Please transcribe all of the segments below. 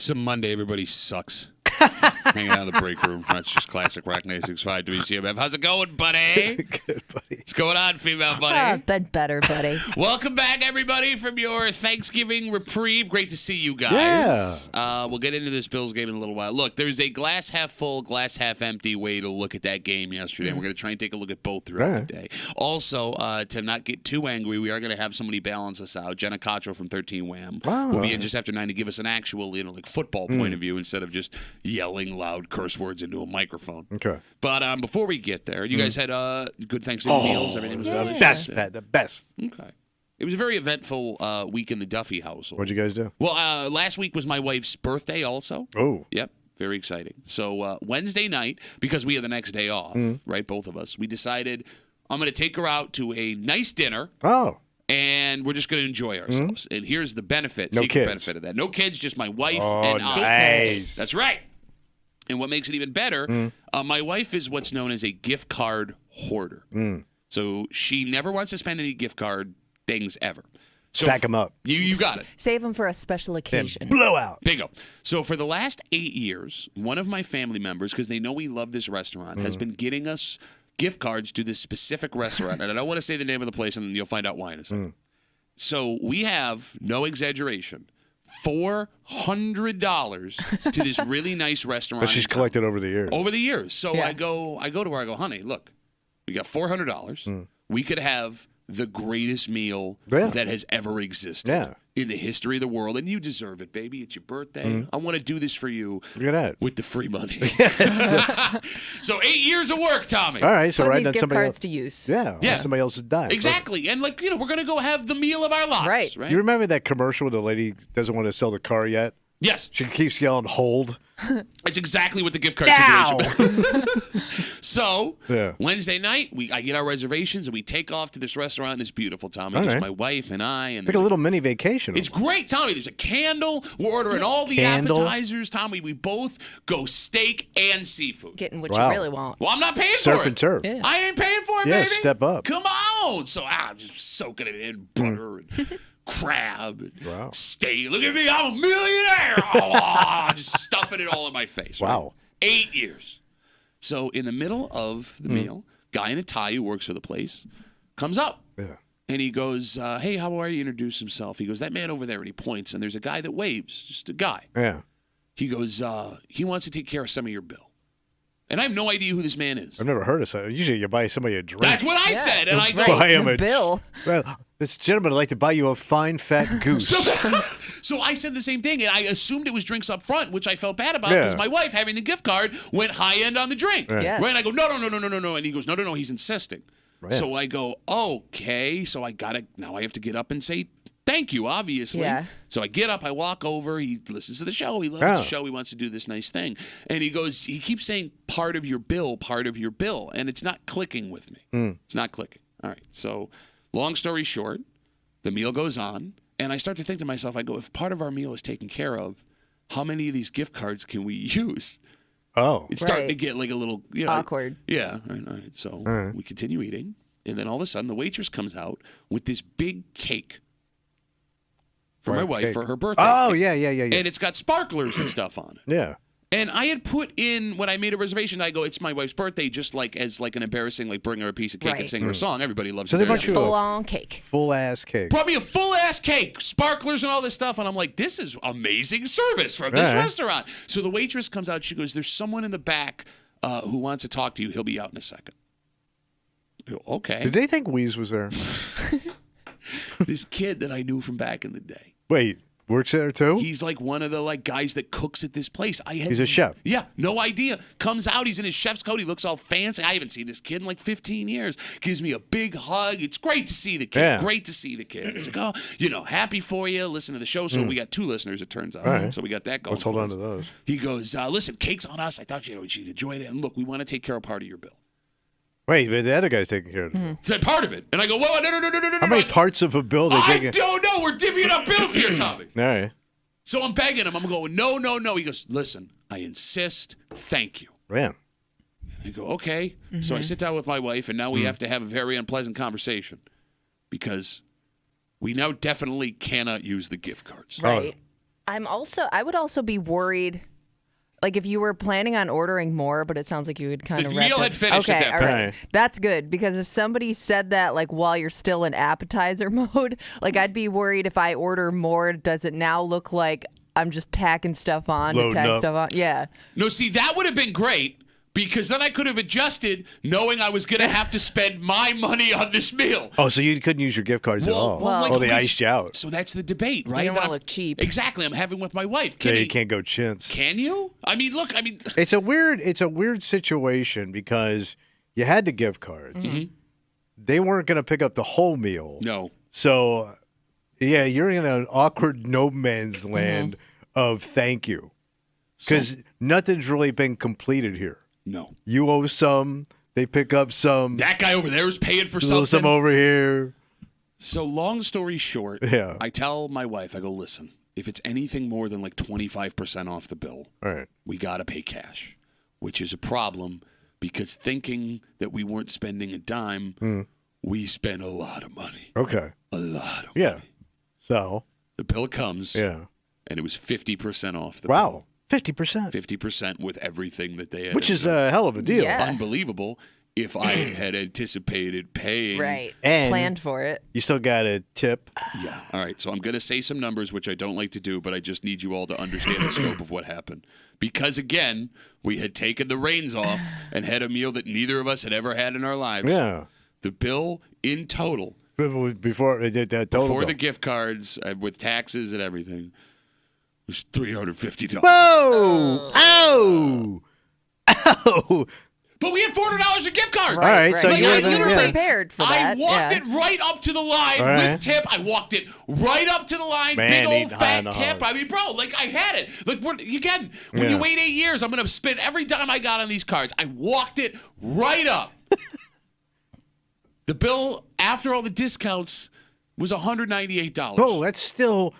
It's a Monday. Everybody sucks. Hanging out in the break room. That's just classic Rock 96.5 WCMF. How's it going, buddy? Good, buddy. What's going on, female buddy? Been better, buddy. Welcome back, everybody, from your Thanksgiving reprieve. Great to see you guys. Yeah. We'll get into this Bills game in a little while. Look, there's a glass half full, glass half empty way to look at that game yesterday. And we're going to try and take a look at both throughout the day. Also, to not get too angry, we are going to have somebody balance us out. Jenna Cottrell from 13 Wham will be in just after 9 to give us an actual, football point of view instead of just yelling loud curse words into a microphone. Okay. But before we get there, you guys had good Thanksgiving meals. Everything was the best, Pat. The best. Okay. It was a very eventful week in the Duffy household. What'd you guys do? Well, last week was my wife's birthday also. Oh. Yep. Very exciting. So Wednesday night, because we had the next day off, right, both of us, we decided I'm going to take her out to a nice dinner. Oh. And we're just going to enjoy ourselves. And here's the benefit, No secret kids. benefit of that. No kids, just my wife Oh, and I. nice. That's right. And what makes it even better, my wife is what's known as a gift card hoarder. So she never wants to spend any gift card things ever. So Stack them up. You got it. Save them for a special occasion. Blowout. Bingo. So for the last 8 years, one of my family members, because they know we love this restaurant, has been getting us gift cards to this specific restaurant. And I don't want to say the name of the place, and then you'll find out why in a second. So we have, no exaggeration, $400 to this really nice restaurant. But she's collected over the years. Over the years. So Yeah. I go to her, I go, honey, look, we got $400. We could have the greatest meal that has ever existed in the history of the world. And you deserve it, baby. It's your birthday. I want to do this for you Look at that. with the free money. So 8 years of work, Tommy. All right, so Put right these on gift somebody cards else. to use. Yeah, Yeah. somebody else's dime. Exactly. And we're going to go have the meal of our lives. Right. You remember that commercial where the lady doesn't want to sell the car yet? Yes. She keeps yelling, hold. That's exactly what the gift card Now. situation. So Yeah. Wednesday night, I get our reservations and we take off to this restaurant. And it's beautiful, Tommy. All Just right. my wife and I. And Like a little mini vacation. it's great, Tommy. There's a candle. We're ordering all the Candle. appetizers, Tommy. We both go steak and seafood. Getting what Wow. you really want. Well, I'm not paying Surf for and it. turf. Yeah. I ain't paying for it, Yeah, baby. step up. Come on. So I'm just soaking it in butter and crab and Wow. steak. Look at me. I'm a millionaire. Oh, just stuffing it all in my face. Right? Wow. 8 years. So in the middle of the meal, guy in a tie who works for the place comes up. Yeah. And he goes, hey, how are you? Introduce himself. He goes, that man over there. And he points. And there's a guy that waves, just a guy. Yeah. He goes, he wants to take care of some of your bill. And I have no idea who this man is. I've never heard of that. Usually you buy somebody a drink. That's what I said. And I go, Buy him a Bill. Well, this gentleman would like to buy you a fine, fat goose. So I said the same thing, and I assumed it was drinks up front, which I felt bad about because my wife, having the gift card, went high end on the drink. Yeah. Right? And I go, no. And he goes, no, he's insisting. Right. So I go, okay. So now I have to get up and say thank you, obviously. Yeah. So I get up, I walk over, he listens to the show, he loves the show, he wants to do this nice thing. And he keeps saying part of your bill, and it's not clicking with me. It's not clicking. All right. So long story short, the meal goes on, and I start to think to myself, I go, if part of our meal is taken care of, how many of these gift cards can we use? Oh. It's starting to Right. get like a little Awkward. Yeah. All right. So we continue eating, and then all of a sudden the waitress comes out with this big cake for my wife for her birthday. Oh, yeah. And it's got sparklers and stuff on it. Yeah. And I had put in, when I made a reservation, I go, it's my wife's birthday, just like as like an embarrassing, like bring her a piece of cake and Right. sing her a song. Everybody loves So they embarrassing. brought you Full-on cake. full-ass cake. Brought me a full-ass cake, sparklers and all this stuff. And I'm like, this is amazing service from this restaurant. So the waitress comes out. She goes, there's someone in the back who wants to talk to you. He'll be out in a second. I go, okay. Did they think Wheeze was there? This kid that I knew from back in the day. Wait, works there too? He's like one of the guys that cooks at this place. He's a chef. Yeah, no idea. Comes out, he's in his chef's coat. He looks all fancy. I haven't seen this kid in like 15 years. Gives me a big hug. It's great to see the kid. Yeah. Great to see the kid. It's like, happy for you. Listen to the show. So we got 2 listeners, it turns out. All right. So we got that going. Let's hold for on us. to those. He goes, listen, cake's on us. I thought you'd enjoyed it. And look, we want to take care of part of your bill. Wait, but the other guy's taking care of it. It's like part of it. And I go, whoa, no. How many parts of a bill they I taking? don't know. We're divvying up bills here, Tommy. All right. So I'm begging him. I'm going, no. He goes, listen, I insist. Thank you. Man. I go, okay. So I sit down with my wife, and now we have to have a very unpleasant conversation because we now definitely cannot use the gift cards. Right. I would also be worried, like if you were planning on ordering more, but it sounds like you would kind of. The meal had finished okay, at that all point. right. That's good, because if somebody said that like while you're still in appetizer mode, like I'd be worried if I order more, does it now look like I'm just tacking stuff on Loading to tack up. stuff on? Yeah. No, see, that would have been great because then I could have adjusted knowing I was going to have to spend my money on this meal. Oh, so you couldn't use your gift cards at all? like, Oh, they okay, iced you out. So that's the debate, right? You don't That want to I'm- look cheap. Exactly. I'm having with my wife. So you can't go chintz. Can you? I mean, look, It's a weird situation because you had the gift cards. Mm-hmm. They weren't going to pick up the whole meal. no. So, yeah, you're in an awkward no man's land of thank you. Because nothing's really been completed here. No. You owe some, they pick up some. That guy over there is paying for You owe something. some over here. So long story short, Yeah. I tell my wife, I go, listen, if it's anything more than like 25% off the bill, All right. we got to pay cash, which is a problem because thinking that we weren't spending a dime, we spent a lot of money. Okay. A lot of Yeah. money. So, The bill comes, yeah. and it was 50% off the Wow. bill. 50%. 50% with everything that they had. Which is a hell of a deal. Yeah. unbelievable if I had anticipated paying. Right. And- Planned for it. You still got a tip. Yeah. All right. So I'm going to say some numbers, which I don't like to do, but I just need you all to understand the scope of what happened. Because, again, we had taken the reins off and had a meal that neither of us had ever had in our lives. Yeah. The bill in total, Before it did that total before bill. the gift cards, with taxes and everything, was $350. Whoa! Ow! Ow! But we had $400 in gift cards. All right, so Like, you I would've been- literally yeah. prepared for I that. walked yeah. it right up to the line All right. with tip. I walked it right up to the line, Man, big ain't old high fat on the tip. hog. I mean, bro, like I had it. Like again, when Yeah. you wait 8 years, I'm gonna spend every dime I got on these cards. I walked it right up. The bill after all the discounts was $198. Oh, that's still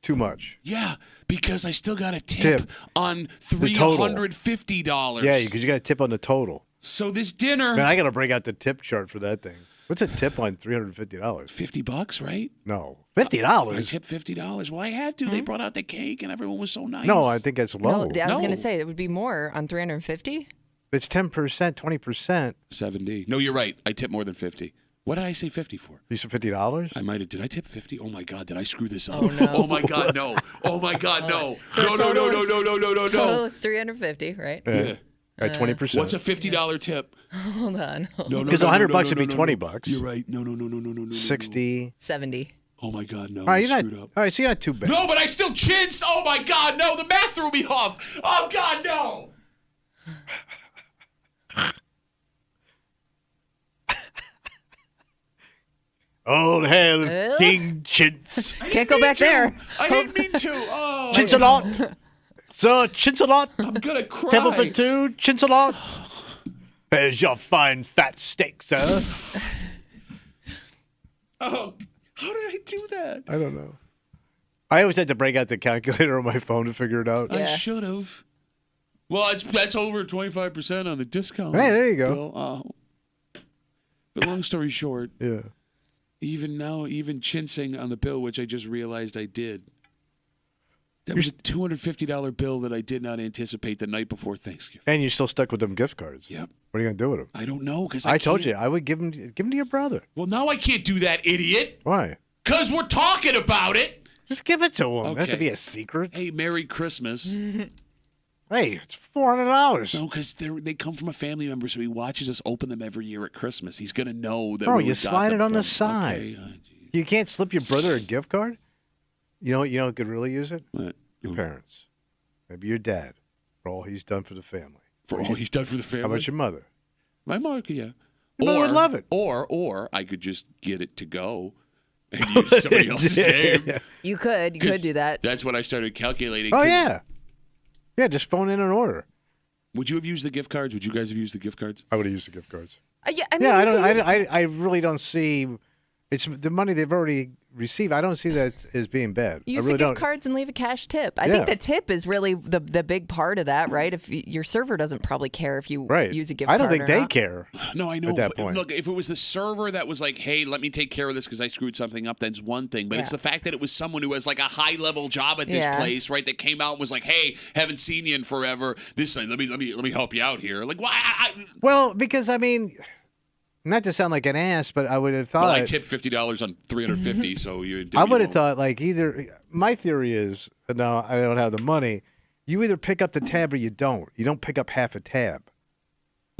too much. Yeah, because I still got a tip. On total. $350. Yeah, because you got a tip on the total. So this dinner, Man, I got to break out the tip chart for that thing. What's a tip on $350? $50, right? No, I $50. tipped $50. Well, I had to. They brought out the cake, and everyone was so nice. No, I think that's No, low. I was No. going to say it would be more on 350. It's 10%, 20%. 70. No, you're right. I tipped more than 50. What did I say 50 for? You said $50? I might have. Did I tip 50? Oh my God! Did I screw this up? Oh, no. Oh my God! No! Oh my God! No! So No! No! No! No! No! No! No! No! Total No! is 350, right? Yeah. At 20%. What's a $50 tip? Hold on. No, no, Because no, no, $100 no, would no, be no, $20. no. You're right. No, no, no, no, no, no, no. 60. 70. Oh my God! No! All right, I you're not, screwed up. all right, so you're not too bad. No, but I still chinced. Oh my God! No! The math threw me off. Oh God! No! Old hell, Well. King Chintz. I Can't didn't go mean back to. there. I didn't mean to. Oh, Chintz-a-lot. Sir, Chintz-a-lot. I'm gonna cry. Table for two, Chintz-a-lot. There's your fine fat steak, sir. Oh, how did I do that? I don't know. I always had to break out the calculator on my phone to figure it out. I Yeah. should have. Well, that's over 25% on the discount. Hey, there you go. bill. Oh. But long story short, Yeah. even now, even chincing on the bill, which I just realized I did. That was a $250 bill that I did not anticipate the night before Thanksgiving. And you're still stuck with them gift cards. Yep. What are you going to do with them? I don't know because I told you, I would give them to your brother. Well, now I can't do that, idiot. Why? Because we're talking about it. Just give it to him. It doesn't have to Okay. be a secret. Hey, Merry Christmas. Hey, it's $400. No, because they come from a family member, so he watches us open them every year at Christmas. He's going to know that Bro, where you we got slide them it on the from. side. Okay, geez. You can't slip your brother a gift card? You know who could really use it? What? Your parents. Maybe your dad, for all he's done for the family. For all he's done for the family. How about your mother? My mom, yeah. Your mother would love it. Or I could just get it to go and use somebody else's name. You could 'Cause do that. That's when I started calculating. Oh, 'cause yeah. Yeah, just phone in an order. Would you have used the gift cards? Would you guys have used the gift cards? I would have used the gift cards. Yeah, I mean, Yeah, you could use- I really don't see. It's the money they've already received. I don't see that as being bad. Use I really the gift don't. cards and leave a cash tip. I Yeah. think the tip is really the big part of that, right? If your server doesn't probably care if you use a gift card. I don't think or they not. care. No, I know. At that But point. look, if it was the server that was like, "Hey, let me take care of this because I screwed something up," that's one thing. But it's the fact that it was someone who has like a high-level job at this place, right? That came out and was like, "Hey, haven't seen you in forever. This thing, let me help you out here." Like, why? Well, because I mean, not to sound like an ass, but I would have thought. Well, I tipped $50 on 350, so you. I would have thought like either. My theory is no, I don't have the money. You either pick up the tab or you don't. You don't pick up half a tab.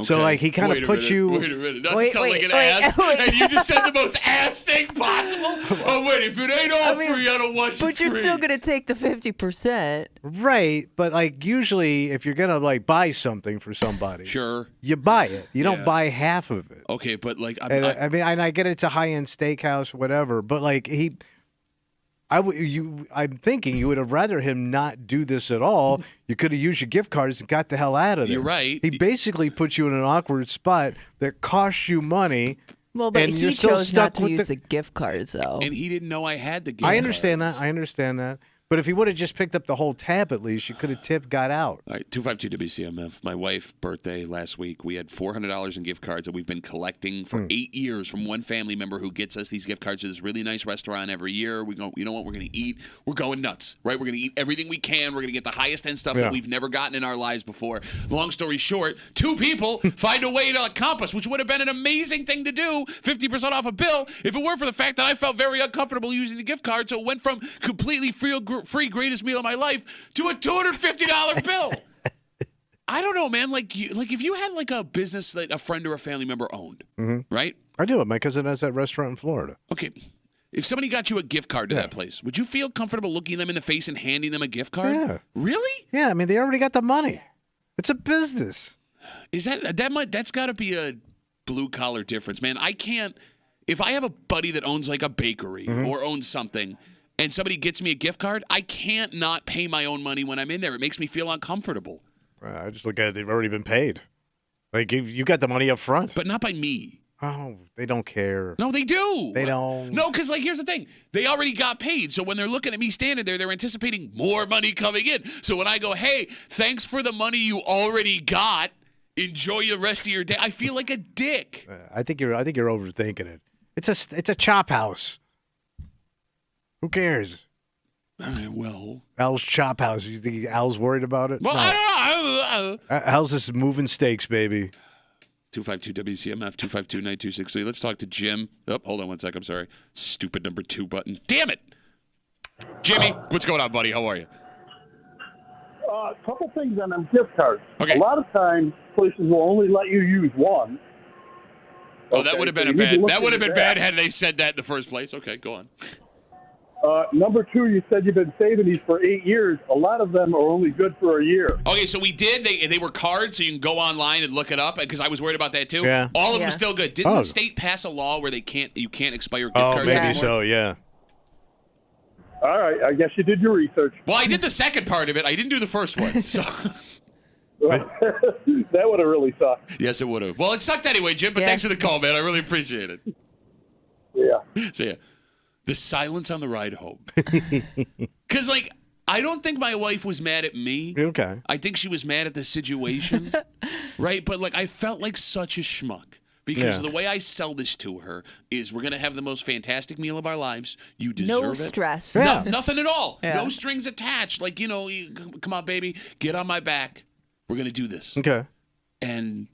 So, like, he kind of puts you. Wait a minute. Not to sound like an ass. And you just said the most ass thing possible. Oh, wait. If it ain't all free, I don't want you But you're free. still gonna take the 50%. Right, but like usually, if you're gonna like buy something for somebody, Sure. you buy it. You don't buy half of it. Okay, but like, I mean, and I get it's a high-end steakhouse, whatever. But like I'm thinking you would have rather him not do this at all. You could have used your gift cards and got the hell out of there. You're right. He basically puts you in an awkward spot that costs you money. Well, but and you're he still chose stuck not to with use the the gift cards, though. and he didn't know I had the gift I understand cards. that. I understand that. But if he would have just picked up the whole tab, at least you could have tipped, got out. All right, 252 WCMF. My wife's birthday last week. We had $400 in gift cards that we've been collecting for 8 years from one family member who gets us these gift cards to this really nice restaurant every year. We go, you know what? We're going to eat. We're going nuts, right? We're going to eat everything we can. We're going to get the highest end stuff that we've never gotten in our lives before. Long story short, 2 people find a way to accomplish, which would have been an amazing thing to do, 50% off a bill, if it weren't for the fact that I felt very uncomfortable using the gift card. So it went from completely free greatest meal of my life to a $250 bill. I don't know, man. Like if you had like a business that a friend or a family member owned, right? I do it. My cousin has that restaurant in Florida. Okay. If somebody got you a gift card to that place, would you feel comfortable looking them in the face and handing them a gift card? Yeah. Really? Yeah, I mean, they already got the money. It's a business. Is that's got to be a blue collar difference, man. I can't. If I have a buddy that owns like a bakery or owns something, and somebody gets me a gift card, I can't not pay my own money when I'm in there. It makes me feel uncomfortable. I just look at it. They've already been paid. Like, you got the money up front. But not by me. Oh, they don't care. No, they do. They don't. No, because like here's the thing. They already got paid. So when they're looking at me standing there, they're anticipating more money coming in. So when I go, hey, thanks for the money you already got. Enjoy the rest of your day. I feel like a dick. I think you're overthinking it. It's a chop house. Who cares? All right, well. Al's Chop House. You think Al's worried about it? Well, No. I don't know. Al's just moving steaks, baby. 252 WCMF 252-9263. Let's talk to Jim. Oh, hold on one sec. I'm sorry. Stupid number 2 button. Damn it. Jimmy, what's going on, buddy? How are you? A couple things on them gift cards. Okay. A lot of times, places will only let you use one. Oh, that would have been that would have been bad. bad had they said that in the first place. Okay, go on. Number 2, you said you've been saving these for 8 years. A lot of them are only good for a year. Okay, so we did. They were cards, so you can go online and look it up. Because I was worried about that too. Yeah. All of them are still good. Didn't Oh. the state pass a law where you can't expire gift Oh, cards maybe anymore? so, yeah. All right, I guess you did your research. Well, I did the second part of it. I didn't do the first one. So That would have really sucked. yes, it would have. Well, it sucked anyway, Jim. But Yeah. thanks for the call, man. I really appreciate it. Yeah. So yeah, the silence on the ride home. Because like I don't think my wife was mad at me. Okay. I think she was mad at the situation, right? But like I felt like such a schmuck. Because the way I sell this to her is we're going to have the most fantastic meal of our lives. You deserve No it. stress. Yeah. Nothing at all. Yeah. No strings attached. Like, come on, baby. Get on my back. We're going to do this. Okay. And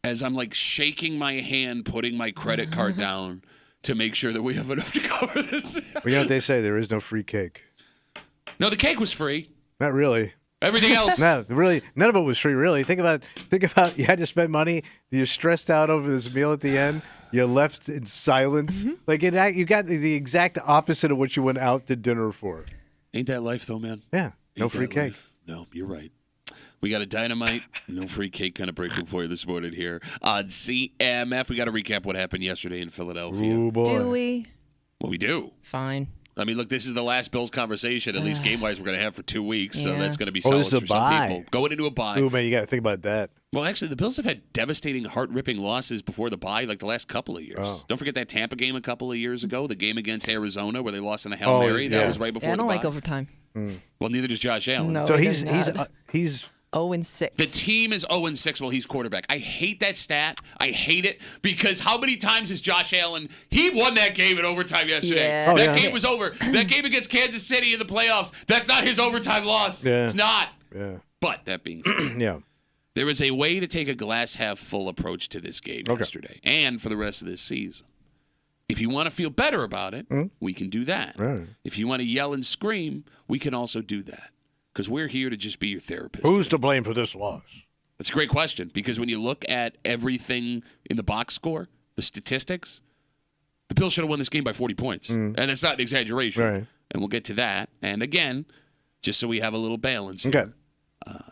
as I'm like shaking my hand, putting my credit card down to make sure that we have enough to cover this. Well, you know what they say? There is no free cake. No, the cake was free. Not really. Everything else. No, really, none of it was free. Really, think about you had to spend money. You're stressed out over this meal at the end. You're left in silence. Like you got the exact opposite of what you went out to dinner for. Ain't that life, though, man? Yeah, no Ain't free that cake. life. No, you're right. We got a dynamite, no free cake kind of breaking for you this morning here on CMF. We got to recap what happened yesterday in Philadelphia. Ooh boy. Do we? Well, we do. Fine. I mean, look, this is the last Bills conversation, at least game-wise, we're going to have for 2 weeks. So Yeah. that's going to be Oh, solace this is a for some bye. people. Going into a bye. Ooh, man, you got to think about that. Well, actually, the Bills have had devastating, heart-ripping losses before the bye, like the last couple of years. Oh. Don't forget that Tampa game a couple of years ago, the game against Arizona where they lost in the Hail Oh, Mary. yeah. That was right before Yeah, I don't the like bye. overtime. Well, neither does Josh Allen. No, So he he's does not. he's 0-6. The team is 0-6 while he's quarterback. I hate that stat. I hate it because how many times has Josh Allen? He won that game in overtime yesterday. Yeah. That Oh, yeah. game was over. That game against Kansas City in the playoffs. That's not his overtime loss. Yeah. It's not. yeah But that being said, yeah. there is a way to take a glass half full approach to this game yesterday and for the rest of this season. If you want to feel better about it, we can do that. Right. If you want to yell and scream, we can also do that. Because we're here to just be your therapist. Who's to blame for this loss? That's a great question because when you look at everything in the box score, the statistics, the Bills should have won this game by 40 points. And that's not an exaggeration. Right. And we'll get to that. And again, just so we have a little balance here, Okay.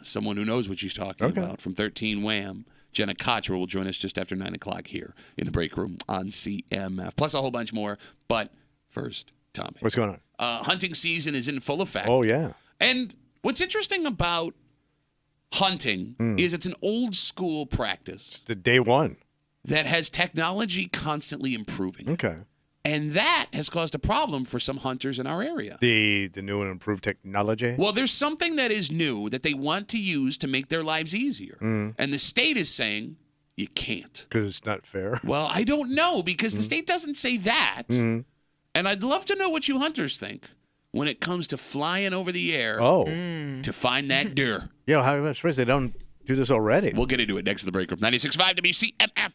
someone who knows what she's talking about from 13 Wham, Jenna Cottrell will join us just after 9 o'clock here in the break room on CMF. Plus a whole bunch more. But first, Tommy. What's going on? Hunting season is in full effect. Oh, yeah. And what's interesting about hunting is it's an old school practice The day one. that has technology constantly improving. Okay. And that has caused a problem for some hunters in our area. The new and improved technology. Well, there's something that is new that they want to use to make their lives easier. And the state is saying you can't. Because it's not fair. Well, I don't know because the state doesn't say that. And I'd love to know what you hunters think when it comes to flying over the air Oh. to find that deer. Yeah, how am I surprised they don't do this already? We'll get into it next to the break room. 96.5 WCMF.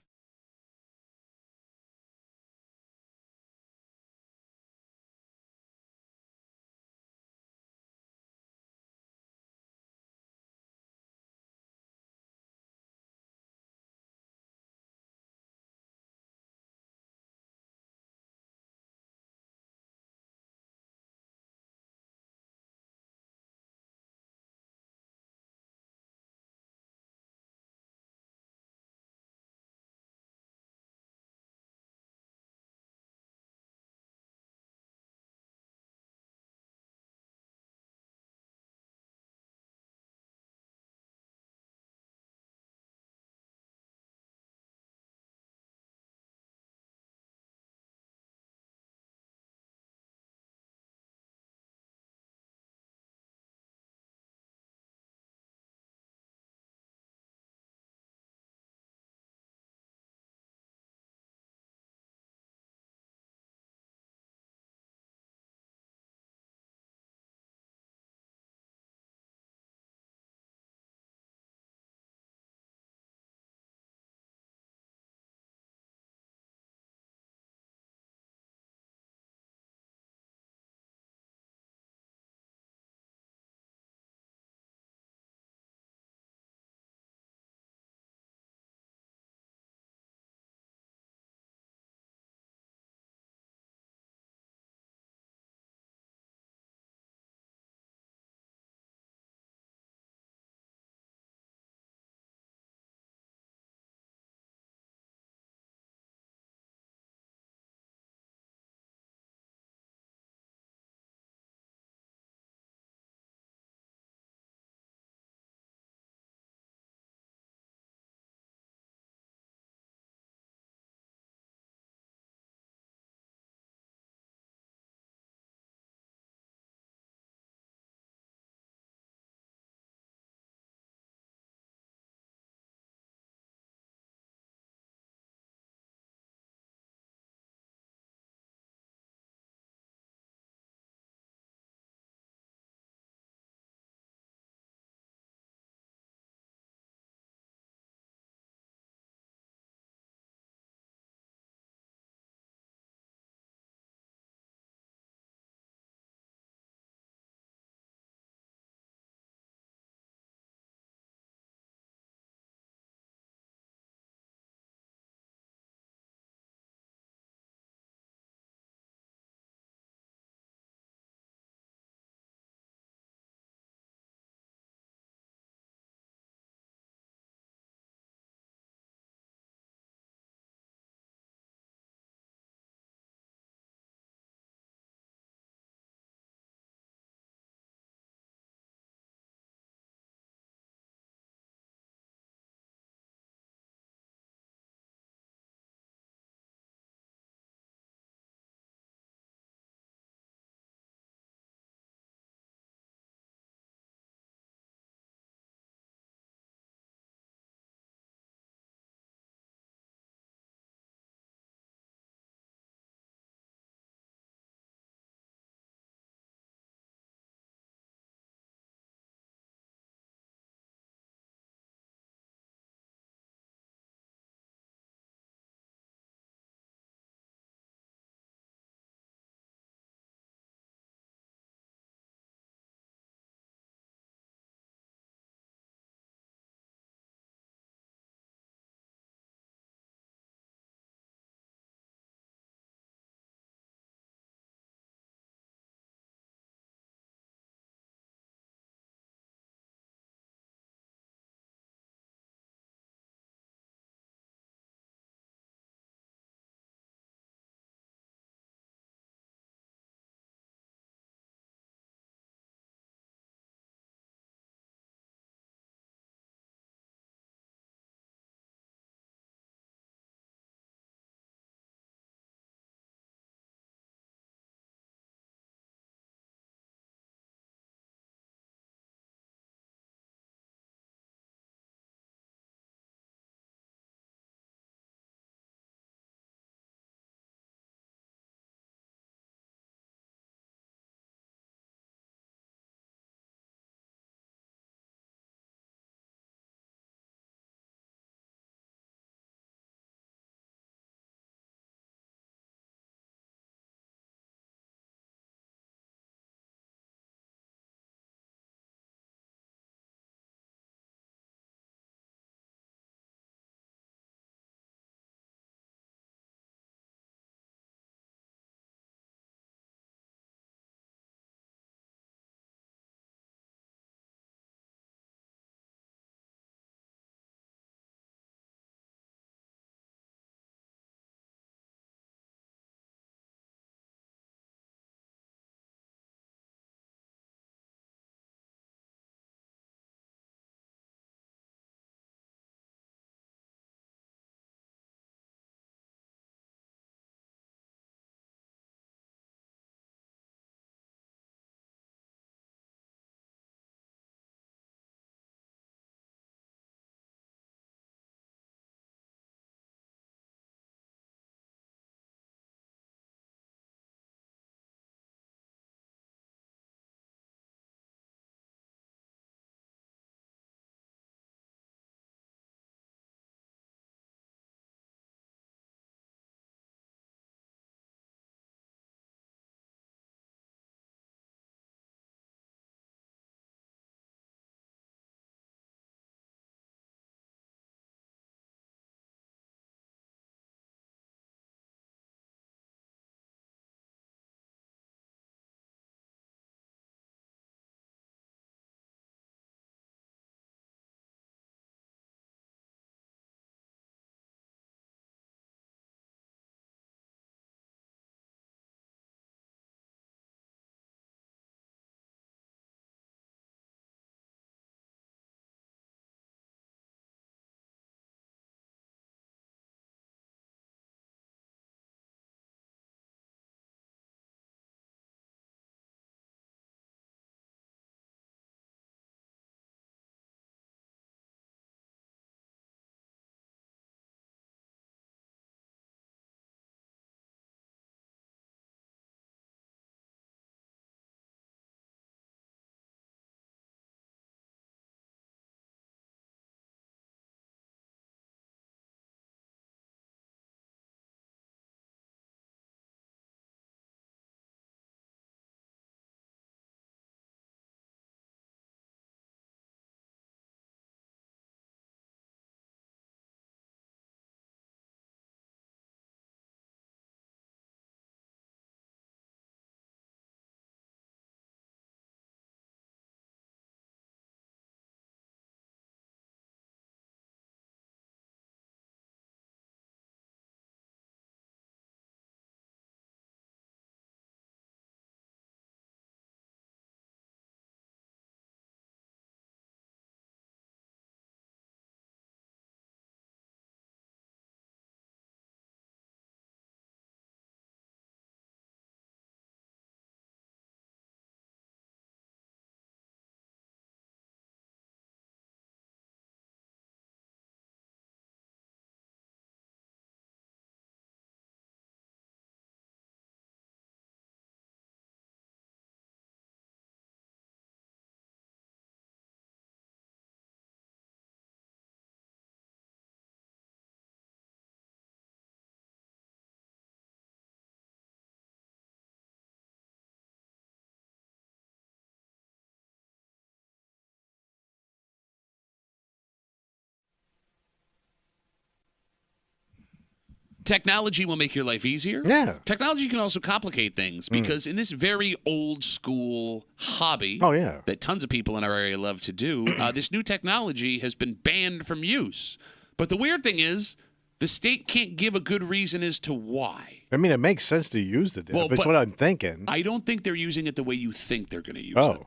Technology will make your life easier. Yeah. Technology can also complicate things because in this very old school hobby that tons of people in our area love to do, this new technology has been banned from use. But the weird thing is the state can't give a good reason as to why. I mean, it makes sense to use the damn. That's but what I'm thinking. I don't think they're using it the way you think they're going to use it.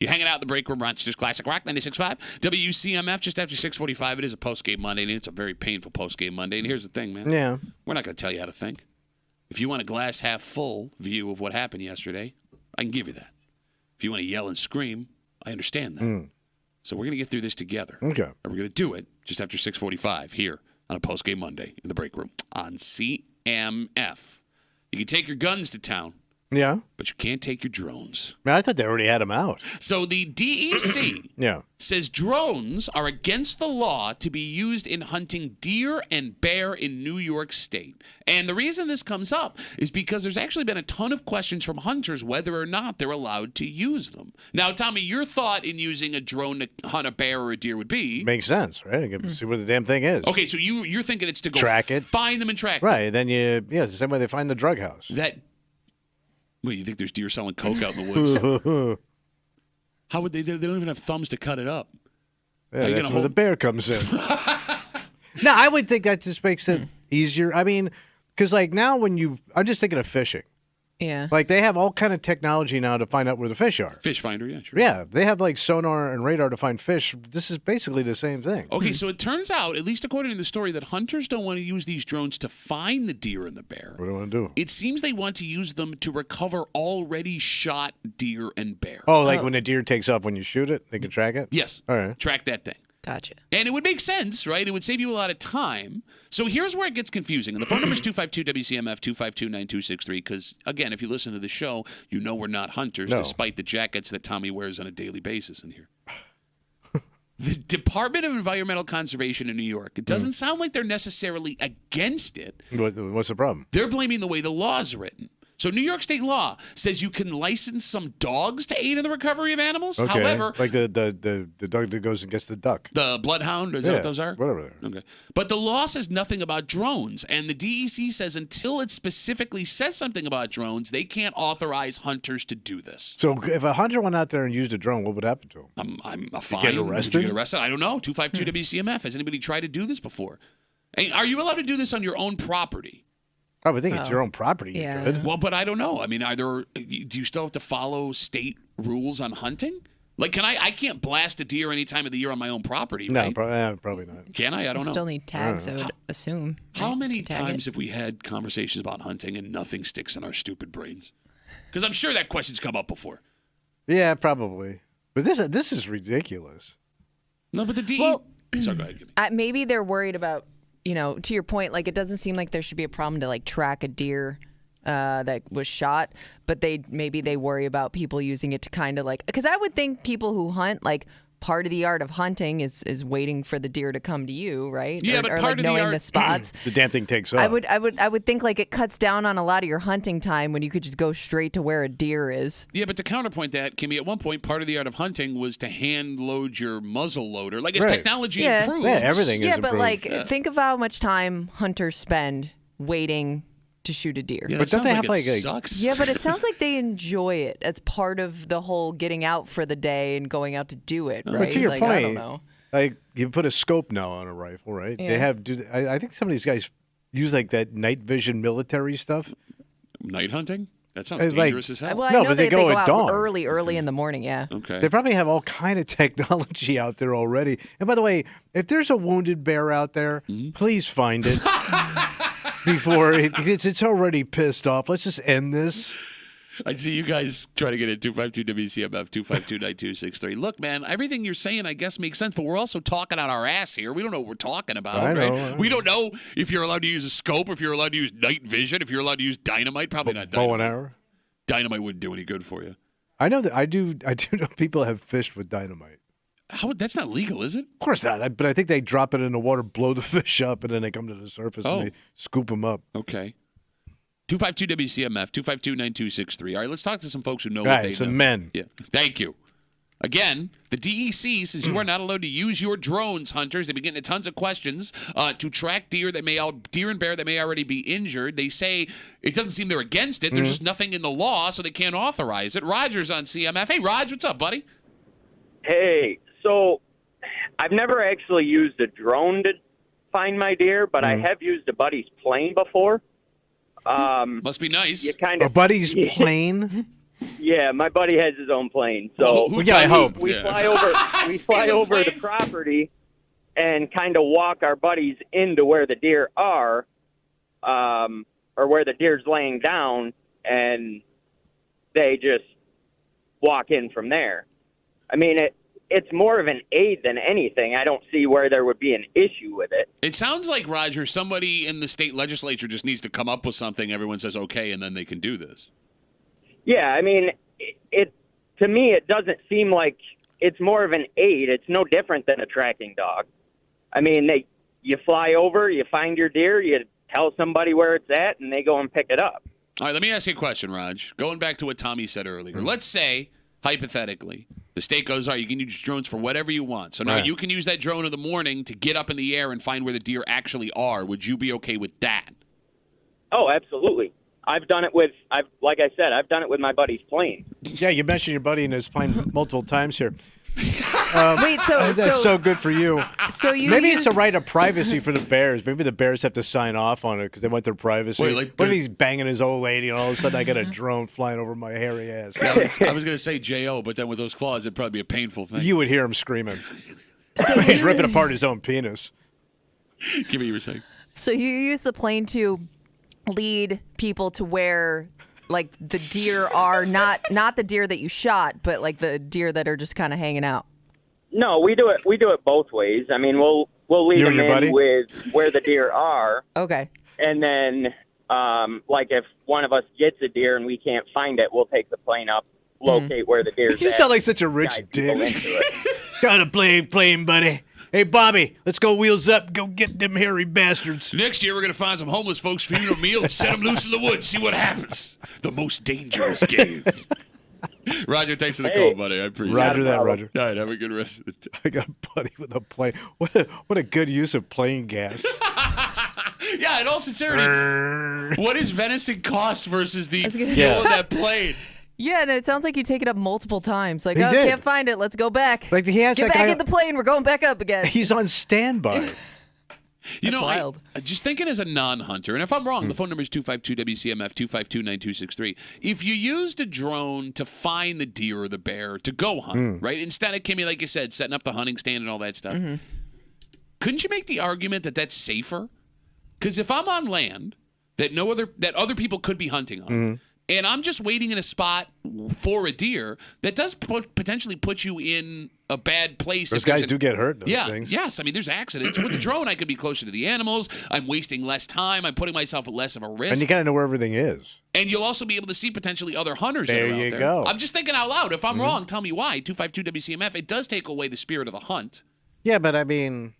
You're hanging out in the break room, Rochester's Classic Rock 96.5. WCMF, just after 6:45. It is a post-game Monday, and it's a very painful post-game Monday. And here's the thing, man. Yeah. We're not going to tell you how to think. If you want a glass half full view of what happened yesterday, I can give you that. If you want to yell and scream, I understand that. So we're going to get through this together. Okay. And we're going to do it just after 6:45 here on a post-game Monday in the break room on CMF. You can take your guns to town. Yeah. But you can't take your drones. Man, I thought they already had them out. So the DEC says drones are against the law to be used in hunting deer and bear in New York State. And the reason this comes up is because there's actually been a ton of questions from hunters whether or not they're allowed to use them. Now, Tommy, your thought in using a drone to hunt a bear or a deer would be? Makes sense, right? You can see where the damn thing is. Okay, so you're thinking it's to go track it, find them and track them. Right, then it's the same way they find the drug house. Well, you think there's deer selling coke out in the woods? How would they? They don't even have thumbs to cut it up. Yeah, that's where the bear comes in. No, I would think that just makes it easier. I mean, because like now I'm just thinking of fishing. Yeah. Like they have all kind of technology now to find out where the fish are. Fish finder, yeah, sure. Yeah, they have like sonar and radar to find fish. This is basically the same thing. Okay, so it turns out, at least according to the story, that hunters don't want to use these drones to find the deer and the bear. What do they want to do? It seems they want to use them to recover already shot deer and bear. Oh, like when the deer takes off when you shoot it, they can track it? Yes. All right. Track that thing. Gotcha. And it would make sense, right? It would save you a lot of time. So here's where it gets confusing. And the phone number is 252-WCMF, 252-9263, because, again, if you listen to the show, you know we're not hunters, despite the jackets that Tommy wears on a daily basis in here. The Department of Environmental Conservation in New York, it doesn't sound like they're necessarily against it. What's the problem? They're blaming the way the law is written. So New York state law says you can license some dogs to aid in the recovery of animals. Okay. However, like the dog that goes and gets the duck. The bloodhound, is that what those are? Whatever they are. Okay. But the law says nothing about drones. And the DEC says until it specifically says something about drones, they can't authorize hunters to do this. So if a hunter went out there and used a drone, what would happen to him? I'm a fine. Get arrested? Would you get arrested? I don't know. 252-WCMF. Has anybody tried to do this before? Hey, are you allowed to do this on your own property? I would think it's your own property. Yeah. You could. Well, but I don't know. I mean, do you still have to follow state rules on hunting? Like, I can't blast a deer any time of the year on my own property, No, right? probably not. Can I? I don't know. Still need tags, I would assume. How right? many Tag times it. have we had conversations about hunting and nothing sticks in our stupid brains? Because I'm sure that question's come up before. Yeah, probably. But this is ridiculous. No, but the DE. Sorry, go ahead. Give me. Maybe they're worried about, to your point, like it doesn't seem like there should be a problem to like track a deer that was shot, but maybe they worry about people using it to kind of like, because I would think people who hunt, like part of the art of hunting is waiting for the deer to come to you, right? Yeah, but or part like of the knowing art- the spots. The damn thing takes off. I would think like it cuts down on a lot of your hunting time when you could just go straight to where a deer is. Yeah, but to counterpoint that, Kimmy, at one point, part of the art of hunting was to hand load your muzzle loader. Like, as Right. technology Yeah. improves. Yeah, everything is Yeah, but improved. like think of how much time hunters spend waiting to shoot a deer. Yeah, But that don't they sounds have, like it like, a- sucks. Yeah, but it sounds like they enjoy it. It's part of the whole getting out for the day and going out to do it, right? But to your like, point, I don't know. like you put a scope now on a rifle, right? Yeah. They have. I think some of these guys use like that night vision military stuff. Night hunting? That sounds It's like- dangerous as hell. Well, I No, know but they go at out dawn. early in the morning. Yeah. Okay. They probably have all kind of technology out there already. And by the way, if there's a wounded bear out there, please find it before it's already pissed off. Let's just end this. I see you guys trying to get it 252-WCMF, 252-9263. Look, man, everything you're saying, I guess, makes sense, but we're also talking on our ass here. We don't know what we're talking about, I know. right? We don't know if you're allowed to use a scope, if you're allowed to use night vision, if you're allowed to use dynamite. Probably not Bow dynamite. and arrow. Dynamite wouldn't do any good for you. I know that I do know people have fished with dynamite. That's not legal, is it? Of course not. But I think they drop it in the water, blow the fish up, and then they come to the surface Oh. and they scoop them up. Okay. 252-WCMF, 252-9263. All right, let's talk to some folks who know All what right, they some know. men. Yeah. Thank you. Again, the DEC says you are not allowed to use your drones, hunters. They've been getting tons of questions to track deer and bear that may already be injured. They say it doesn't seem they're against it. There's just nothing in the law, so they can't authorize it. Roger's on CMF. Hey, Rog, what's up, buddy? Hey, so I've never actually used a drone to find my deer, but I have used a buddy's plane before. Must be nice. You kind A of buddy's plane? Yeah, my buddy has his own plane. So Who Yeah, I doesn't? hope. we Yeah. fly over Stealing the planes? property and kind of walk our buddies into where the deer are, or where the deer's laying down, and they just walk in from there. I mean, it's more of an aid than anything. I don't see where there would be an issue with it. It sounds like, Roger, somebody in the state legislature just needs to come up with something. Everyone says okay, and then they can do this. Yeah, I mean, it to me, it doesn't seem like it's more of an aid. It's no different than a tracking dog. I mean, you fly over, you find your deer, you tell somebody where it's at, and they go and pick it up. All right, let me ask you a question, Raj. Going back to what Tommy said earlier. Let's say, hypothetically, the state goes, all right, you can use drones for whatever you want. So now you can use that drone in the morning to get up in the air and find where the deer actually are. Would you be okay with that? Oh, absolutely. I've done it with my buddy's plane. Yeah, you mentioned your buddy and his plane multiple times here. Wait, That's so good for you. so you Maybe use, it's a right of privacy for the Bears. Maybe the Bears have to sign off on it because they want their privacy. Wait, like what if he's banging his old lady and all of a sudden I got a drone flying over my hairy ass? I was going to say J.O., but then with those claws, it'd probably be a painful thing. You would hear him screaming. so He's you- ripping apart his own penis. Give me what you were saying. So you use the plane to lead people to where, like, the deer are not the deer that you shot, but like the deer that are just kind of hanging out. No, we do it both ways. I mean, we'll lead You and them your buddy? in with where the deer are, Okay. and then like if one of us gets a deer and we can't find it, we'll take the plane up, locate where the deer's You at. sound like such a rich guide people dick. into it. Got a plane, buddy. Hey, Bobby, let's go wheels up. Go get them hairy bastards. Next year, we're going to find some homeless folks, feed them a meal, and set them loose in the woods. See what happens. The most dangerous game. Roger, thanks for the call, buddy. I appreciate Roger it. that, problem. Roger. All right, have a good rest of the day. I got a buddy with a plane. What a good use of plane gas. Yeah, in all sincerity, what does venison cost versus the fuel Yeah. in that plane? Yeah, and it sounds like you take it up multiple times. Like, He oh, did. can't find it. Let's go back. Like he has Get that back guy. in the plane. We're going back up again. He's on standby. You know, wild. I just thinking as a non-hunter, and if I'm wrong, the phone number is 252-WCMF, 252-9263. If you used a drone to find the deer or the bear to go hunt, right, instead of, Kimmy, like you said, setting up the hunting stand and all that stuff, couldn't you make the argument that that's safer? Because if I'm on land that other people could be hunting on, and I'm just waiting in a spot for a deer, that does potentially put you in a bad place. Those if there's guys do get hurt. Those things. Yes. I mean, there's accidents. With the drone, I could be closer to the animals. I'm wasting less time. I'm putting myself at less of a risk. And you got to know where everything is. And you'll also be able to see potentially other hunters There that are out you there. go. I'm just thinking out loud. If I'm wrong, tell me why. 252-WCMF. It does take away the spirit of the hunt. Yeah, but I mean,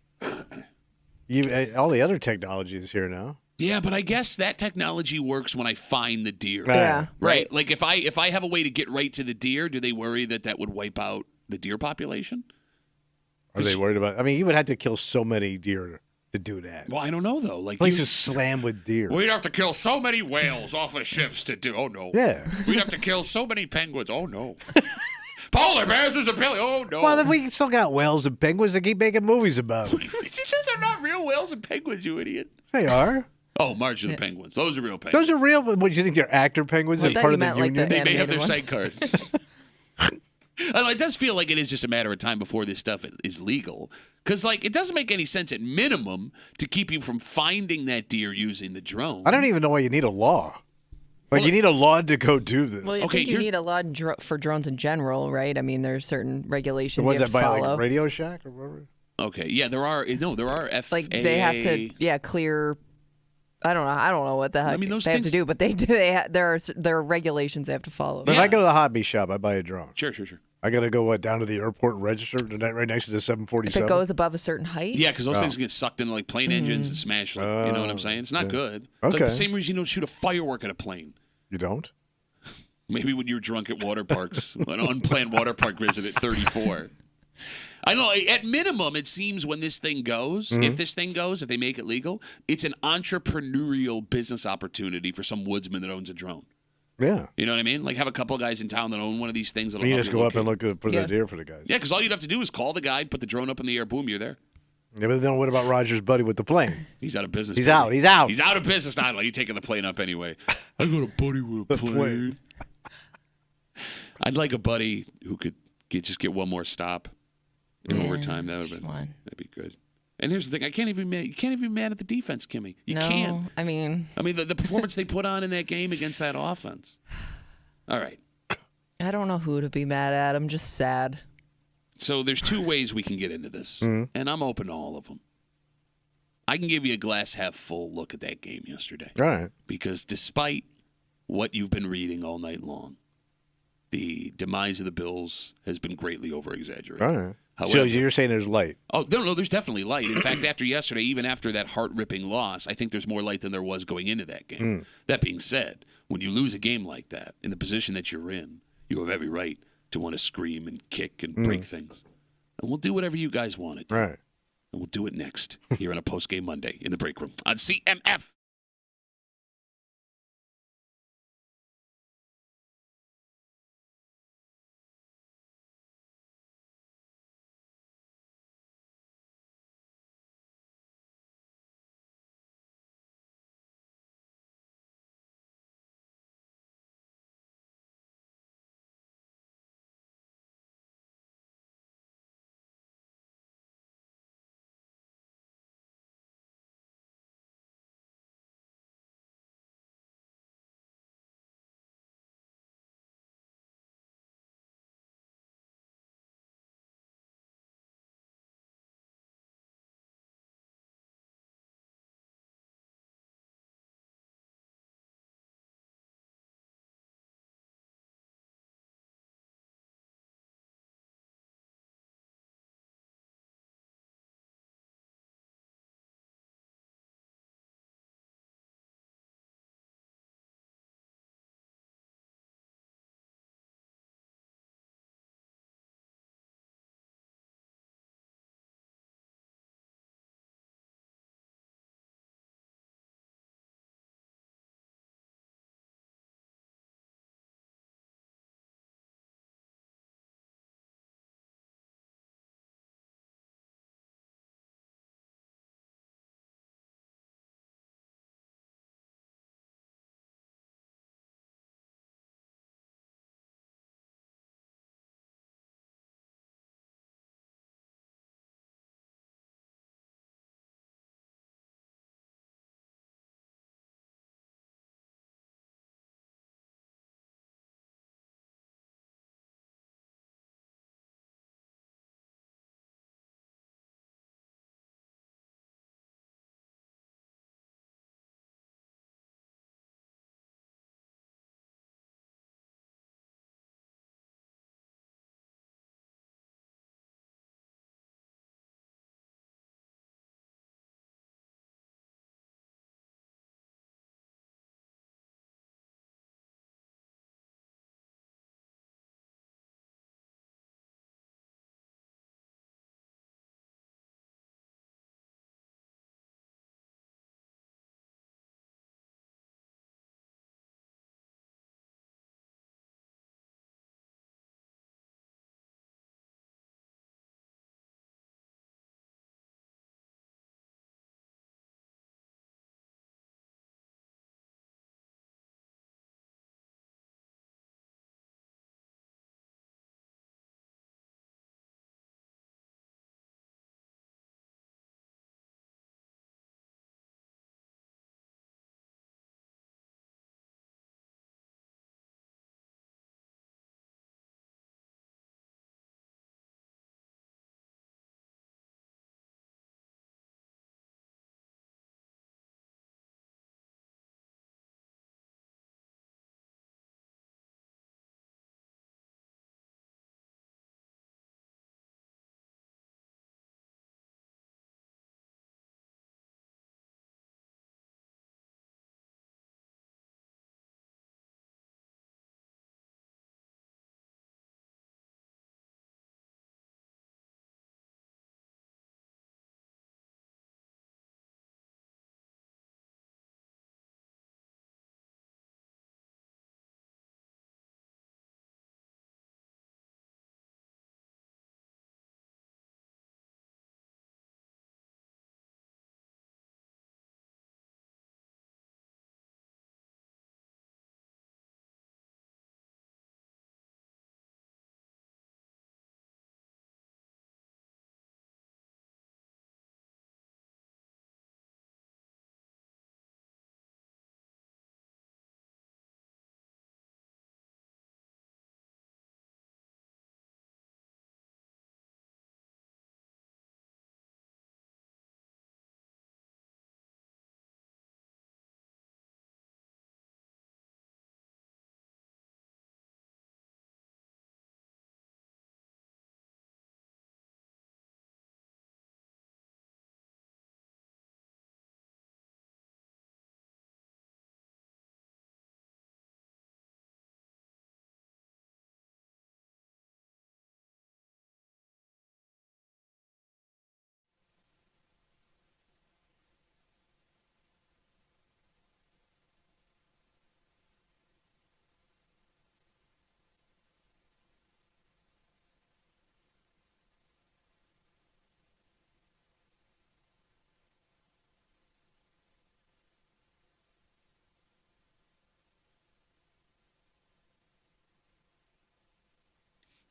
all the other technology is here now. Yeah, but I guess that technology works when I find the deer. Right. Yeah. Right. Like if I have a way to get right to the deer, do they worry that would wipe out the deer population? Are they worried about? I mean, you would have to kill so many deer to do that. Well, I don't know though. Like Place is slammed with deer. we'd have to kill so many whales off of ships to do. Oh no. Yeah. We'd have to kill so many penguins. Oh no. Polar bears is a pilly. Oh no. Well, then we still got whales and penguins that keep making movies about. They're not real whales and penguins, you idiot. They are. Oh, March of the Penguins. Those are real penguins. Those are real. What do you think? They're actor penguins I as thought part you of the meant like union? the- They have their animated sight cards. I don't know, it does feel like it is just a matter of time before this stuff is legal. Because, like, it doesn't make any sense at minimum to keep you from finding that deer using the drone. I don't even know why you need a law. Like, you need a law to go do this. Well, I Okay, think you here's- need a law for drones in general, right? I mean, there's certain the regulations ones you have that to buy follow. like Radio Shack or whatever. Okay, yeah, there are FAA. Like they have to, clear. I don't know what the heck mean, those they have things- to do, but they do. there are regulations they have to follow. But if Yeah. I go to the hobby shop, I buy a drone. Sure. I got to go down to the airport and register right next to the If 747. it goes above a certain height, Yeah, because those things get sucked into, like, plane engines and smashed. Like, you know what I'm saying? It's not good. It's like Okay. the same reason you don't shoot a firework at a plane. You don't? Maybe when you're drunk at water parks, an unplanned water park visit at 34. I know. At minimum, it seems when this thing goes, if they make it legal, it's an entrepreneurial business opportunity for some woodsman that owns a drone. Yeah. You know what I mean? Like have a couple of guys in town that own one of these things. That'll You help just you go up and locate. look for the deer for the guys. Yeah, because all you'd have to do is call the guy, put the drone up in the air, boom, you're there. Yeah, but then what about Roger's buddy with the plane? He's out of business. He's buddy. out. He's out. He's out of business. Not like you taking the plane up anyway. I got a buddy with a plane. I'd like a buddy who could just get one more stop in overtime. That'd be good. And here's the thing: you can't even be mad at the defense, Kimmy. You can't. I mean, the performance they put on in that game against that offense. All right. I don't know who to be mad at. I'm just sad. So there's two ways we can get into this, and I'm open to all of them. I can give you a glass half full look at that game yesterday. All right. Because despite what you've been reading all night long, the demise of the Bills has been greatly over-exaggerated. All right. However, So you're saying there's light? Oh, no, there's definitely light. In fact, after yesterday, even after that heart-ripping loss, I think there's more light than there was going into that game. That being said, when you lose a game like that, in the position that you're in, you have every right to want to scream and kick and break things. And we'll do whatever you guys want to do. Right. And we'll do it next here on a post-game Monday in the break room on CMF.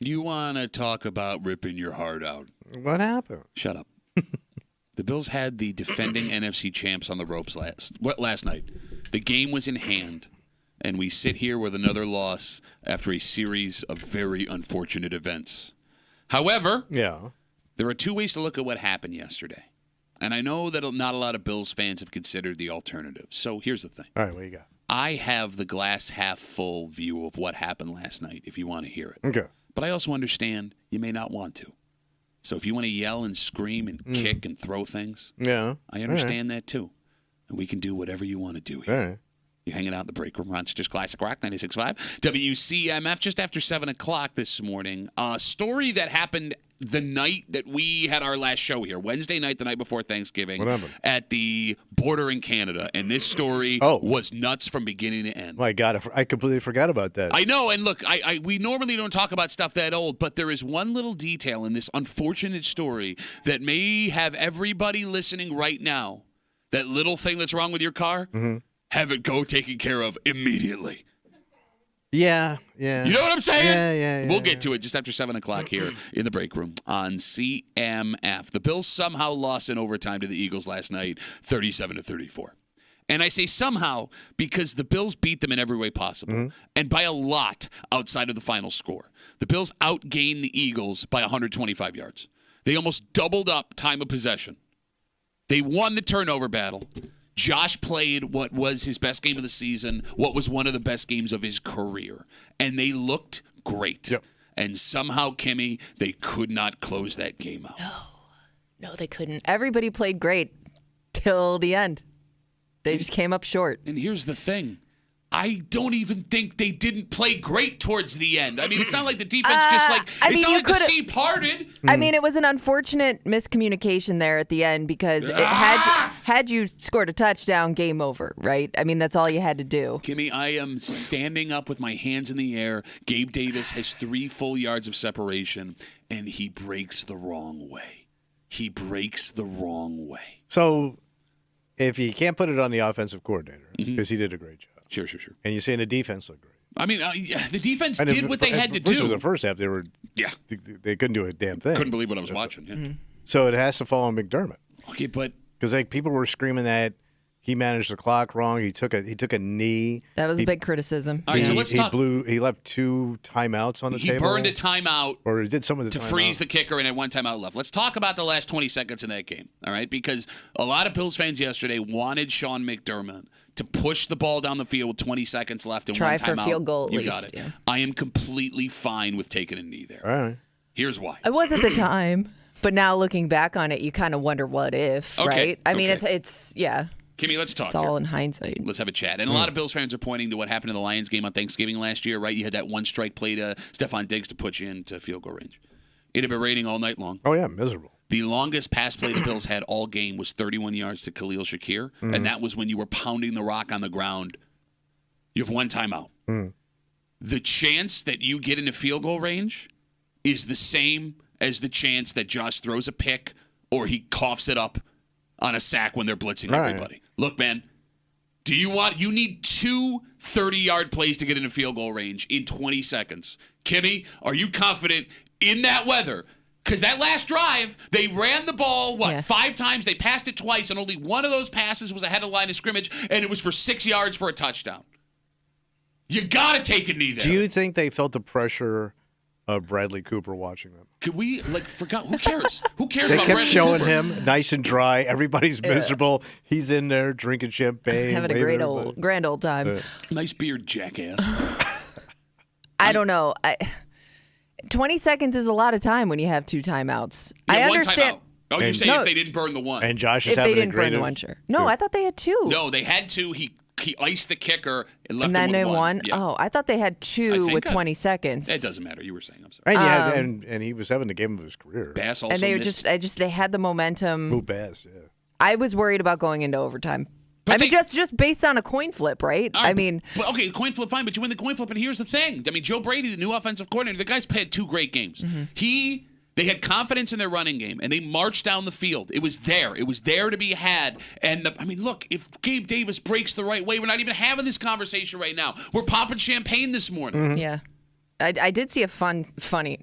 You want to talk about ripping your heart out? What happened? Shut up. The Bills had the defending NFC champs on the ropes last night. The game was in hand, and we sit here with another loss after a series of very unfortunate events. However, there are two ways to look at what happened yesterday. And I know that not a lot of Bills fans have considered the alternative. So here's the thing. All right, what you got? I have the glass half full view of what happened last night, if you want to hear it. Okay. But I also understand you may not want to. So if you want to yell and scream and kick and throw things, I understand that too. And we can do whatever you want to do here. All right. You're hanging out in the break room. Rochester's Classic Rock 96.5. WCMF just after 7 o'clock this morning. A story that happened the night that we had our last show here, Wednesday night, the night before Thanksgiving, at the border in Canada. And this story was nuts from beginning to end. My God, I completely forgot about that. I know, and look, we normally don't talk about stuff that old, but there is one little detail in this unfortunate story that may have everybody listening right now, that little thing that's wrong with your car, have it go taken care of immediately. Yeah. You know what I'm saying? Yeah. We'll get to it just after 7 o'clock here in the break room on CMF. The Bills somehow lost in overtime to the Eagles last night, 37-34. And I say somehow because the Bills beat them in every way possible, and by a lot outside of the final score. The Bills outgained the Eagles by 125 yards. They almost doubled up time of possession. They won the turnover battle. Josh played what was his best game of the season, what was one of the best games of his career. And they looked great. Yep. And somehow, Kimmy, they could not close that game out. No, they couldn't. Everybody played great till the end. They just came up short. And here's the thing. I don't even think they didn't play great towards the end. I mean, it's not like the defense it's not like the sea parted. I mean, it was an unfortunate miscommunication there at the end because had you scored a touchdown, game over, right? I mean, that's all you had to do. Kimmy, I am standing up with my hands in the air. Gabe Davis has 3 full yards of separation, and he breaks the wrong way. So if you can't put it on the offensive coordinator, because he did a great job. Sure. And you're saying the defense looked great. I mean, the defense did what they had to do. The first half, they couldn't do a damn thing. Couldn't believe what I was watching. Yeah. So it has to fall on McDermott. Okay, but because people were screaming that he managed the clock wrong. He took a knee. That was a big criticism. All right, so let's talk. He left 2 timeouts on the table. He burned a timeout, or he did some of the to freeze the kicker, and had 1 timeout left. Let's talk about the last 20 seconds in that game. All right, because a lot of Bills fans yesterday wanted Sean McDermott to push the ball down the field with 20 seconds left and 1 timeout. Try for a field goal at least. You got it. Yeah. I am completely fine with taking a knee there. All right. Here's why. I was at the time, but now looking back on it, you kind of wonder what if, right? I mean, it's Kimmy, let's talk. It's all in hindsight. Let's have a chat. And a lot of Bills fans are pointing to what happened in the Lions game on Thanksgiving last year, right? You had that 1 strike play to Stephon Diggs to put you into field goal range. It had been raining all night long. Oh, yeah, miserable. The longest pass play the Bills had all game was 31 yards to Khalil Shakir, and that was when you were pounding the rock on the ground. You have 1 timeout. The chance that you get into field goal range is the same as the chance that Josh throws a pick or he coughs it up on a sack when they're blitzing everybody. Look, man, you need 2 30-yard plays to get into field goal range in 20 seconds. Kimmy, are you confident in that weather? Because that last drive, they ran the ball, 5 times? They passed it twice, and only one of those passes was ahead of the line of scrimmage, and it was for 6 yards for a touchdown. You got to take a knee there. Do you think they felt the pressure of Bradley Cooper watching them? Could we, forgot? Who cares? Who cares They about kept Bradley showing Cooper? him nice and dry. Everybody's miserable. He's in there drinking champagne. Having a grand old time. Nice beard, jackass. I don't know. 20 seconds is a lot of time when you have 2 timeouts. Yeah, I 1 understand. timeout. Oh, you're saying if they didn't burn the 1. And Josh is If they having a didn't great burn the 1, sure. No, I thought they had 2. No, they had 2. He iced the kicker and left And then him they with 1. won. Yeah. Oh, I thought they had 2 with 20 seconds. It doesn't matter. You were saying. I'm sorry. And he was having the game of his career. Bass also And they were missed. they had the momentum. Who Bass? Yeah. I was worried about going into overtime. But just based on a coin flip, right? But okay, coin flip, fine, but you win the coin flip. And here's the thing. I mean, Joe Brady, the new offensive coordinator, the guy's had 2 great games. They had confidence in their running game, and they marched down the field. It was there. It was there to be had. And, look, if Gabe Davis breaks the right way, we're not even having this conversation right now. We're popping champagne this morning. Yeah. I did see a funny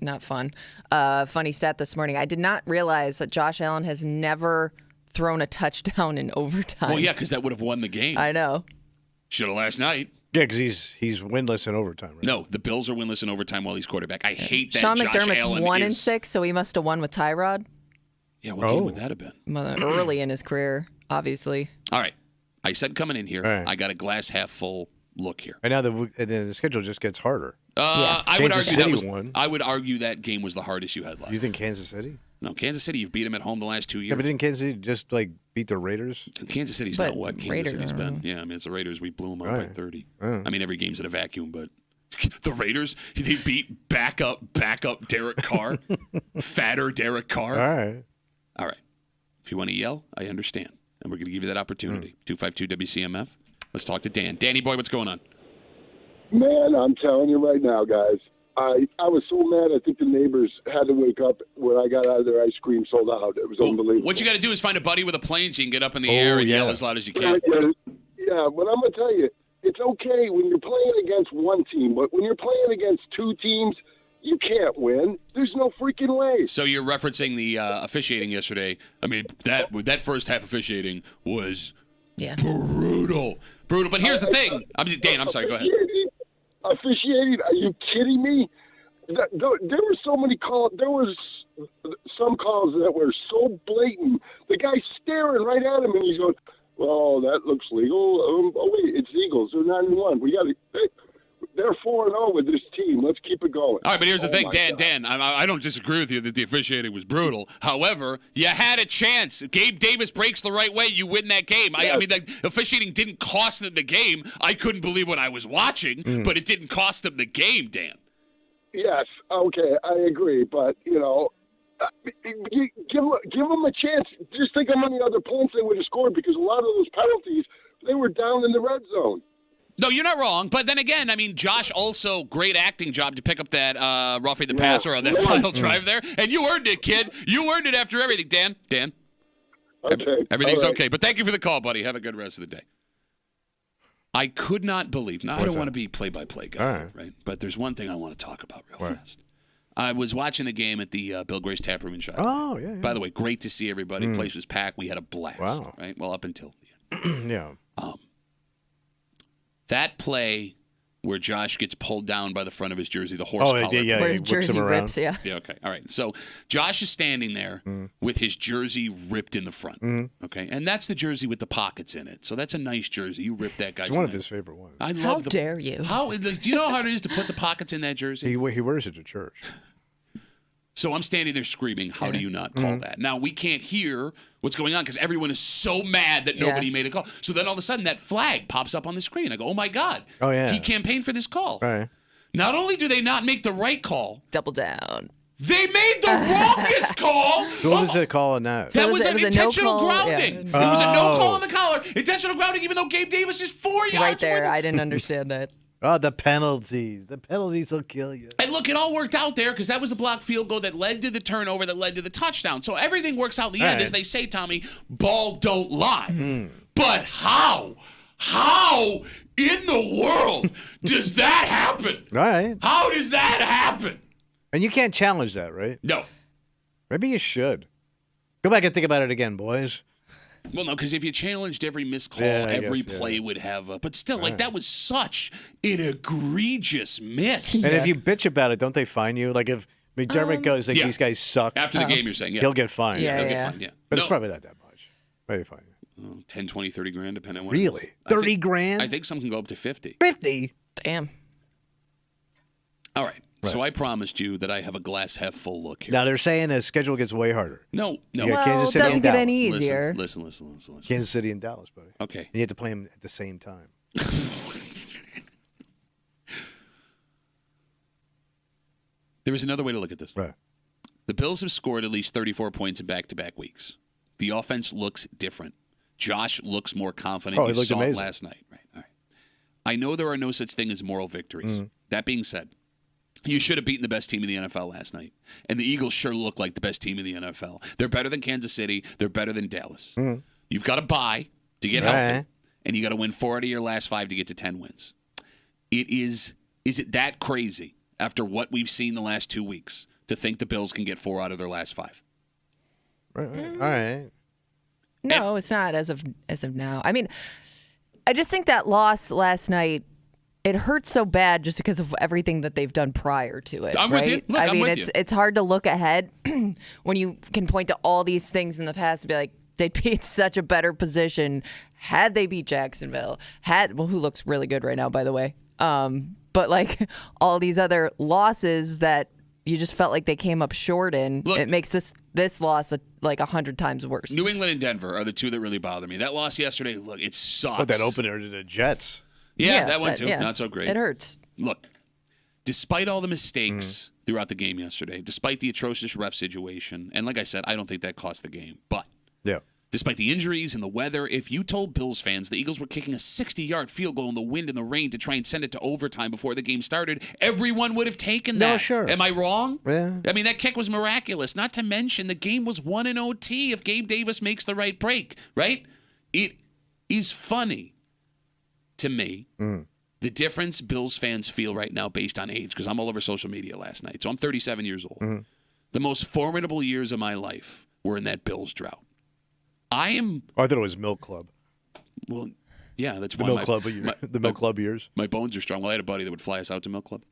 stat this morning. I did not realize that Josh Allen has never thrown a touchdown in overtime. Well, yeah, because that would have won the game. I know. Should have last night. Yeah, because he's winless in overtime. Right? No, the Bills are winless in overtime while he's quarterback. I hate that Sean Josh McDermott's Allen 1-6, so he must have won with Tyrod. Yeah, what game would that have been? Early in his career, obviously. All right. I said coming in here, right. I got a glass half full look here. And now the schedule just gets harder. I would argue that game was the hardest you had left. You think Kansas City? No, Kansas City, you've beat them at home the last 2 years. Yeah, but didn't Kansas City just beat the Raiders? Kansas City's But not what Kansas City's been. Yeah, I mean, it's the Raiders. We blew them up by 30. I mean, every game's in a vacuum, but the Raiders, they beat backup Derek Carr, fatter Derek Carr. All right. If you want to yell, I understand. And we're going to give you that opportunity. 252 WCMF. Let's talk to Dan. Danny boy, what's going on? Man, I'm telling you right now, guys. I was so mad. I think the neighbors had to wake up when I got out of their ice cream sold out. It was unbelievable. What you got to do is find a buddy with a plane so you can get up in the air and yell as loud as you can. Yeah, but I'm going to tell you, it's okay when you're playing against one team, but when you're playing against two teams, you can't win. There's no freaking way. So you're referencing the officiating yesterday. I mean, that first half officiating was brutal. But here's the thing. Dan, I'm sorry. Go ahead. Officiating? Are you kidding me? There were so many calls. There was some calls that were so blatant. The guy's staring right at him, and he's going, "Well, that looks legal. Oh wait, it's Eagles. They're 9-1. We got to. They're 4-0 with this team. Let's keep it going." All right, but here's the thing, Dan. I don't disagree with you that the officiating was brutal. However, you had a chance. Gabe Davis breaks the right way. You win that game. Yes. I mean, the officiating didn't cost them the game. I couldn't believe what I was watching, but it didn't cost them the game, Dan. Yes, okay, I agree. But, give them a chance. Just think how many other points they would have scored because a lot of those penalties, they were down in the red zone. No, you're not wrong. But then again, I mean, Josh also great acting job to pick up that roughing the passer on that final drive there. And you earned it, kid. You earned it after everything. Dan. Okay. Everything's okay. But thank you for the call, buddy. Have a good rest of the day. I could not believe. Now, I don't want to be play-by-play guy, right? But there's one thing I want to talk about real fast. I was watching the game at the Bill Gray's Tap Room in Shiloh. Oh, yeah. By the way, great to see everybody. Place was packed. We had a blast. Wow. Right? Well, up until the end. Yeah. That play where Josh gets pulled down by the front of his jersey, the horse collar. Where his jersey rips, Yeah, okay. All right. So Josh is standing there with his jersey ripped in the front. Okay. And that's the jersey with the pockets in it. So that's a nice jersey. You ripped that guy's It's one of his favorite ones. I How love dare you? Do you know how hard it is to put the pockets in that jersey? He wears it to church. So I'm standing there screaming, how do you not call that? Now, we can't hear what's going on because everyone is so mad that nobody made a call. So then all of a sudden that flag pops up on the screen. I go, oh, my God. Oh, yeah. He campaigned for this call. Right. Not only do they not make the right call. Double down. They made the wrongest call. So what is it called now? That was an intentional grounding. It was a no call on the collar. Intentional grounding, even though Gabe Davis is 4 yards Right there. away. I didn't understand that. Oh, the penalties. The penalties will kill you. And look, it all worked out there because that was a blocked field goal that led to the turnover that led to the touchdown. So everything works out in the end. As they say, Tommy, ball don't lie. But how? How in the world does that happen? All right. How does that happen? And you can't challenge that, right? No. Maybe you should. Go back and think about it again, boys. Well, no, because if you challenged every missed call, every play would have but still, that was such an egregious miss. And if you bitch about it, don't they fine you? Like if McDermott goes, like, these guys suck. After the game, you're saying, he'll get fined. He'll get fined, But it's probably not that much. Maybe fine. 10, 20, 30 grand, depending on what Really? 30 grand? I think some can go up to 50. 50? Damn. All right. So I promised you that I have a glass half full look here. Now they're saying the schedule gets way harder. No. Well, Kansas City it doesn't and get Dallas. any easier. Listen. Kansas City and Dallas, buddy. Okay. And you have to play them at the same time. There is another way to look at this. Right. The Bills have scored at least 34 points in back-to-back weeks. The offense looks different. Josh looks more confident. You saw it last night. Right. All right. I know there are no such thing as moral victories. That being said, you should have beaten the best team in the NFL last night. And the Eagles sure look like the best team in the NFL. They're better than Kansas City. They're better than Dallas. You've got to bye to get healthy. And you got to win 4 out of your last 5 to get to 10 wins. Is it that crazy? after what we've seen the last 2 weeks to think the Bills can get 4 out of their last 5. All right. No, it's not as of now. I mean, I just think that loss last night, it hurts so bad just because of everything that they've done prior to it. I'm right? with you. Look, I I'm mean, with you. it's hard to look ahead when you can point to all these things in the past and be like, they'd be in such a better position had they beat Jacksonville. Who looks really good right now, by the way. But like all these other losses that you just felt like they came up short in, Look, it makes this loss like 100 times worse. New England and Denver are the two that really bother me. That loss yesterday, look, it sucks. But that opener to the Jets. Yeah, that one too. yeah. Not so great. It hurts. Look, despite all the mistakes throughout the game yesterday, despite the atrocious ref situation, and like I said, I don't think that cost the game, but Yeah. despite the injuries and the weather, if you told Bills fans the Eagles were kicking a 60-yard field goal in the wind and the rain to try and send it to overtime before the game started, everyone would have taken that. No, sure. Am I wrong? Yeah. I mean, that kick was miraculous. Not to mention the game was won in OT if Gabe Davis makes the right break, right? It is funny to me the difference Bills fans feel right now based on age, because I'm all over social media last night. So I'm 37 years old. The most formidable years of my life were in that Bills drought. I thought it was Milk Club. Well, yeah, that's The why Milk Club Milk Club years. my bones are strong. Well, I had a buddy that would fly us out to Milk Club.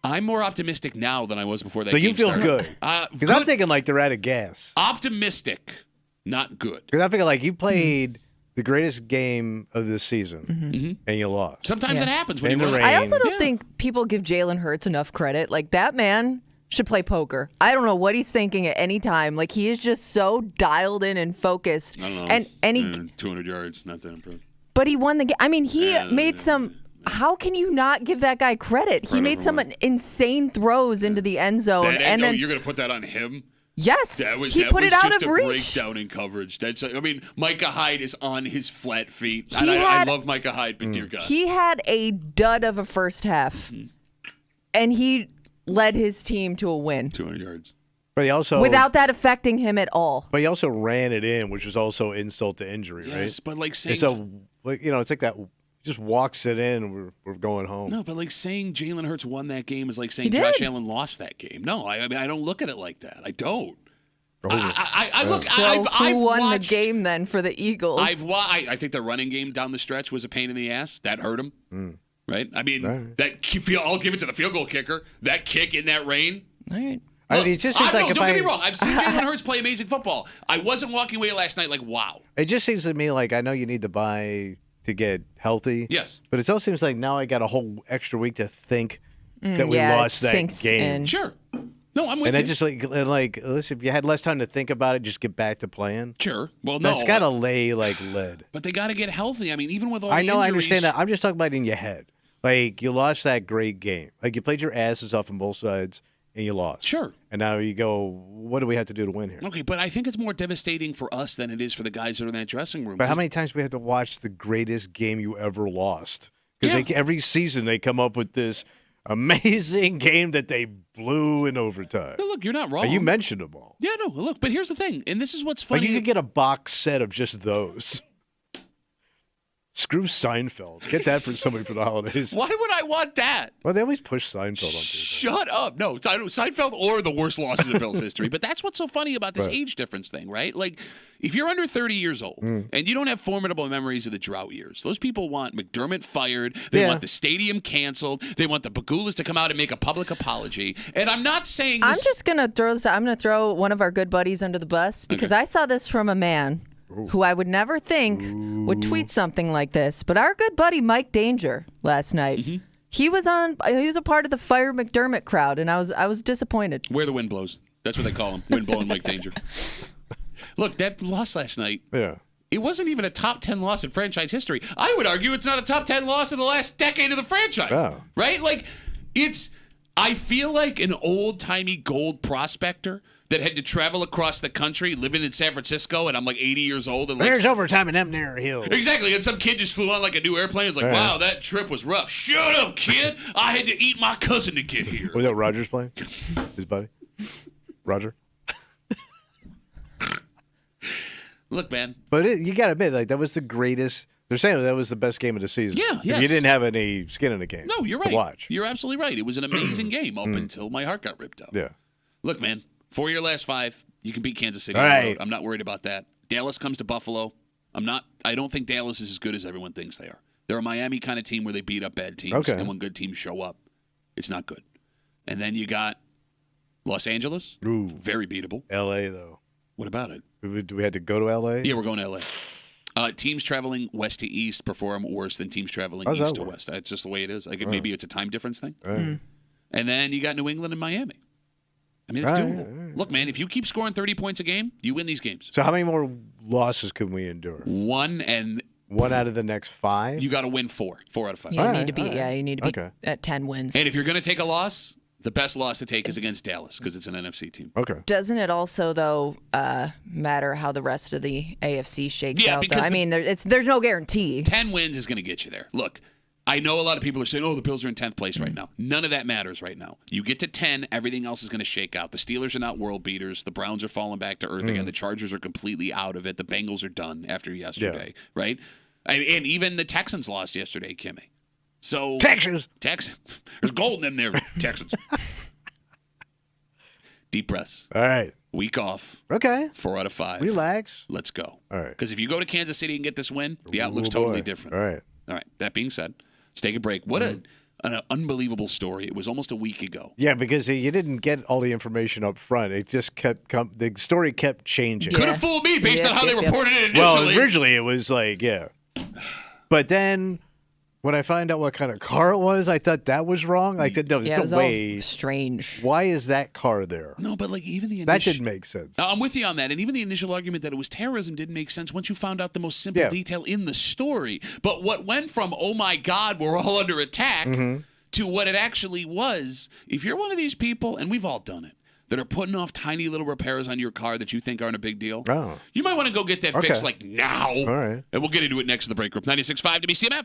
I'm more optimistic now than I was before that So game you feel started. good? Because I'm thinking like they're out of gas. Optimistic, not good. Because I'm thinking like you played the greatest game of this season and you lost. Sometimes it happens when In you the win. rain. I also don't Yeah. think people give Jalen Hurts enough credit. Like, that man should play poker. I don't know what he's thinking at any time. Like, he is just so dialed in and focused. I don't know. And he 200 yards, not that impressive. but he won the game. I mean, he made some. How can you not give that guy credit? He made some insane throws into the end zone, and then you're going to put that on him? yes, he put it out just of a reach. breakdown in coverage. I mean, Micah Hyde is on his flat feet. He And I had- love Micah Hyde, but dear God. He had a dud of a first half, and he led his team to a win 200 yards. But he also without that affecting him at all. But he also ran it in, which was also insult to injury, Yes, right? but like saying... And so, like, it's like that. Just walks it in, and we're going home. No, but like saying Jalen Hurts won that game is like saying He Josh did. Allen lost that game. No, I mean, I don't look at it like that. I don't. Oh, I look. So I've who won watched, the game then for the Eagles? I think the running game down the stretch was a pain in the ass. That hurt him. Right? I mean, I'll give it to the field goal kicker. That kick in that rain. All right. I mean, it just seems like if don't get me wrong. I've seen Jalen Hurts play amazing football. I wasn't walking away last night like, wow. It just seems to me like I know you need to buy to get healthy. Yes. But it still seems like now I got a whole extra week to think that we yeah, lost it that sinks game. in. Sure. No, I'm with And you. I just like listen, if you had less time to think about it, just get back to playing. Sure. Well, no. That's got to lay like lead. But they got to get healthy. I mean, even with all I the know, I injuries. understand that. I'm just talking about in your head. Like you lost that great game. Like you played your asses off on both sides and you lost. Sure. And now you go, what do we have to do to win here? Okay, but I think it's more devastating for us than it is for the guys that are in that dressing room. But how many times do we have to watch the greatest game you ever lost? Because Yeah. every season they come up with this amazing game that they blew in overtime. No, look, you're not wrong. You mentioned them all. Yeah, no, look, but here's the thing, and this is what's Like funny. you could get a box set of just those. Screw Seinfeld. Get that for somebody for the holidays. Why would I want that? Well, they always push Seinfeld on people. Shut up. No, Seinfeld or the worst losses in Bills history. But that's what's so funny about this age difference thing, right? Like, if you're under 30 years old and you don't have formidable memories of the drought years, those people want McDermott fired. They want the stadium canceled. They want the Pagulas to come out and make a public apology. And I'm not saying this. I'm just gonna throw one of our good buddies under the bus because I saw this from a man who I would never think would tweet something like this. But our good buddy Mike Danger last night, he was a part of the Fire McDermott crowd, and I was disappointed. Where the wind blows. That's what they call him. Wind blowing Mike Danger. Look, that loss last night. Yeah. It wasn't even a top 10 loss in franchise history. I would argue it's not a top 10 loss in the last decade of the franchise. Oh. Right? Like, I feel like an old-timey gold prospector that had to travel across the country, living in San Francisco, and I'm like 80 years old. And There's overtime in them narrow hills. Exactly. And some kid just flew on like a new airplane. It's like, wow, that trip was rough. Shut up, kid. I had to eat my cousin to get here. Was that Rogers playing? His buddy? Roger? Look, man. But you got to admit, like that was the greatest. They're saying that was the best game of the season. Yeah, If yes. you didn't have any skin in the game. No, you're to right. watch. You're absolutely right. It was an amazing game up until my heart got ripped out. Yeah. Look, man, 4 your last 5, you can beat Kansas City All on the right. road. I'm not worried about that. Dallas comes to Buffalo. I don't think Dallas is as good as everyone thinks they are. They're a Miami kind of team where they beat up bad teams. Okay. And when good teams show up, it's not good. And then you got Los Angeles. Ooh. Very beatable. L.A. though. What about it? Do we have to go to L.A.? Yeah, we're going to L.A. Teams traveling west to east perform worse than teams traveling How's east that to work? west. That's just the way it is. Like maybe it's a time difference thing. All right. And then you got New England and Miami. I mean, it's All right, doable. all right. Look, man, if you keep scoring 30 points a game, you win these games. So how many more losses can we endure? One, and One out of the next 5? you got to win 4 out of 5. You All need right, to be. all right. Yeah, you need to be Okay. at 10 wins. And if you're going to take a loss, the best loss to take is against Dallas because it's an NFC team. Okay. Doesn't it also though matter how the rest of the AFC shakes Yeah, out? Though? because I mean, there's no guarantee. 10 wins is going to get you there. Look, I know a lot of people are saying, oh, the Bills are in 10th place right now. None of that matters right now. You get to 10, everything else is going to shake out. The Steelers are not world beaters. The Browns are falling back to earth again. The Chargers are completely out of it. The Bengals are done after yesterday, right? And even the Texans lost yesterday, Kimmy. So Texas. There's gold in them there, Texans. Deep breaths. All right. Week off. Okay. 4 out of 5. Relax. Let's go. All right. Because if you go to Kansas City and get this win, the outlook's Oh, boy. totally different. All right. All right. That being said, let's take a break. What an unbelievable story. It was almost a week ago. Yeah, because you didn't get all the information up front. It just the story kept changing. Could have fooled me based on how they reported it initially. Well, originally it was like, yeah. But then when I find out what kind of car it was, I thought that was wrong. Like, no, Yeah, it there's was no all way. strange. Why is that car there? No, but like even the initial... That didn't make sense. I'm with you on that. And even the initial argument that it was terrorism didn't make sense once you found out the most simple detail in the story. But what went from, oh my God, we're all under attack, to what it actually was, if you're one of these people, and we've all done it, that are putting off tiny little repairs on your car that you think aren't a big deal, you might want to go get that fixed like now. All right. And we'll get into it next to the break group. 96.5 WCMF.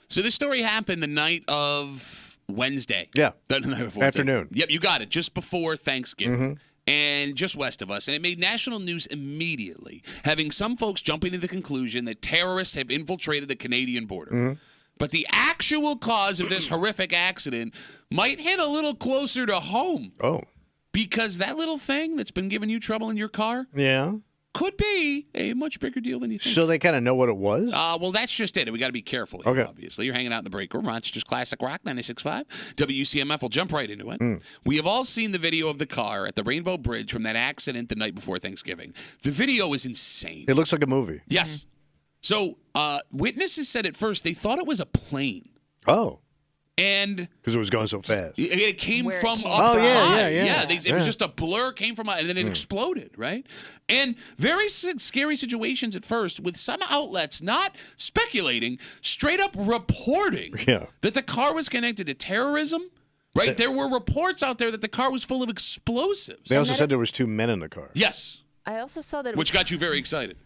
So this story happened the night of Wednesday. Yeah. The night before Afternoon. Wednesday. Yep, you got it. Just before Thanksgiving. And just west of us. And it made national news immediately, having some folks jumping to the conclusion that terrorists have infiltrated the Canadian border. But the actual cause of this horrific accident might hit a little closer to home. Oh. Because that little thing that's been giving you trouble in your car Yeah. could be a much bigger deal than you think. So they kind of know what it was? Well, that's just it. We got to be careful here, Okay. obviously. You're hanging out in the break room. Rochester's Classic Rock 96.5. WCMF will jump right into it. We have all seen the video of the car at the Rainbow Bridge from that accident the night before Thanksgiving. The video is insane. It looks like a movie. Yes. So witnesses said at first they thought it was a plane. Oh. And Because it was going so fast. it came Where it from came up from. high. Yeah. It was just a blur, came from, and then it exploded, right? And very scary situations at first, with some outlets not speculating, straight up reporting that the car was connected to terrorism. Right? There were reports out there that the car was full of explosives. They also said there was 2 men in the car. Yes. I also saw that. Which got you very excited.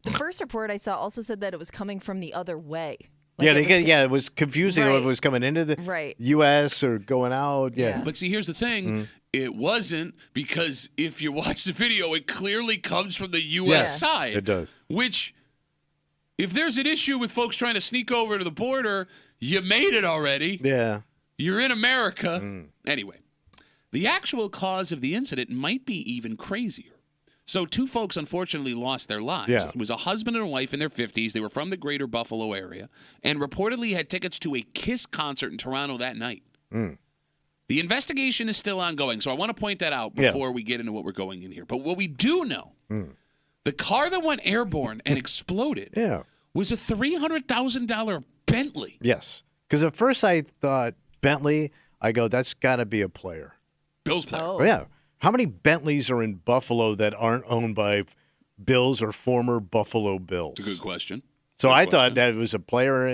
The first report I saw also said that it was coming from the other way. It was confusing if Right. it was coming into the Right. U.S. or going out. Yeah. But see, here's the thing. It wasn't, because if you watch the video, it clearly comes from the U.S. side. It does. Which, if there's an issue with folks trying to sneak over to the border, you made it already. Yeah. You're in America. Anyway, the actual cause of the incident might be even crazier. So 2 folks unfortunately lost their lives. Yeah. It was a husband and a wife in their 50s. They were from the greater Buffalo area and reportedly had tickets to a KISS concert in Toronto that night. The investigation is still ongoing, so I want to point that out before we get into what we're going in here. But what we do know, the car that went airborne and exploded was a $300,000 Bentley. Yes. Because at first I thought Bentley, I go, that's got to be a player. Bills player. Oh. Oh, yeah. How many Bentleys are in Buffalo that aren't owned by Bills or former Buffalo Bills? It's a good question. So Good I question. thought that it was a player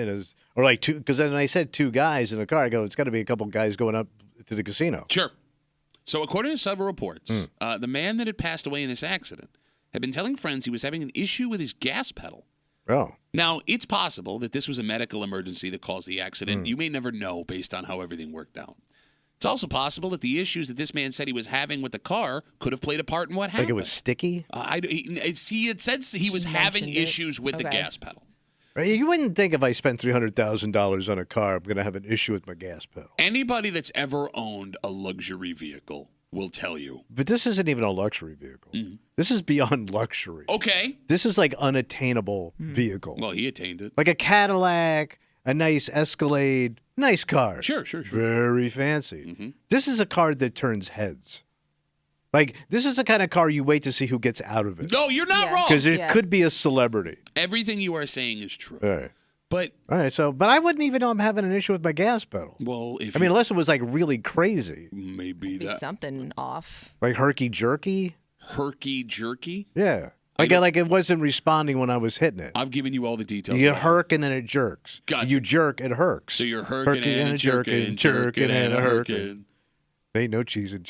or like 2, because then I said 2 guys in the car. I go, it's got to be a couple guys going up to the casino. Sure. So according to several reports, the man that had passed away in this accident had been telling friends he was having an issue with his gas pedal. Oh. Now, it's possible that this was a medical emergency that caused the accident. You may never know based on how everything worked out. It's also possible that the issues that this man said he was having with the car could have played a part in what happened. Like it was sticky? He had said he was having mentioned it. issues with the Okay. gas pedal. You wouldn't think if I spent $300,000 on a car, I'm going to have an issue with my gas pedal. Anybody that's ever owned a luxury vehicle will tell you. But this isn't even a luxury vehicle. This is beyond luxury. Okay. This is like unattainable vehicle. Well, he attained it. Like a Cadillac, a nice Escalade, nice car. Sure. Very fancy. This is a car that turns heads. Like, this is the kind of car you wait to see who gets out of it. No, you're not Yeah. wrong. Because it could be a celebrity. Everything you are saying is true. All right. But, All right. So, but I wouldn't even know I'm having an issue with my gas pedal. well, if I mean, unless it was like really crazy, maybe Be that something off. like herky jerky. herky jerky. Yeah. Like it wasn't responding when I was hitting it. I've given you all the details. You now. herk and then it jerks. Gotcha. You jerk, it herks. So you're herking and a jerking, jerking and a herking. herking. Ain't no cheese in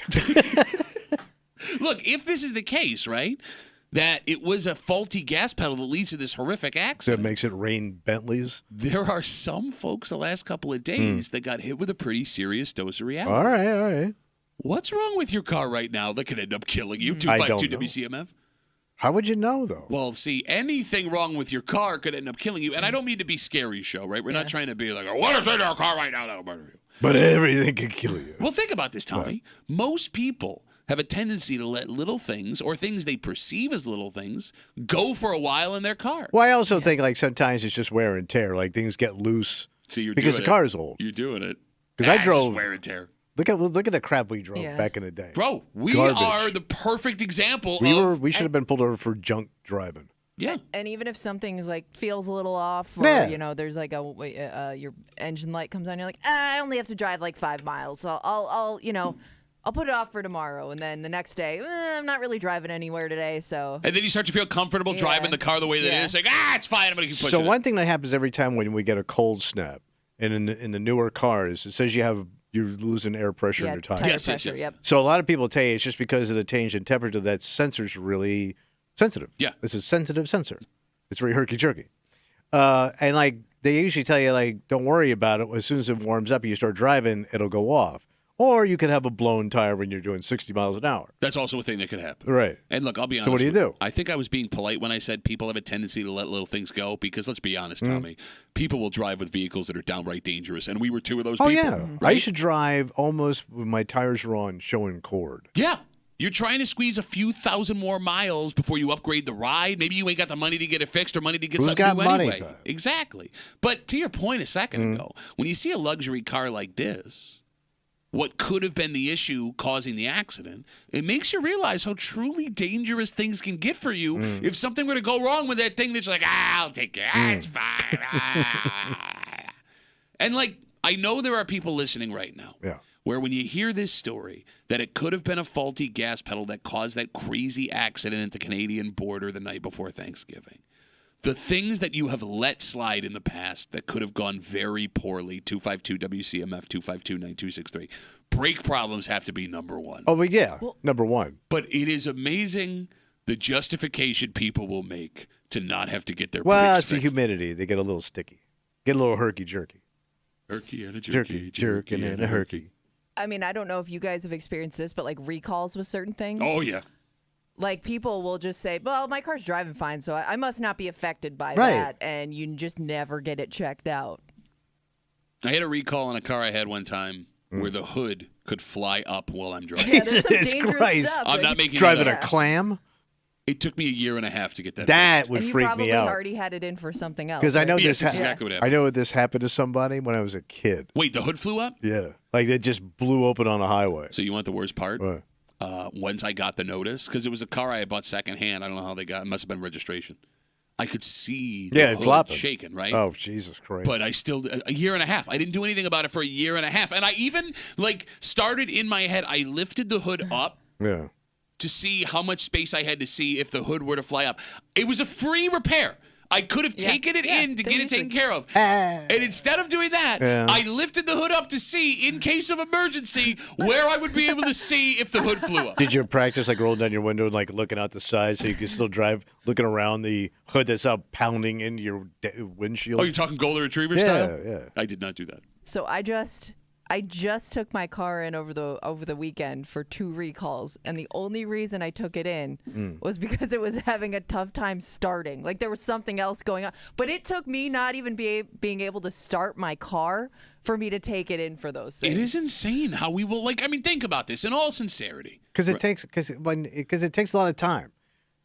Look, if this is the case, right, that it was a faulty gas pedal that leads to this horrific that accident, makes it rain Bentleys. there are some folks the last couple of days that got hit with a pretty serious dose of reality. All right. What's wrong with your car right now that could end up killing you? I don't 252 know. WCMF? How would you know, though? Well, see, anything wrong with your car could end up killing you. And I don't mean to be scary show, right? We're not trying to be like, what is in your car right now that'll murder you? But everything could kill you. Well, think about this, Tommy. Most people have a tendency to let little things or things they perceive as little things go for a while in their car. Well, I also think like sometimes it's just wear and tear. Like things get loose See, you're because doing the car's old. You're doing it. 'Cause I That's just drove- wear and tear. Look at the crap we drove back in the day. Bro, we Garbage. are the perfect example We should have been pulled over for junk driving. Yeah. And even if something's like feels a little off, or Yeah. there's like your engine light comes on, you're like, I only have to drive like 5 miles, so I'll put it off for tomorrow, and then the next day, I'm not really driving anywhere today, so. And then you start to feel comfortable driving the car the way that it is. Like, it's fine. I'm going to keep pushing So it. one thing that happens every time when we get a cold snap, and in the newer cars, it says you're losing air pressure in your tires. tire Yes, yes, pressure, yes. Yep. So a lot of people tell you it's just because of the change in temperature that sensor's really sensitive. Yeah. This is a sensitive sensor. It's very herky-jerky. And like they usually tell you, like, don't worry about it. As soon as it warms up and you start driving, it'll go off. Or you could have a blown tire when you're doing 60 miles an hour. That's also a thing that could happen. Right. And look, I'll be honest. So what do you do? I think I was being polite when I said people have a tendency to let little things go because let's be honest, Tommy, people will drive with vehicles that are downright dangerous, and we were two of those people. Yeah. Right? I used to drive almost when my tires were on showing cord. Yeah. You're trying to squeeze a few thousand more miles before you upgrade the ride. Maybe you ain't got the money to get it fixed or money to get Who's something got new money anyway. Exactly. But to your point a second ago, when you see a luxury car like this, what could have been the issue causing the accident, it makes you realize how truly dangerous things can get for you if something were to go wrong with that thing that's like, I'll take care. It's fine. And, like, I know there are people listening right now where when you hear this story that it could have been a faulty gas pedal that caused that crazy accident at the Canadian border the night before Thanksgiving. The things that you have let slide in the past that could have gone very poorly, 252-WCMF, 252-9263. Brake problems have to be number one. Oh, but yeah, number one. But it is amazing the justification people will make to not have to get their Well, brakes it's the fixed. humidity. They get a little sticky. Get a little herky-jerky. Herky and a jerky. Jerking and a herky. I mean, I don't know if you guys have experienced this, but like recalls with certain things. Oh, yeah. Like people will just say, well, my car's driving fine, so I must not be affected by Right. that. And you just never get it checked out. I had a recall on a car I had one time where the hood could fly up while I'm driving. Yeah, there's some Jesus dangerous Christ. stuff. I'm Like, not making Driving it a up. clam? It took me a year and a half to get that That fixed. would and you freak probably me out. already had it in for something else. Because I know right? Yes, this. exactly what happened. I know this happened to somebody when I was a kid. Wait, the hood flew up? Yeah, like it just blew open on a highway. So you want the worst part? What? Once I got the notice, because it was a car I had bought secondhand. I don't know how they got it. Must have been registration. I could see the it hood flopping. shaking, right? Oh, Jesus Christ! But I still, a year and a half. I didn't do anything about it for a year and a half. And I even, like, started in my head, I lifted the hood up Yeah. to see how much space I had to see if the hood were to fly up. It was a free repair. I could have taken it in to get it taken care of. And instead of doing that, I lifted the hood up to see, in case of emergency, where I would be able to see if the hood flew up. Did you practice like rolling down your window and like looking out the side so you could still drive, looking around the hood that's up pounding into your windshield? Oh, you're talking golden retriever style? Yeah. I did not do that. So I just took my car in over the weekend for 2 recalls, and the only reason I took it in was because it was having a tough time starting. Like there was something else going on, but it took me not even being able to start my car for me to take it in for those things. It is insane how we will, like, I mean, think about this in all sincerity. Because it takes a lot of time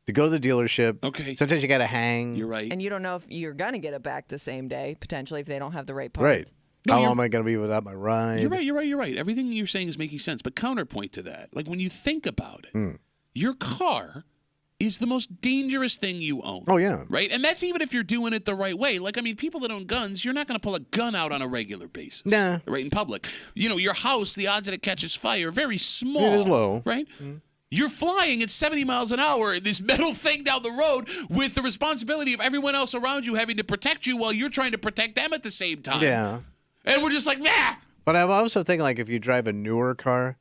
to go to the dealership. Okay. Sometimes you got to hang. You're right. And you don't know if you're gonna get it back the same day potentially if they don't have the right parts. Right. No, How you're- long am I going to be without my ride? You're right. Everything you're saying is making sense. But counterpoint to that, like when you think about it, your car is the most dangerous thing you own. Oh, yeah. Right? And that's even if you're doing it the right way. Like, I mean, people that own guns, you're not going to pull a gun out on a regular basis. Nah. Right, in public. You know, your house, the odds that it catches fire are very small. It is low. Right? You're flying at 70 miles an hour in this metal thing down the road with the responsibility of everyone else around you having to protect you while you're trying to protect them at the same time. Yeah. And we're just like, nah. But I'm also thinking, like, if you drive a newer car,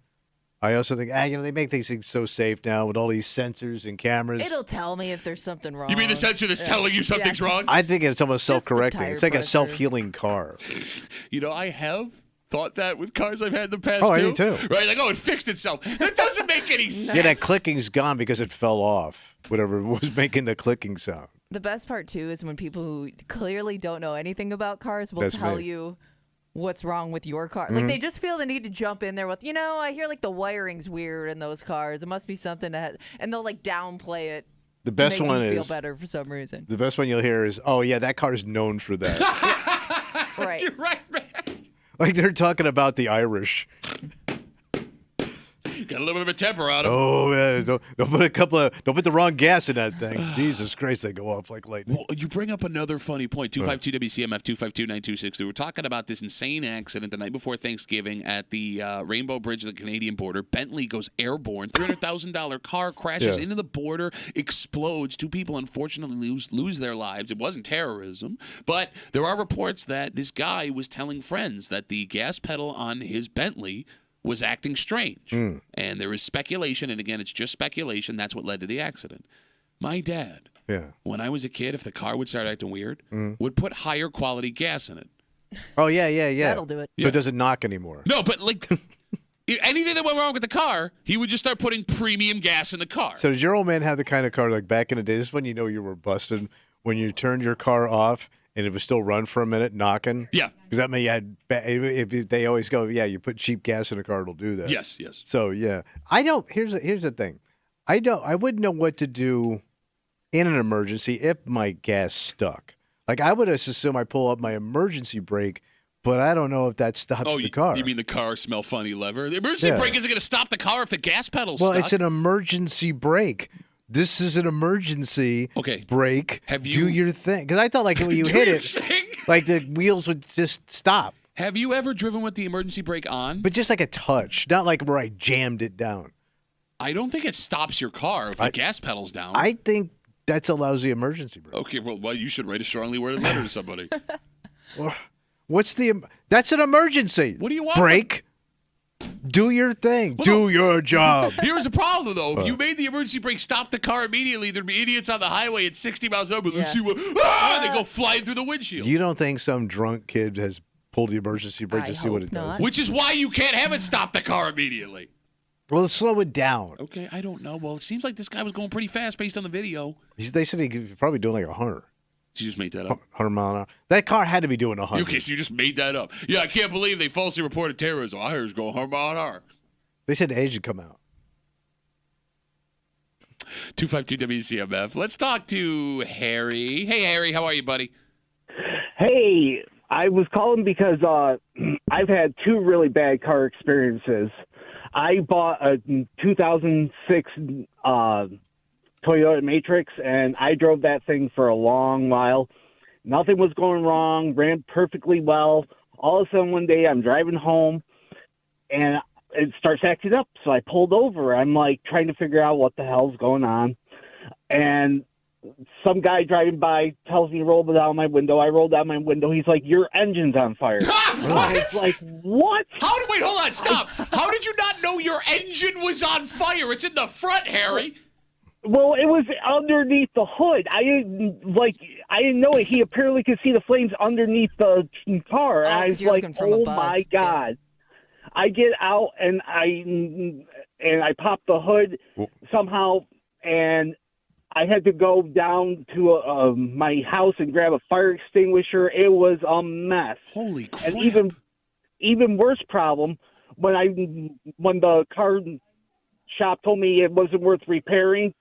I also think, they make these things so safe now with all these sensors and cameras. It'll tell me if there's something wrong. You mean the sensor that's telling you something's wrong? I think it's almost Just the self-correcting. tire It's like a pressure. self-healing car. You know, I have thought that with cars I've had in the past, Oh, I too. do, too. Right? Like, it fixed itself. That doesn't make any sense. Yeah, that clicking's gone because it fell off. Whatever was making the clicking sound. The best part too is when people who clearly don't know anything about cars will That's tell me. you what's wrong with your car. Like they just feel the need to jump in there with, I hear like the wiring's weird in those cars. It must be something that, and they'll like downplay it. The best to make one you feel is better for some reason. the best one you'll hear is, "Oh yeah, that car's known for that." Right. You're right, man. Like they're talking about the Irish. Got a little bit of a temper on him. Oh man, don't put the wrong gas in that thing. Jesus Christ, they go off like lightning. Well, you bring up another funny point. 252-WCMF, 252-9263. We're talking about this insane accident the night before Thanksgiving at the Rainbow Bridge of the Canadian border. Bentley goes airborne. $300,000 car crashes into the border, explodes. 2 people, unfortunately, lose their lives. It wasn't terrorism. But there are reports that this guy was telling friends that the gas pedal on his Bentley was acting strange. And there is speculation, and again, it's just speculation. That's what led to the accident. My dad when I was a kid, if the car would start acting weird, would put higher quality gas in it. Oh, yeah. That'll do it. So it doesn't knock anymore. No, but like anything that went wrong with the car, he would just start putting premium gas in the car. So did your old man have the kind of car like back in the day? This is when you know you were busted, when you turned your car off and it would still run for a minute knocking? Yeah. Because that meant you had, if they always go, you put cheap gas in a car, it'll do that. Yes. So, yeah. Here's the thing. I wouldn't know what to do in an emergency if my gas stuck. Like, I would just assume I pull up my emergency brake, but I don't know if that stops the car. You mean the car smell funny lever? The emergency brake isn't going to stop the car if the gas pedal's stuck. Well, it's an emergency brake. This is an emergency brake. Do your thing. Because I thought, like, when you hit it, like, the wheels would just stop. Have you ever driven with the emergency brake on? But just like a touch, not like where I jammed it down. I don't think it stops your car if the gas pedal's down. I think that's a lousy emergency brake. Okay, well, you should write a strongly worded letter to somebody. That's an emergency. What do you want? Brake. Do your thing. Do your job. Here's the problem, though. If you made the emergency brake stop the car immediately, there'd be idiots on the highway at 60 miles an hour. Let's see what. They go flying through the windshield. You don't think some drunk kid has pulled the emergency brake to see what it does? Which is why you can't have it stop the car immediately. Well, slow it down. Okay, I don't know. Well, it seems like this guy was going pretty fast based on the video. They said he was probably doing like 100. Did you just make that up? 100 mile an hour. That car had to be doing 100. Okay, so you just made that up. Yeah, I can't believe they falsely reported terrorism. I heard it was going 100 mile an hour. They said the age should come out. 252 WCMF. Let's talk to Harry. Hey, Harry, how are you, buddy? Hey, I was calling because I've had two really bad car experiences. I bought a 2006 Toyota Matrix, and I drove that thing for a long while. Nothing was going wrong, ran perfectly well. All of a sudden one day I'm driving home, and it starts acting up. So I pulled over. I'm like trying to figure out what the hell's going on. And some guy driving by tells me to roll down my window. I roll down my window. He's like, "Your engine's on fire." What? It's like, what? Wait, hold on, stop. How did you not know your engine was on fire? It's in the front, Harry. Well, it was underneath the hood. I didn't know it. He apparently could see the flames underneath the car. And I was like, "Oh my God." I get out and I pop the hood somehow, and I had to go down to my house and grab a fire extinguisher. It was a mess. Holy crap! And even worse problem when the car shop told me it wasn't worth repairing,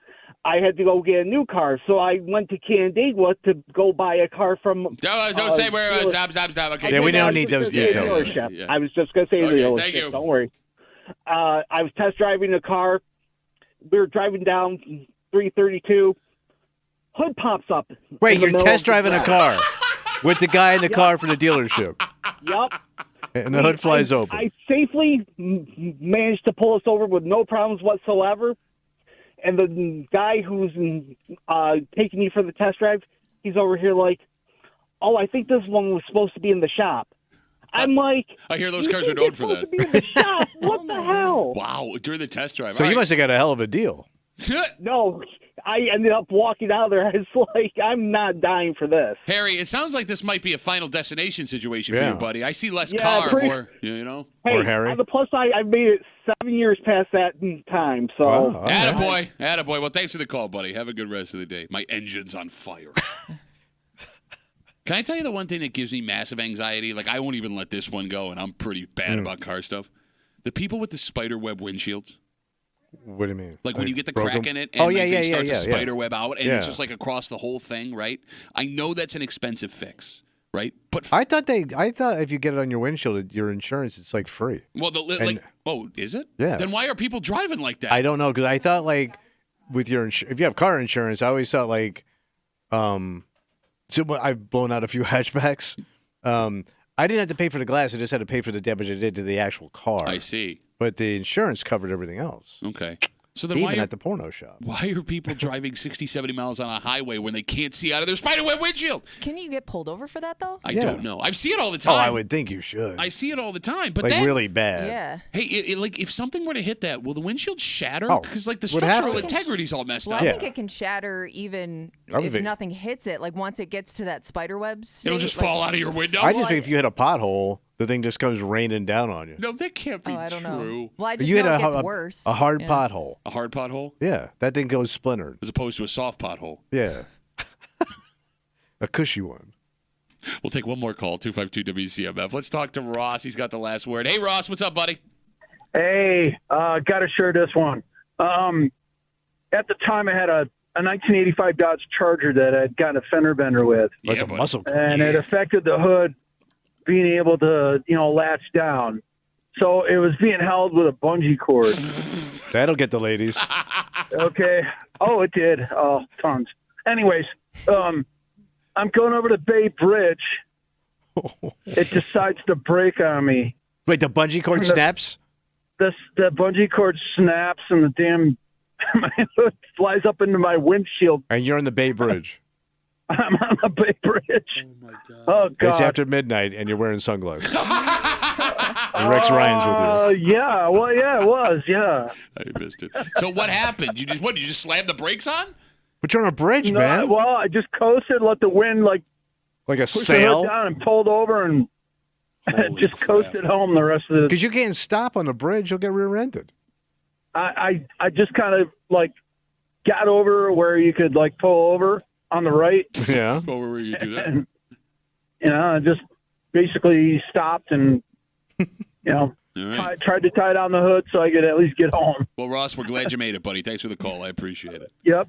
I had to go get a new car. So I went to Canandaigua to go buy a car from. Don't say where. Stop. Okay. Yeah, we don't need those details. Yeah. I was just going to say the dealership. Thank you. Don't worry. I was test driving the car. We were driving down 332. Hood pops up. Wait, you're test driving a car with the guy in the car from the dealership. Yep. And the hood flies open. I safely managed to pull us over with no problems whatsoever. And the guy who's taking me for the test drive, he's over here like, "Oh, I think this one was supposed to be in the shop." I'm like, I hear those cars are known for that. To be in the shop? What the hell? Wow, during the test drive. So you must have got a hell of a deal. No, I ended up walking out of there. I was like, I'm not dying for this. Harry, it sounds like this might be a Final Destination situation for you, buddy. I see less Yeah, car, pretty- more, you know? Hey, Or Harry. on the plus side, I've made it 7 years past that time. So, Wow. Attaboy. Well, thanks for the call, buddy. Have a good rest of the day. My engine's on fire. Can I tell you the one thing that gives me massive anxiety? Like, I won't even let this one go, and I'm pretty bad about car stuff. The people with the spider web windshields. What do you mean? Like when you get the crack in it and they start to spider web out and it's just like across the whole thing, right? I know that's an expensive fix, right? But I thought if you get it on your windshield, your insurance, it's like free. Well, is it? Yeah. Then why are people driving like that? I don't know, because I thought like with your if you have car insurance, I always thought like, so I've blown out a few hatchbacks. I didn't have to pay for the glass; I just had to pay for the damage I did to the actual car. I see. But the insurance covered everything else. Okay. So then Even at the porno shop. Why are people driving 60, 70 miles on a highway when they can't see out of their spiderweb windshield? Can you get pulled over for that, though? I don't know. I see it all the time. Oh, I would think you should. I see it all the time. But like then, really bad. Yeah. Hey, like if something were to hit that, will the windshield shatter? Oh, Because like the would have structural to. integrity's all messed Well, up. I think it can shatter even if nothing hits it. Like once it gets to that spider web state, It'll just fall out of your window. I just think if you hit a pothole, the thing just comes raining down on you. No, that can't be I don't true. know. Well, I just You hit know it gets a worse. hard pothole. A hard pothole? Yeah, that thing goes splintered. As opposed to a soft pothole. Yeah. A cushy one. We'll take one more call, 252 WCMF. Let's talk to Ross. He's got the last word. Hey, Ross, what's up, buddy? Hey, got to share this one. At the time, I had a 1985 Dodge Charger that I'd gotten a fender bender with. That's a muscle car. And it affected the hood being able to, latch down. So it was being held with a bungee cord. That'll get the ladies. Okay. Oh, it did. Oh, tons. Anyways, I'm going over the Bay Bridge. It decides to break on me. Wait, the bungee cord snaps? The bungee cord snaps and the damn my hood flies up into my windshield. And you're on the Bay Bridge. I'm on the Bay Bridge. Oh, my God. Oh, God. It's after midnight, and you're wearing sunglasses. And Rex Ryan's with you. Yeah. Well, yeah, it was. Yeah. I missed it. So what happened? You just slammed the brakes on? But you're on a bridge, No, man. well, I just coasted, let the wind, like a push the sail? hood down and pulled over and just coasted home the rest of the... Because you can't stop on the bridge. You'll get rear-ended. I just kind of, got over where you could, pull over on the right. Yeah. Over where you do that? And, I just basically stopped and, right. tried to tie down the hood so I could at least get home. Well, Ross, we're glad you made it, buddy. Thanks for the call. I appreciate it. Yep.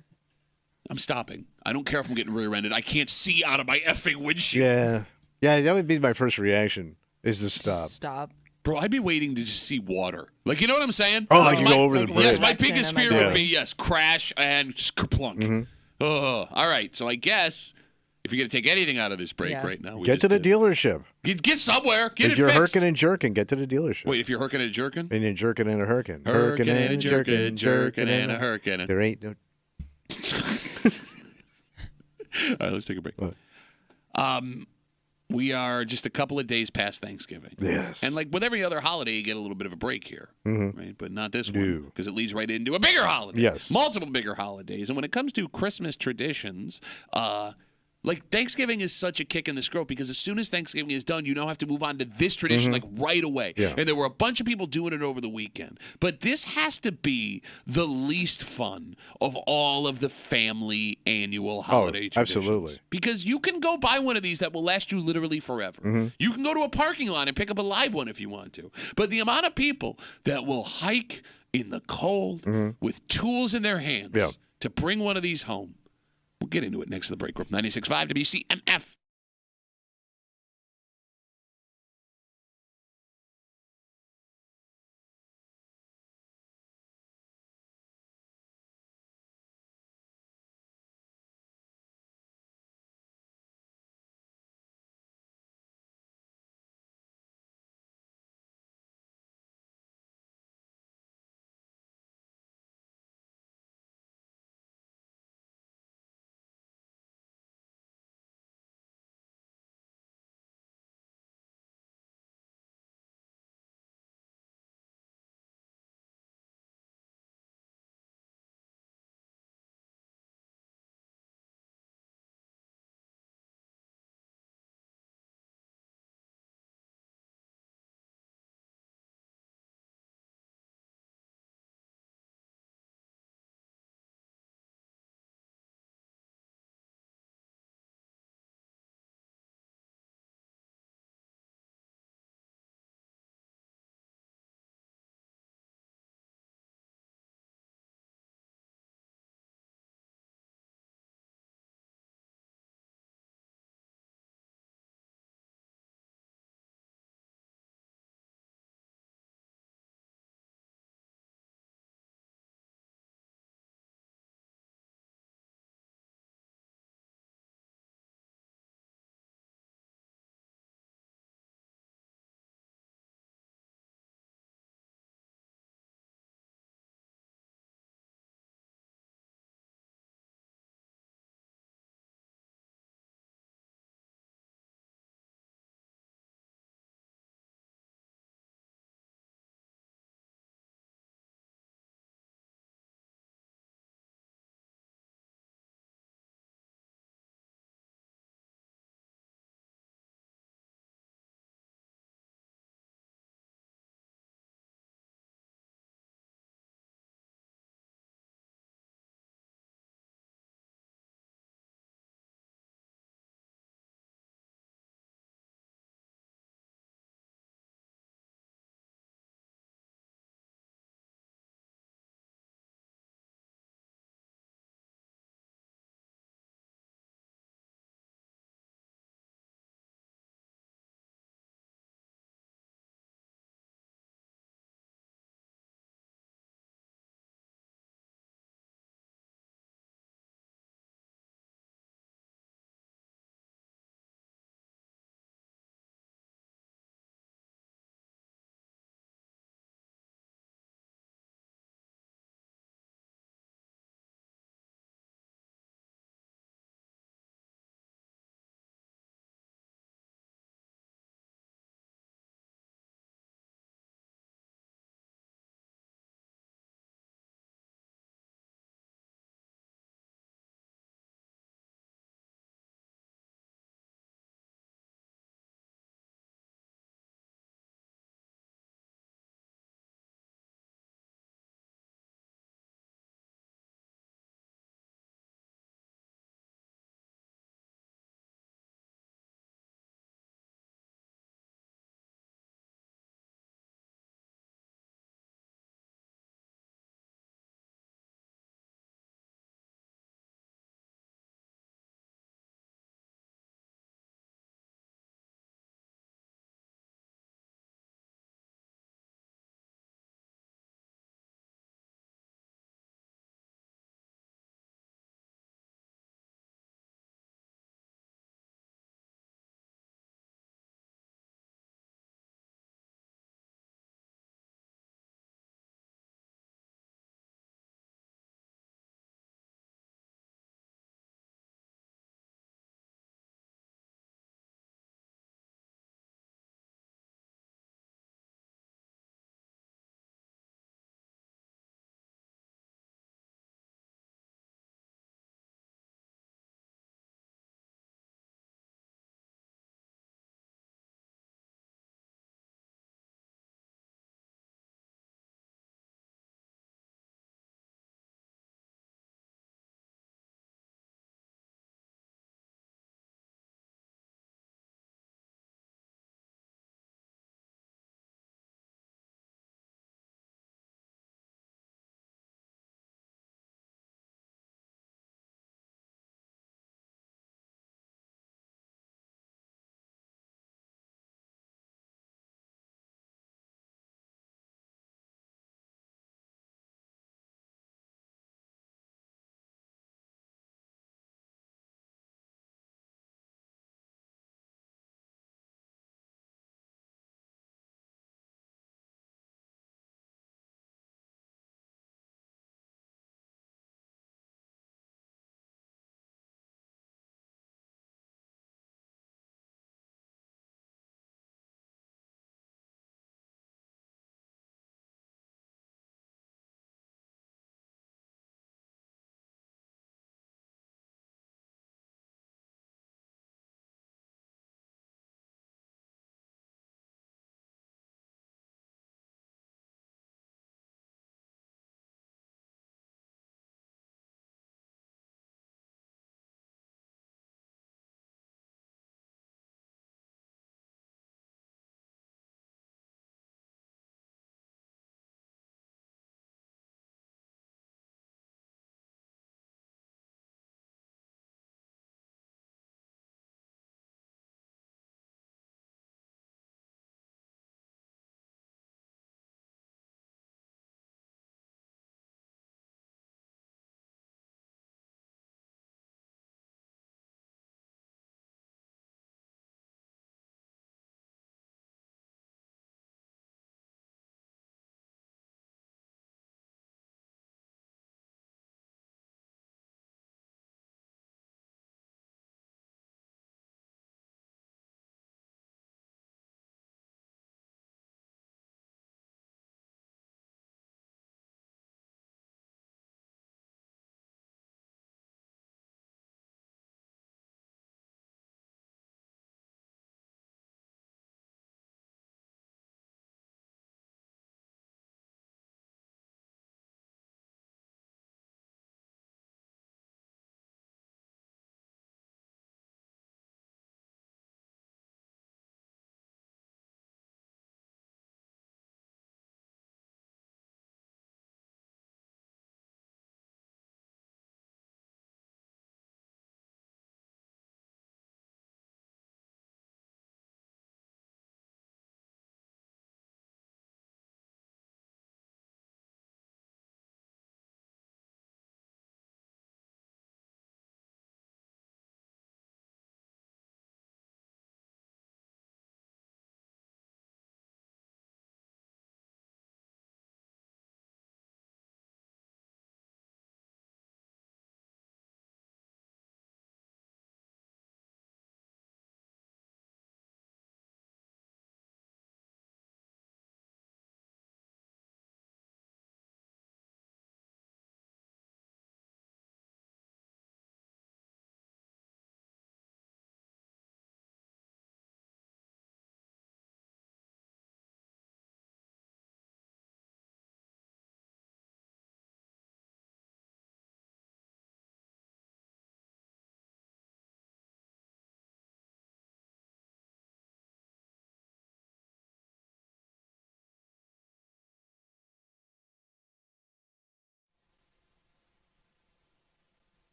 I'm stopping. I don't care if I'm getting rear-ended. I can't see out of my effing windshield. Yeah. Yeah, that would be my first reaction, is to stop. Stop. Bro, I'd be waiting to just see water. Like, you know what I'm saying? Oh, like you go over the bridge. Yes, my biggest fear Yeah. would be, crash and kerplunk. Mm-hmm. Oh, all right. So I guess if you're going to take anything out of this break right now, we Get to the dealership. Get somewhere. Get if it you're fixed. herking and jerking, get to the dealership. Wait, if you're herking and jerking? And you're jerking and a herking. Herking and a jerking, jerking and a herking. There ain't no... All right, let's take a break. We are just a couple of days past Thanksgiving. Yes. And like with every other holiday, you get a little bit of a break here, right? But not this No. one, because it leads right into a bigger holiday. Yes. Multiple bigger holidays. And when it comes to Christmas traditions, like Thanksgiving is such a kick in the scrote because as soon as Thanksgiving is done, you now have to move on to this tradition like right away. Yeah. And there were a bunch of people doing it over the weekend. But this has to be the least fun of all of the family annual holiday traditions. absolutely. Because you can go buy one of these that will last you literally forever. You can go to a parking lot and pick up a live one if you want to. But the amount of people that will hike in the cold with tools in their hands to bring one of these home. We'll get into it next to the break. 96.5 WCMF.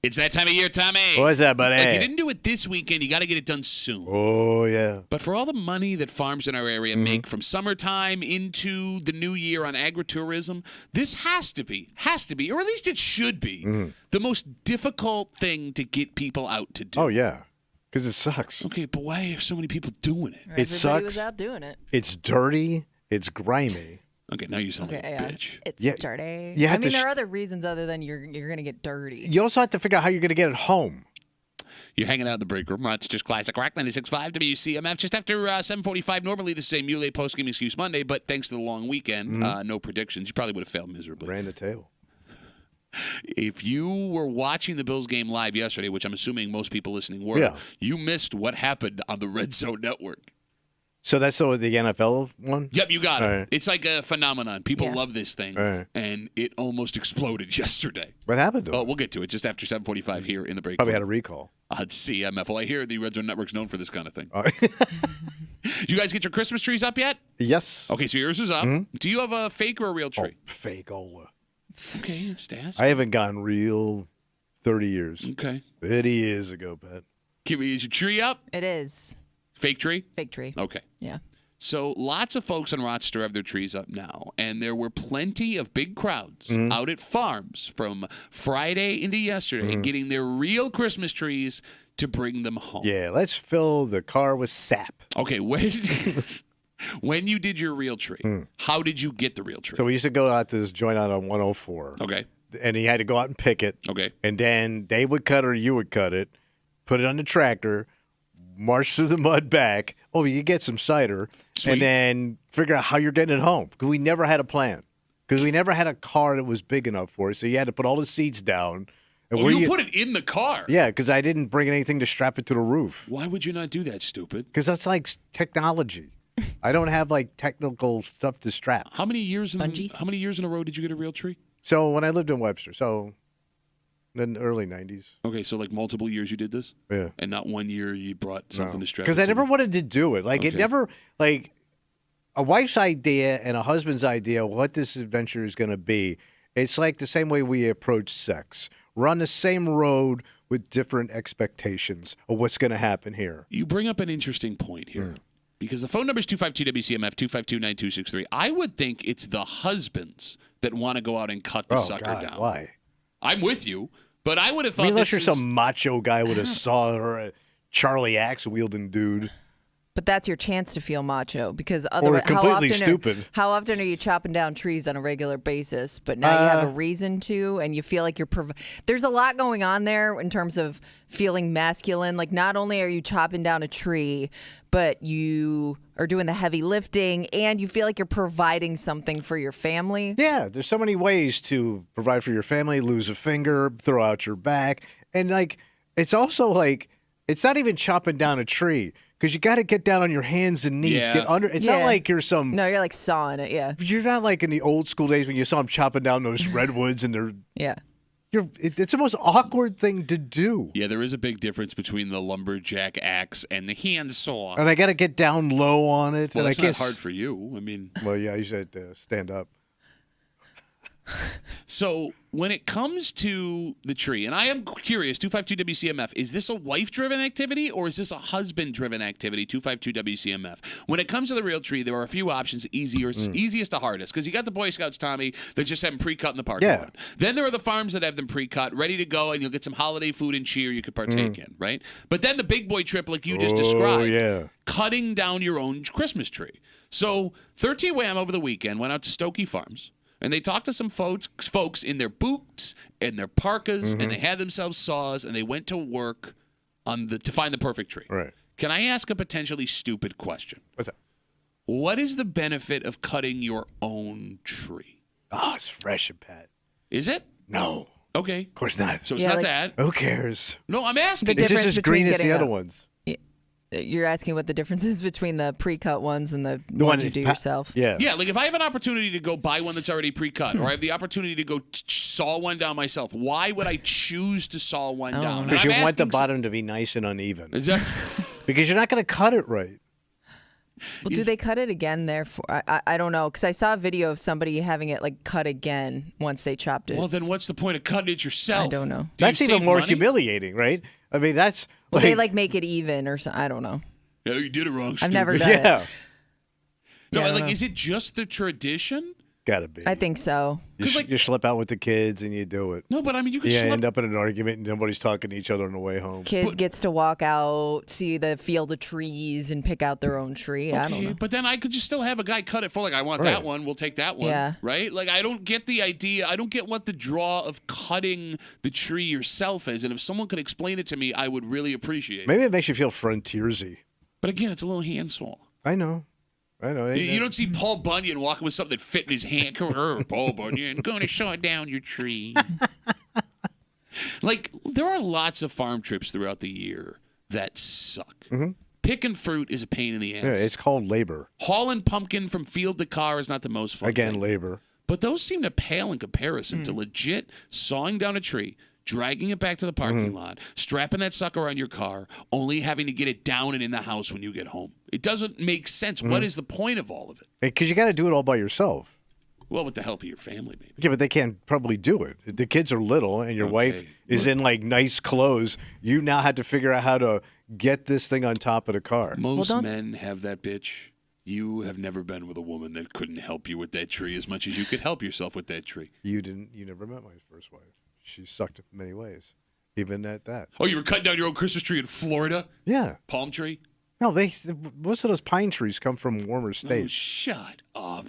It's that time of year, Tommy. What's that, buddy? If you didn't do it this weekend, you got to get it done soon. Oh, yeah. But for all the money that farms in our area make from summertime into the new year on agritourism, this has to be, or at least it should be, the most difficult thing to get people out to do. Oh, yeah. Because it sucks. Okay, but why are so many people doing it? It sucks. Everybody was out doing it. It's dirty. It's grimy. Okay, now you sound like a bitch. It's dirty. You I have mean, to there are other reasons other than you're going to get dirty. You also have to figure out how you're going to get it home. You're hanging out in the break room. It's just Classic Rock 96.5 WCMF. Just after 7:45. Normally this is a Muley post-game excuse Monday, but thanks to the long weekend, no predictions. You probably would have failed miserably. Ran the table. If you were watching the Bills game live yesterday, which I'm assuming most people listening were, you missed what happened on the Red Zone Network. So that's the NFL one? Yep, you got it. Right. It's like a phenomenon. People love this thing, and it almost exploded yesterday. What happened to it? Oh, we'll get to it just after 7:45 here in the break. Probably had a recall. On CMF. Well, I hear the Red Zone Network's known for this kind of thing. You guys get your Christmas trees up yet? Yes. Okay, so yours is up. Do you have a fake or a real tree? Fake. Okay, just ask. I haven't gone real 30 years. Okay. 30 years ago, Pat. Is your tree up? It is. Fake tree? Fake tree. Okay. Yeah. So lots of folks in Rochester have their trees up now, and there were plenty of big crowds out at farms from Friday into yesterday getting their real Christmas trees to bring them home. Yeah, let's fill the car with sap. Okay, when you did your real tree, how did you get the real tree? So we used to go out to this joint out on 104. Okay. And he had to go out and pick it. Okay. And then they would cut it or you would cut it, put it on the tractor, march through the mud back. Oh, you get some cider. Sweet. And then figure out how you're getting it home. Because we never had a plan. Because we never had a car that was big enough for it. So you had to put all the seats down. And you put it in the car? Yeah, because I didn't bring anything to strap it to the roof. Why would you not do that, stupid? Because that's like technology. I don't have like technical stuff to strap. How many years in a row did you get a real tree? So when I lived in Webster, so in the early 90s. Okay, so like multiple years you did this? Yeah. And not 1 year you brought something to strap Because it I to never me? wanted to do it. Like, it never, like, a wife's idea and a husband's idea of what this adventure is going to be, it's like the same way we approach sex. We're on the same road with different expectations of what's going to happen here. You bring up an interesting point here. Because the phone number is 252-WCMF, 252-9263. I would think it's the husbands that want to go out and cut the sucker down. Why? I'm with you, but I would have thought Unless you're some macho guy with a saw or a Charlie axe-wielding dude. But that's your chance to feel macho because Or otherwise, completely stupid. How often are you chopping down trees on a regular basis? But now you have a reason to, and you feel like you're. There's a lot going on there in terms of feeling masculine. Like not only are you chopping down a tree, but you are doing the heavy lifting, and you feel like you're providing something for your family. Yeah, there's so many ways to provide for your family, lose a finger, throw out your back. And, like, it's also like, it's not even chopping down a tree because you got to get down on your hands and knees, get under. It's not like you're some. No, you're like sawing it, yeah. You're not like in the old school days when you saw them chopping down those redwoods and they're. Yeah. It's the most awkward thing to do. Yeah, there is a big difference between the lumberjack axe and the handsaw. And I got to get down low on it. Well, and that's I can't not hard for you. I mean. Well, yeah, you should stand up. So when it comes to the tree, and I am curious, 252-WCMF, is this a wife-driven activity or is this a husband-driven activity, 252-WCMF? When it comes to the real tree, there are a few options, easiest to hardest, because you got the Boy Scouts, Tommy, that just have them pre-cut in the parking lot. Then there are the farms that have them pre-cut, ready to go, and you'll get some holiday food and cheer you could partake in, right? But then the big boy trip, like you just described, cutting down your own Christmas tree. So 13 Wham over the weekend went out to Stokey Farms. And they talked to some folks in their boots and their parkas, and they had themselves saws, and they went to work to find the perfect tree. Right. Can I ask a potentially stupid question? What's that? What is the benefit of cutting your own tree? Oh, it's fresh and pat. Is it? No. Okay. Of course not. So it's not that. Who cares? No, I'm asking. It's just as green as the other ones. You're asking what the difference is between the pre-cut ones and the ones you do yourself? Yeah. Yeah, like if I have an opportunity to go buy one that's already pre-cut, or I have the opportunity to go saw one down myself, why would I choose to saw one down? Because you want the bottom to be nice and uneven. Is that? Because you're not going to cut it right. Well, do they cut it again there? I don't know, because I saw a video of somebody having it like cut again once they chopped it. Well, then what's the point of cutting it yourself? I don't know. That's even more humiliating, right? I mean, that's well, they like make it even or something. I don't know. Yeah, you did it wrong. I've never done it. Yeah. No, Yeah, like, is it just the tradition? Gotta be. I think so. You slip out with the kids and you do it. No, but I mean, you could end up in an argument and nobody's talking to each other on the way home. Kid gets to walk out, see the field of trees, and pick out their own tree. I don't know. But then I could just still have a guy cut it for, like, I want that one. We'll take that one. Yeah. Right? Like, I don't get the idea. I don't get what the draw of cutting the tree yourself is. And if someone could explain it to me, I would really appreciate it. Maybe it makes you feel frontiersy. But again, it's a little handsful. I know. You don't see Paul Bunyan walking with something that fit in his hand. Paul Bunyan, going to saw down your tree. Like, there are lots of farm trips throughout the year that suck. Mm-hmm. Picking fruit is a pain in the ass. Yeah, it's called labor. Hauling pumpkin from field to car is not the most fun thing. Labor. But those seem to pale in comparison to legit sawing down a tree, dragging it back to the parking lot, strapping that sucker on your car, only having to get it down and in the house when you get home. It doesn't make sense. What is the point of all of it? Because you got to do it all by yourself. Well, with the help of your family, maybe. Yeah, but they can't probably do it. The kids are little and your wife is in like nice clothes. You now have to figure out how to get this thing on top of the car. Most men have that bitch. You have never been with a woman that couldn't help you with that tree as much as you could help yourself with that tree. You never met my first wife. She sucked in many ways, even at that. Oh, you were cutting down your own Christmas tree in Florida? Yeah. Palm tree? No, most of those pine trees come from warmer states. Oh, shut up.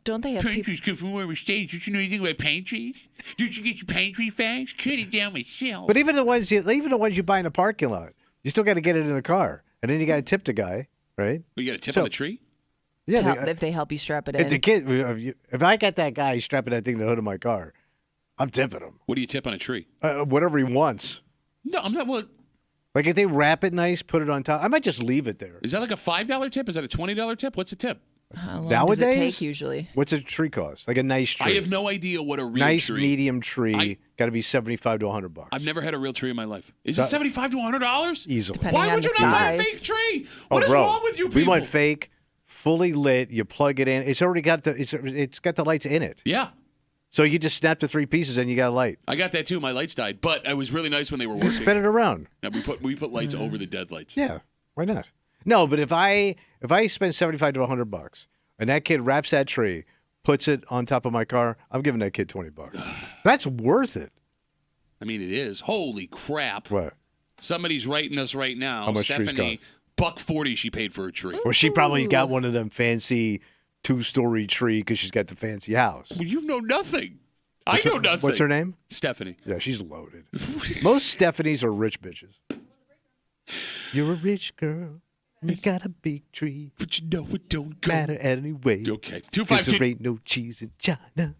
Don't they have pine trees come from warmer states? Don't you know anything about pine trees? Don't you get your pine tree facts? Cut it down myself. But even the ones you buy in a parking lot, you still got to get it in the car, and then you got to tip the guy, right? You got a tip on the tree? Yeah. If they help you strap it if in. the kid, if I got that guy strapping that thing to the hood of my car, I'm tipping him. What do you tip on a tree? Whatever he wants. No, I'm not. What? Like if they wrap it nice, put it on top, I might just leave it there. Is that like a $5 tip? Is that a $20 tip? What's a tip? How long Nowadays, does it take usually? What's a tree cost? Like a nice tree. I have no idea what a real nice tree. medium tree got to be $75 to $100. I've never had a real tree in my life. Is it $75 to $100? Easily. Depending Why on would you the not buy a size. fake tree? What is bro, wrong with you people? We want fake, fully lit. You plug it in. It's already got it's got the lights in it. Yeah. So you just snap the 3 pieces and you got a light. I got that too. My lights died, but it was really nice when they were working. Spin it around. Now we put lights over the dead lights. Yeah, why not? No, but if I spend $75 to $100 and that kid wraps that tree, puts it on top of my car, I'm giving that kid $20. That's worth it. I mean, it is. Holy crap! What? Somebody's writing us right now. How much tree's Stephanie, $140 she paid for a tree. Well, she probably got one of them fancy 2-story tree because she's got the fancy house. Well, you know nothing. I know nothing. What's her name? Stephanie. Yeah, she's loaded. Most Stephanies are rich bitches. You're a rich girl. You got a big tree. But you know it don't go. Matter anyway. Okay. 'Cause there ain't no cheese in China.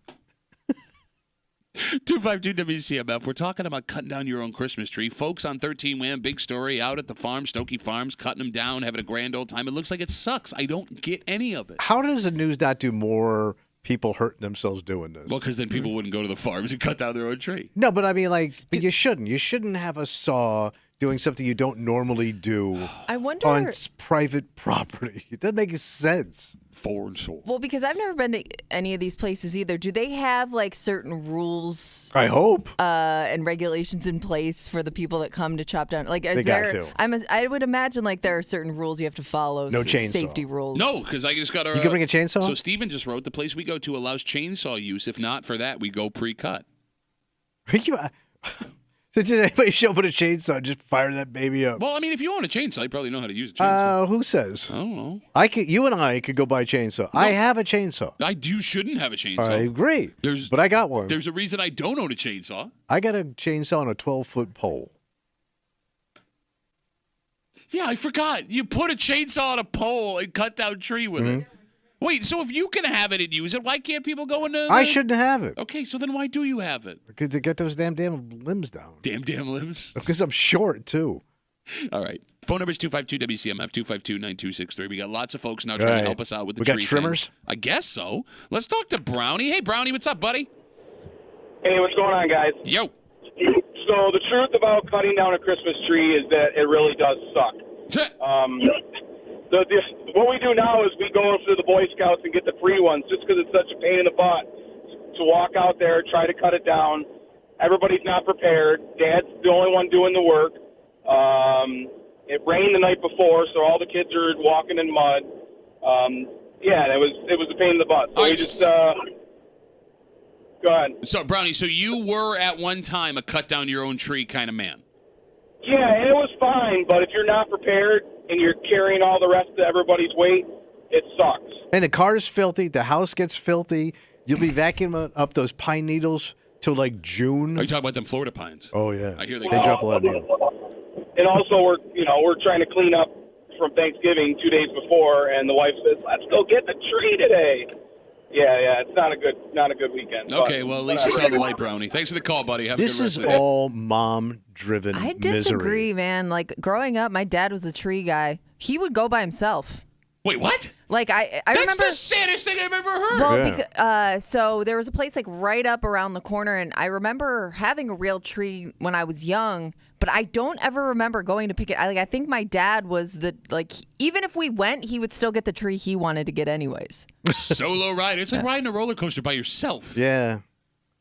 252 WCMF. We're talking about cutting down your own Christmas tree. Folks on 13 Wham, big story, out at the farm, Stokey Farms, cutting them down, having a grand old time. It looks like it sucks. I don't get any of it. How does the news not do more people hurting themselves doing this? Well, because then people wouldn't go to the farms and cut down their own tree. No, but I mean, but you shouldn't. You shouldn't have a saw doing something you don't normally do I wonder. on private property. It doesn't make sense. Foreign soul. Well, because I've never been to any of these places either. Do they have like certain rules I hope. and regulations in place for the people that come to chop down? Like, is They got there? to. I would imagine like there are certain rules you have to follow. No chainsaw. Safety rules. No, because I just got You can bring a chainsaw? So Steven just wrote, the place we go to allows chainsaw use. If not for that, we go pre-cut. So did anybody show up with a chainsaw and just fire that baby up? Well, I mean, if you own a chainsaw, you probably know how to use a chainsaw. Who says? I don't know. You and I could go buy a chainsaw. I have a chainsaw. You shouldn't have a chainsaw. I agree. But I got one. There's a reason I don't own a chainsaw. I got a chainsaw on a 12-foot pole. Yeah, I forgot. You put a chainsaw on a pole and cut down a tree with it. Wait, so if you can have it and use it, why can't people go into I shouldn't have it. Okay, so then why do you have it? Because to get those damn limbs down. Damn limbs. Because I'm short, too. All right. Phone number is 252-WCMF, 252-9263. We got lots of folks now trying to help us out with the tree We got trimmers? thing. I guess so. Let's talk to Brownie. Hey, Brownie, what's up, buddy? Hey, what's going on, guys? Yo. So the truth about cutting down a Christmas tree is that it really does suck. what we do now is we go to the Boy Scouts and get the free ones just because it's such a pain in the butt to walk out there, try to cut it down. Everybody's not prepared. Dad's the only one doing the work. It rained the night before, so all the kids are walking in mud. Yeah, it was a pain in the butt. So we just go ahead. So, Brownie, so you were at one time a cut down your own tree kind of man. Yeah, and it was fine, but if you're not prepared and you're carrying all the rest of everybody's weight, it sucks. And the car's filthy. The house gets filthy. You'll be vacuuming up those pine needles till like June. Are you talking about them Florida pines? Oh yeah, I hear they drop a lot of needles. And also, we're trying to clean up from Thanksgiving 2 days before, and the wife says, "Let's go get the tree today." Yeah, it's not a good weekend. Okay, well, at least you saw the light, Brownie. Thanks for the call, buddy. Have a good rest This of is the day. all mom-driven I disagree, misery. man. Like growing up, my dad was a tree guy. He would go by himself. Wait, what? Like I That's remember the saddest thing I've ever heard. Well, Yeah. so there was a place like right up around the corner, and I remember having a real tree when I was young, but I don't ever remember going to pick it. I think my dad was even if we went, he would still get the tree he wanted to get anyways. Solo ride. It's like riding a roller coaster by yourself. Yeah.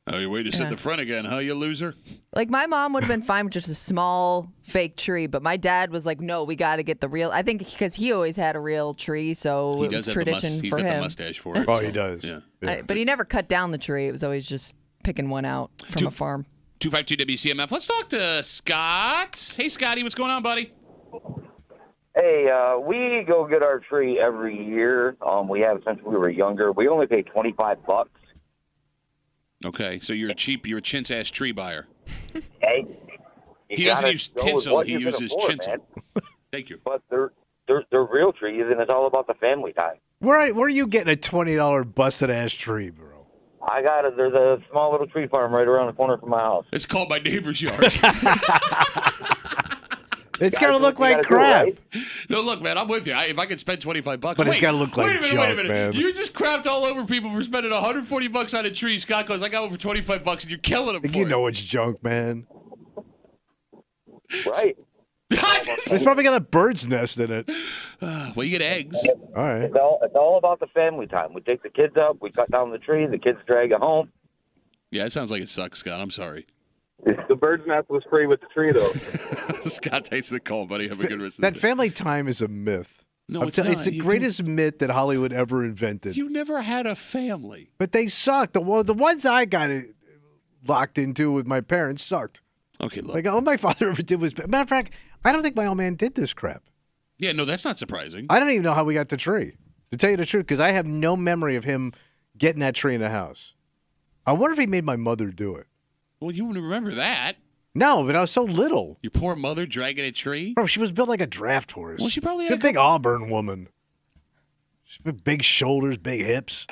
Oh, you're waiting to sit in the front again, huh, you loser? Like my mom would have been fine with just a small fake tree, but my dad was like, "No, we got to get the real." I think because he always had a real tree, so He it does was have tradition he's for got him. the mustache for it. Oh, so, he does. Yeah. But he never cut down the tree. It was always just picking one out from a farm. 252 WCMF. Let's talk to Scott. Hey, Scotty, what's going on, buddy? Hey, we go get our tree every year. We have since we were younger. We only pay $25. Okay, so you're a chintz-ass tree buyer. Hey, He doesn't use tinsel. He uses chinsel. Thank you. But they're real trees, and it's all about the family time. Where are you getting a $20 busted ass tree, bro? I got it. There's a small little tree farm right around the corner from my house. It's called my neighbor's yard. It's got to look like crap. No, look, man, I'm with you. If I could spend $25, But it's gotta look like wait a minute, junk, man. You just crapped all over people for spending $140 on a tree. Scott goes, I got over $25, and you're killing them for You it. know it's junk, man. Right. It's probably got a bird's nest in it. Well, you get eggs. All right. It's all about the family time. We take the kids up. We cut down the tree. The kids drag it home. Yeah, it sounds like it sucks, Scott. I'm sorry. The bird's nest was free with the tree, though. Scott, thanks for the call, buddy. Have a good rest of the That day. family time is a myth. No, I'm it's telling you, not. It's the You greatest myth that Hollywood ever invented. You never had a family. But they sucked. The ones I got locked into with my parents sucked. Okay, look. Like all my father ever did was. Matter of fact, I don't think my old man did this crap. Yeah, no, that's not surprising. I don't even know how we got the tree. To tell you the truth, because I have no memory of him getting that tree in the house. I wonder if he made my mother do it. Well, you wouldn't remember that. No, but I was so little. Your poor mother dragging a tree? Bro, she was built like a draft horse. Well, she probably She's had a big Auburn woman. She's got big shoulders, big hips.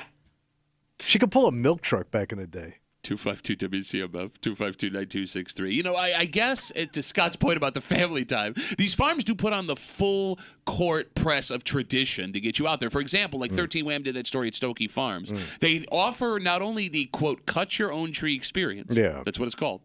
She could pull a milk truck back in the day. 252 WCMF, 252-9263. You know, I guess to Scott's point about the family time, these farms do put on the full court press of tradition to get you out there. For example, like 13 Wham did that story at Stokey Farms. They offer not only the, quote, cut your own tree experience. Yeah. That's what it's called.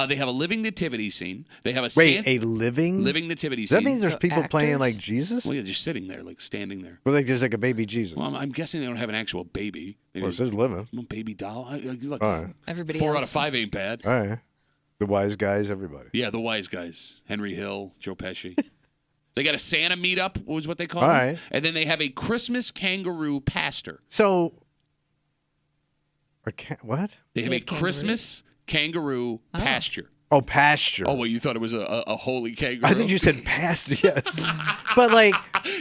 They have a living nativity scene. They have a a living nativity Does that scene. mean there's people playing actors? like Jesus? Well, yeah, just sitting there, like standing there. Or like there's like a baby Jesus? Well, I'm guessing they don't have an actual baby. Maybe Well, it says living. a baby doll. Look, All right. Everybody 4 else. out of 5 ain't bad. All right. The wise guys, everybody. Yeah, the wise guys. Henry Hill, Joe Pesci. They got a Santa meetup, was what they call All it. right. And then they have a Christmas kangaroo pastor. So, what? They have a Christmas kangaroo pasture. Oh, pasture. Oh, well, you thought it was a holy kangaroo? I think you said pasture, yes. But like,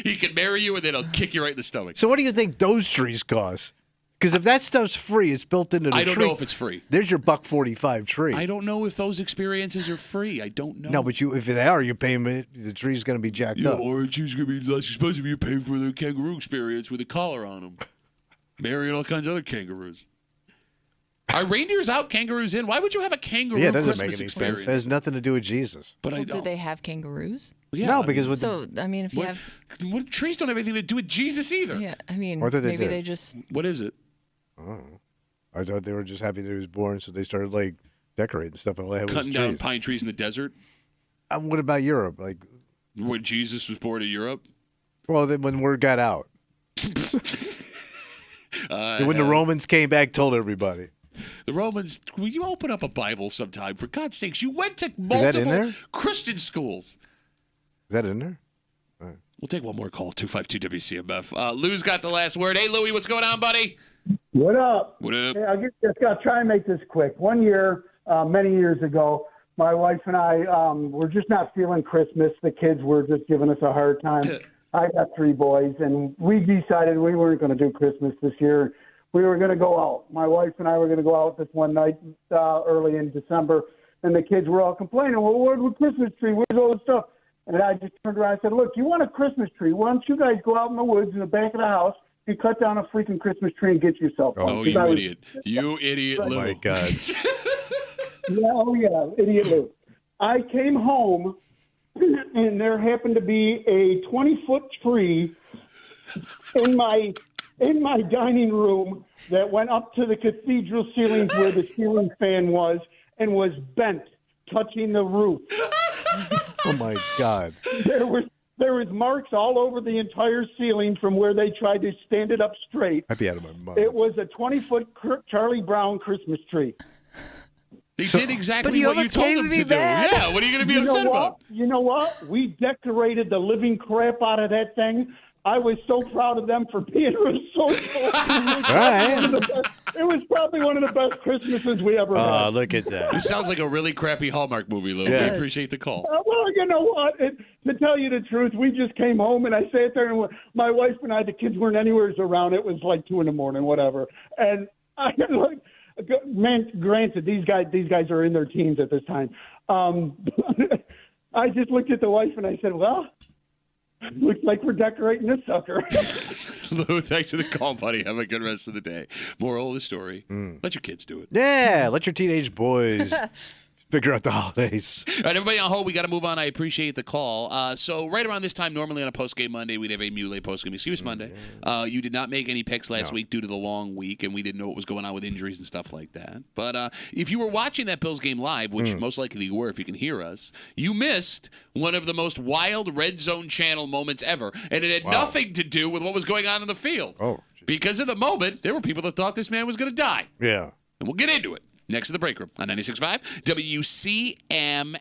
he can marry you and then he'll kick you right in the stomach. so what do you think those trees cost? Because if that stuff's free, it's built into the tree. I don't know if it's free. There's your $1.45 tree. I don't know if those experiences are free. I don't know. No, but if they are, you're paying the tree's going to be jacked up. Orange is going to be less expensive if you pay for the kangaroo experience with a collar on them. Marrying all kinds of other kangaroos. Are reindeers out, kangaroos in? Why would you have a kangaroo Yeah, it doesn't Christmas make any experience? sense. It has nothing to do with Jesus. But Well, do they have kangaroos? Yeah, no, because with So, I mean, if you have. what trees don't have anything to do with Jesus either. Yeah, I mean, What did they maybe do? they just. What is it? I thought they were just happy that he was born, so they started like decorating stuff. And all they had was Cutting down trees. pine trees in the desert? What about Europe? Like, When Jesus was born in Europe? Well, then when word got out. When the Romans came back, told everybody. The Romans, will you open up a Bible sometime? For God's sakes, you went to that in multiple there? Christian schools. Is that in there? All right. We'll take one more call, 252 WCMF. Lou's got the last word. Hey, Louie, what's going on, buddy? What up? What up? Hey, I just got to try and make this quick. One year, many years ago, my wife and I were just not feeling Christmas. The kids were just giving us a hard time. I got 3 boys, and we decided we weren't going to do Christmas this year. We were going to go out. My wife and I were going to go out this one night early in December, and the kids were all complaining, well, where's the Christmas tree? Where's all the stuff? And I just turned around and said, look, you want a Christmas tree? Why don't you guys go out in the woods in the back of the house and cut down a freaking Christmas tree and get yourself one? Oh, you idiot. You idiot, Lou. Oh, my God. Yeah, idiot Lou. I came home, and there happened to be a 20-foot tree in my dining room that went up to the cathedral ceilings where the ceiling fan was and was bent, touching the roof. Oh, my God. There was marks all over the entire ceiling from where they tried to stand it up straight. I'd be out of my mind. It was a 20-foot Charlie Brown Christmas tree. They did exactly what you told them to do. Yeah, what are you going to be upset about? You know what? We decorated the living crap out of that thing. I was so proud of them for being resourceful. It was probably one of the best Christmases we ever had. Oh, look at that. This sounds like a really crappy Hallmark movie, Lou. Yes. I appreciate the call. Well, you know what? To tell you the truth, we just came home, and I sat there, and my wife and I, the kids weren't anywhere around. It was like 2 a.m, whatever. And I like, man, granted, these guys are in their teens at this time. I just looked at the wife, and I said, well, looks like we're decorating this sucker. Lou, thanks for the call, buddy. Have a good rest of the day. Moral of the story, let your kids do it. Yeah, let your teenage boys figure out the holidays. All right, everybody on hold, we got to move on. I appreciate the call. So right around this time, normally on a postgame Monday, we'd have a Muley postgame excuse Monday. You did not make any picks last week due to the long week, and we didn't know what was going on with injuries and stuff like that. But if you were watching that Bills game live, which most likely you were if you can hear us, you missed one of the most wild Red Zone Channel moments ever, and it had nothing to do with what was going on in the field. Oh, because of the moment, there were people that thought this man was going to die. Yeah. And we'll get into it next to the break room on 96.5 WCMF.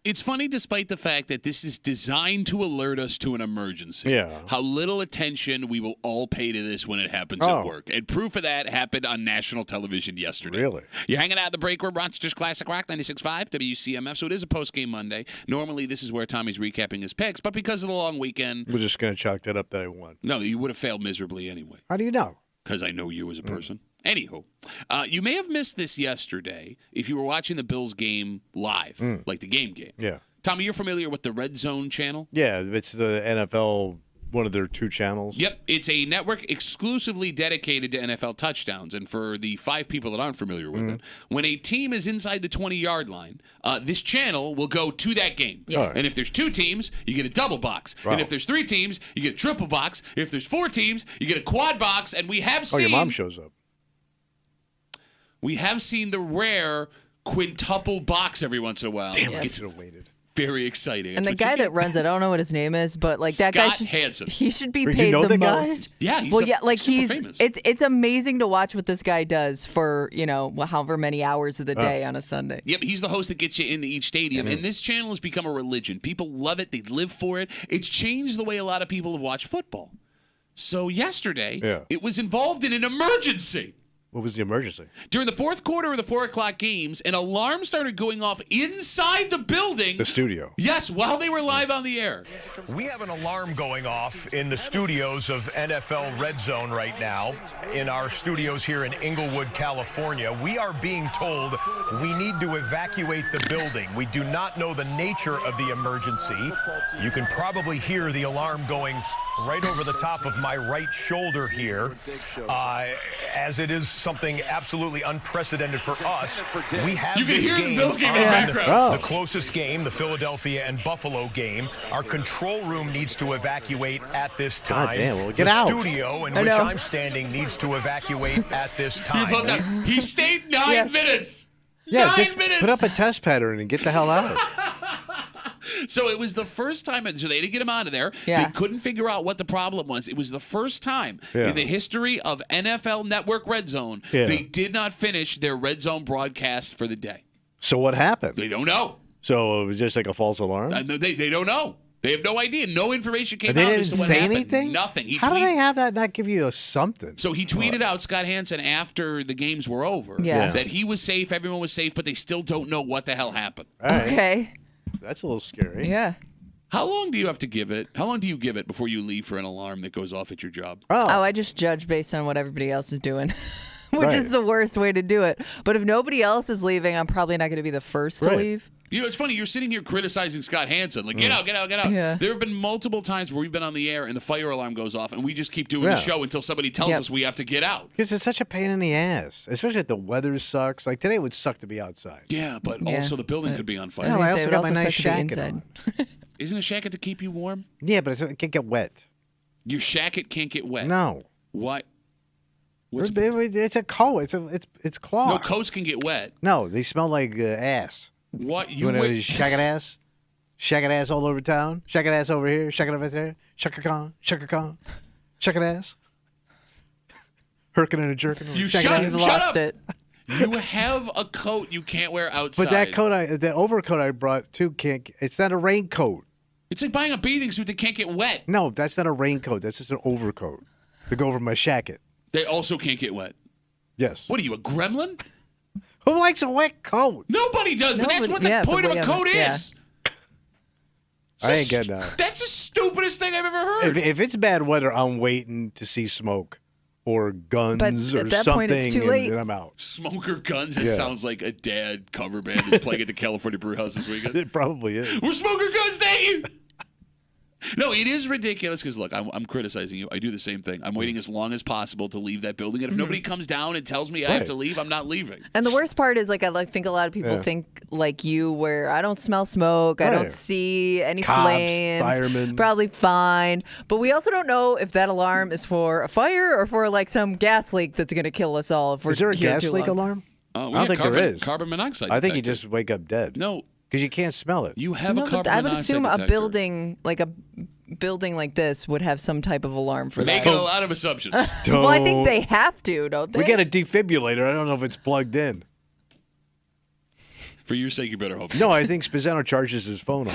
It's funny, despite the fact that this is designed to alert us to an emergency. Yeah. How little attention we will all pay to this when it happens at work. And proof of that happened on national television yesterday. Really? You're hanging out in the break room, Rochester's Classic Rock 96.5 WCMF. So it is a post-game Monday. Normally, this is where Tommy's recapping his picks, but because of the long weekend, We're just going to chalk that up that I won. no, you would have failed miserably anyway. How do you know? Because I know you as a person. Anywho, you may have missed this yesterday if you were watching the Bills game live, like the game. Yeah. Tommy, you're familiar with the Red Zone channel? Yeah, it's the NFL, one of their 2 channels. Yep. It's a network exclusively dedicated to NFL touchdowns. And for the 5 people that aren't familiar with it, when a team is inside the 20-yard line, this channel will go to that game. Yeah. Right. And if there's 2 teams, you get a double box. Wow. And if there's 3 teams, you get a triple box. If there's 4 teams, you get a quad box. And we have seen... your mom shows up. We have seen the rare quintuple box every once in a while. Damn, I should have waited. Very exciting. And the That's what guy you that get. runs it, I don't know what his name is, but like that guy, Scott Hansen. he should be Wait, paid you know the the guy? most. Yeah, he's super famous. It's amazing to watch what this guy does for however many hours of the day on a Sunday. Yep, he's the host that gets you into each stadium. And this channel has become a religion. People love it. They live for it. It's changed the way a lot of people have watched football. So yesterday, it was involved in an emergency. What was the emergency? During the fourth quarter of the 4 o'clock games, an alarm started going off inside the building. The studio. Yes, while they were live on the air. We have an alarm going off in the studios of NFL Red Zone right now, in our studios here in Inglewood, California. We are being told we need to evacuate the building. We do not know the nature of the emergency. You can probably hear the alarm going right over the top of my right shoulder here, as it is something absolutely unprecedented for us. We have You can this hear the game Bills game in the on background. the closest game, the Philadelphia and Buffalo game. Our control room needs to evacuate at this time. God damn, well, get the out. studio in which I'm standing needs to evacuate at this time. He stayed 9 minutes. Yeah, 9 just minutes. put up a test pattern and get the hell out. So it was the first time, so they had to get him out of there. Yeah. They couldn't figure out what the problem was. It was the first time Yeah. in the history of NFL Network Red Zone they did not finish their Red Zone broadcast for the day. So what happened? They don't know. So it was just like a false alarm? They don't know. They have no idea. No information came And they out didn't as to what say happened. anything? Nothing. How do they have that not give you something? So he tweeted out, Scott Hansen, after the games were over, Yeah. that he was safe, everyone was safe, but they still don't know what the hell happened. All right. Okay. That's a little scary. Yeah. How long do you have to give it? How long do you give it before you leave for an alarm that goes off at your job? Oh, I just judge based on what everybody else is doing, which Right. is the worst way to do it. But if nobody else is leaving, I'm probably not going to be the first to Right. leave. You know, it's funny. You're sitting here criticizing Scott Hansen. Like, get out, get out, get out. Yeah. There have been multiple times where we've been on the air and the fire alarm goes off, and we just keep doing Yeah. the show until somebody tells Yep. us we have to get out. Because it's such a pain in the ass, especially if the weather sucks. Like today would suck to be outside. Yeah, but Yeah. also the building could be on I was fire. No, gonna I say, also it got my also nice sucks to be shacket inside. on. Isn't a shacket to keep you warm? Yeah, but it can't get wet. Your shacket can't get wet. No. What? What's It's a coat. It's cloth. no, coats can get wet. No, they smell like ass. What You you want to wear? shacket ass? Shacket ass all over town? Shacket ass over here? Shacket over there? Shaka Khan? Shaka Khan? Shacket ass? Herking and a jerking? You Shacket shut- ass? He's Shut lost up. it. You have a coat you can't wear outside. But that overcoat I brought too it's not a raincoat. It's like buying a bathing suit that can't get wet. No, that's not a raincoat. That's just an overcoat to go over my shacket. They also can't get wet. Yes. What are you, a gremlin? Who likes a wet coat? Nobody does, but that's what Nobody- the yeah, point but of a whatever, coat yeah. is. I ain't getting out. That's the stupidest thing I've ever heard. If it's bad weather, I'm waiting to see smoke or guns But or at that something, point, it's too and late. then I'm out. Smoker Guns, it Yeah. sounds like a dad cover band that's playing at the California Brew House this weekend. It probably is. We're Smoker Guns, thank you. No, it is ridiculous because, look, I'm criticizing you. I do the same thing. I'm waiting as long as possible to leave that building. And if nobody comes down and tells me I have Right. to leave, I'm not leaving. And the worst part is, think a lot of people Yeah. think like you, where I don't smell smoke, I Right. don't see any Cops, flames, firemen. probably fine. But we also don't know if that alarm is for a fire or for like some gas leak that's going to kill us all. If we're Is there a here gas too leak long. alarm? We I don't got think carbon, there is. Carbon monoxide I think you detector. just wake up dead. No, because you can't smell it. you have No, a but carbon I would monoxide assume detector. a building like this would have some type of alarm for Making that. a lot of assumptions. Well, I think Don't- they have to, don't they? We got a defibrillator. I don't know if it's plugged in. For your sake, you better hope so. No, I think Spezzano charges his phone on.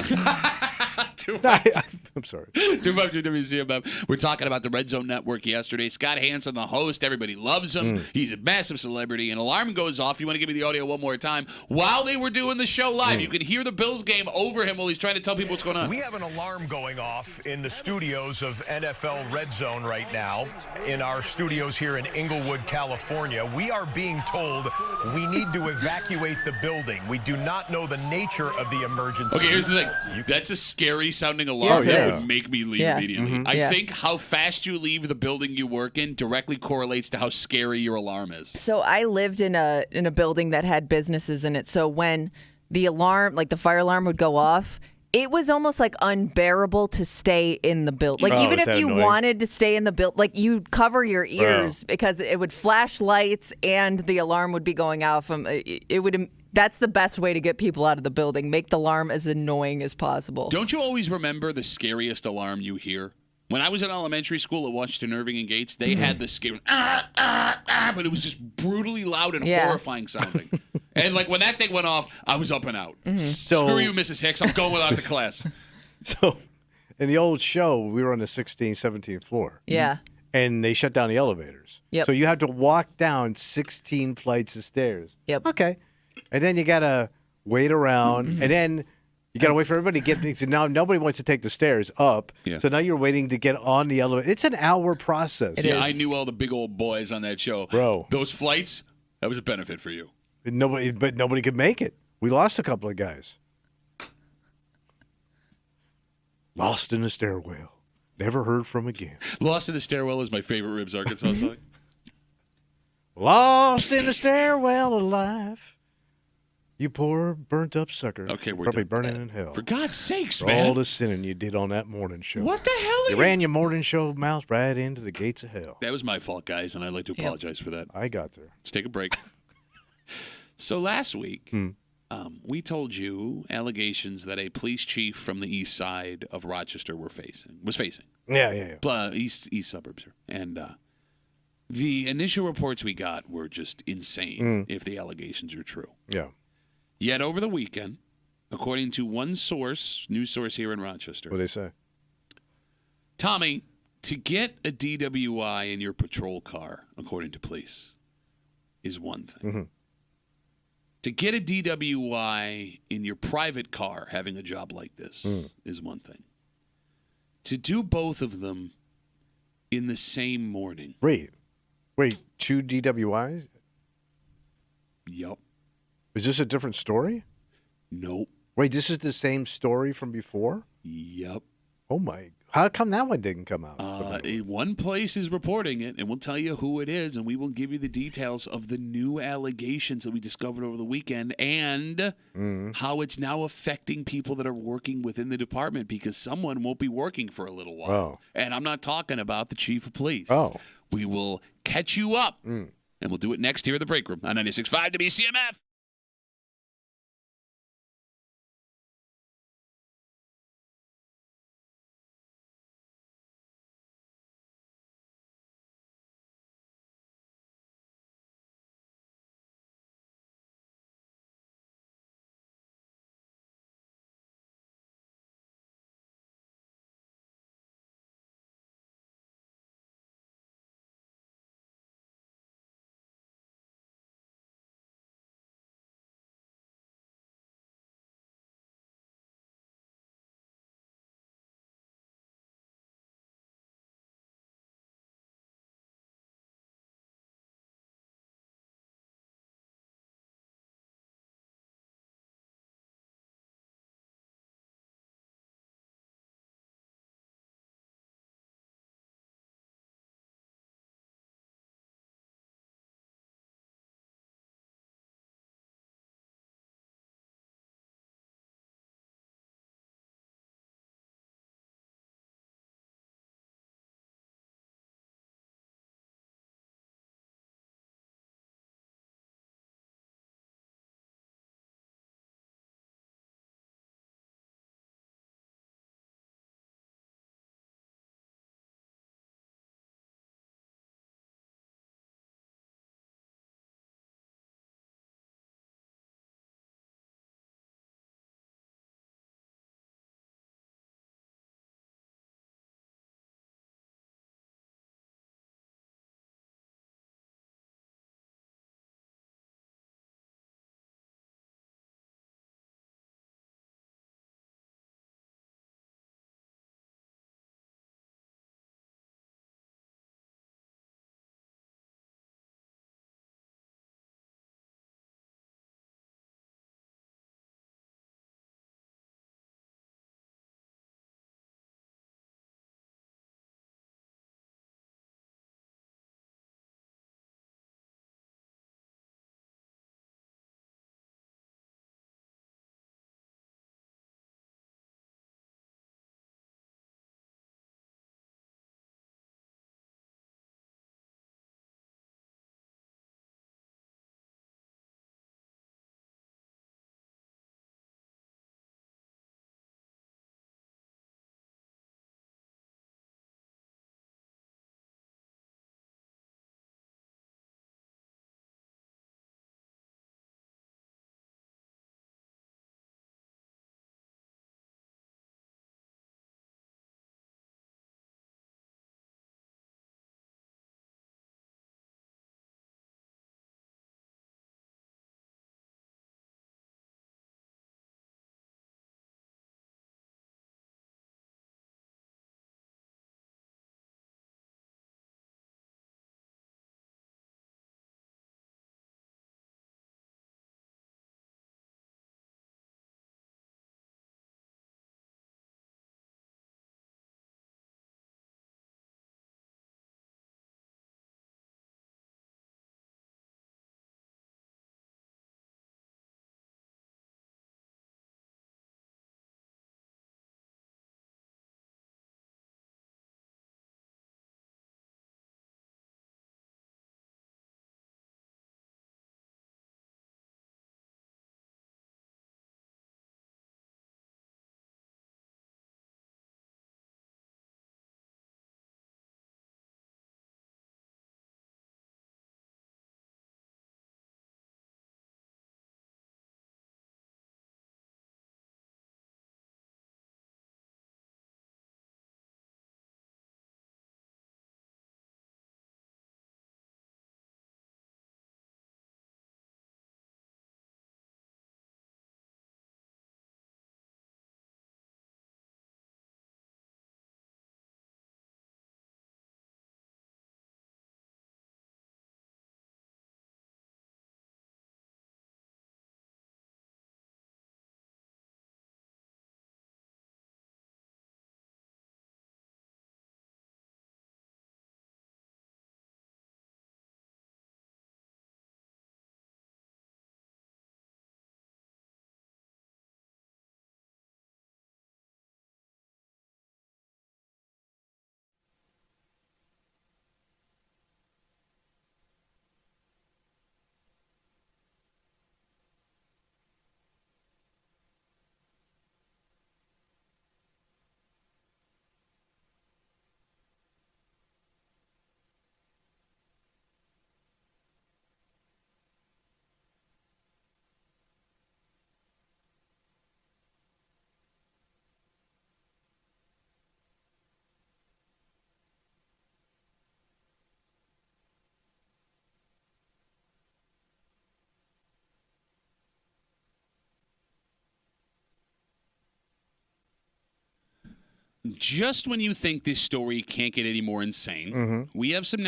I'm sorry. Too much to WCMF. We're talking about the Red Zone Network yesterday. Scott Hansen, the host, everybody loves him. He's a massive celebrity. An alarm goes off. You want to give me the audio one more time? While they were doing the show live, you could hear the Bills game over him while he's trying to tell people what's going on. We have an alarm going off in the studios of NFL Red Zone right now, in our studios here in Inglewood, California. We are being told we need to evacuate the building. We do not know the nature of the emergency. Okay, here's the thing. That's a scary sounding alarm. Yes, it That is. would make me leave Yeah. immediately. I Yeah. think how fast you leave the building you work in directly correlates to how scary your alarm is. So I lived in a building that had businesses in it. So when the alarm, like the fire alarm would go off, it was almost like unbearable to stay in the building. Like even is if that you annoying? wanted to stay in the building, like you'd cover your ears because it would flash lights and the alarm would be going off. It would. That's the best way to get people out of the building. Make the alarm as annoying as possible. Don't you always remember the scariest alarm you hear? When I was in elementary school at Washington Irving and Gates, they had this scary, but it was just brutally loud and horrifying sounding. And like when that thing went off, I was up and out. So, Screw you, Mrs. Hicks. I'm going without the class. So, in the old show, we were on the 16th, 17th floor. Yeah. And they shut down the elevators. Yep. So you have to walk down 16 flights of stairs. Yep. Okay. And then you got to wait around. And then you got to wait for everybody to get. So now nobody wants to take the stairs up. Yeah. So now you're waiting to get on the elevator. It's an hour process. It Yeah, is. I knew all the big old boys on that show. Bro. Those flights, that was a benefit for you. But nobody could make it. We lost a couple of guys. Lost in the stairwell. Never heard from again. Lost in the Stairwell is my favorite Ribs Arkansas song. Lost in the stairwell of life. You poor burnt up sucker. Okay, we're probably done. burning in hell. For God's sakes, For man. all the sinning you did on that morning show. What the hell? You ran your morning show mouth right into the gates of hell. That was my fault, guys, and I'd like to apologize for that. I got there. Let's take a break. So last week, we told you allegations that a police chief from the east side of Rochester was facing. Yeah. East suburbs here. And the initial reports we got were just insane if the allegations are true. Yeah. Yet over the weekend, according to one source, news source here in Rochester, What do they say? Tommy, to get a DWI in your patrol car, according to police, is one thing. To get a DWI in your private car, having a job like this, is one thing. To do both of them in the same morning. Wait, 2 DWIs? Yup. Is this a different story? Nope. Wait, this is the same story from before? Yup. Oh, my. How come that one didn't come out? One place is reporting it, and we'll tell you who it is, and we will give you the details of the new allegations that we discovered over the weekend and how it's now affecting people that are working within the department because someone won't be working for a little while. Oh. And I'm not talking about the chief of police. Oh. We will catch you up, and we'll do it next here at the break room on 96.5 WCMF. just when you think this story can't get any more insane, we have some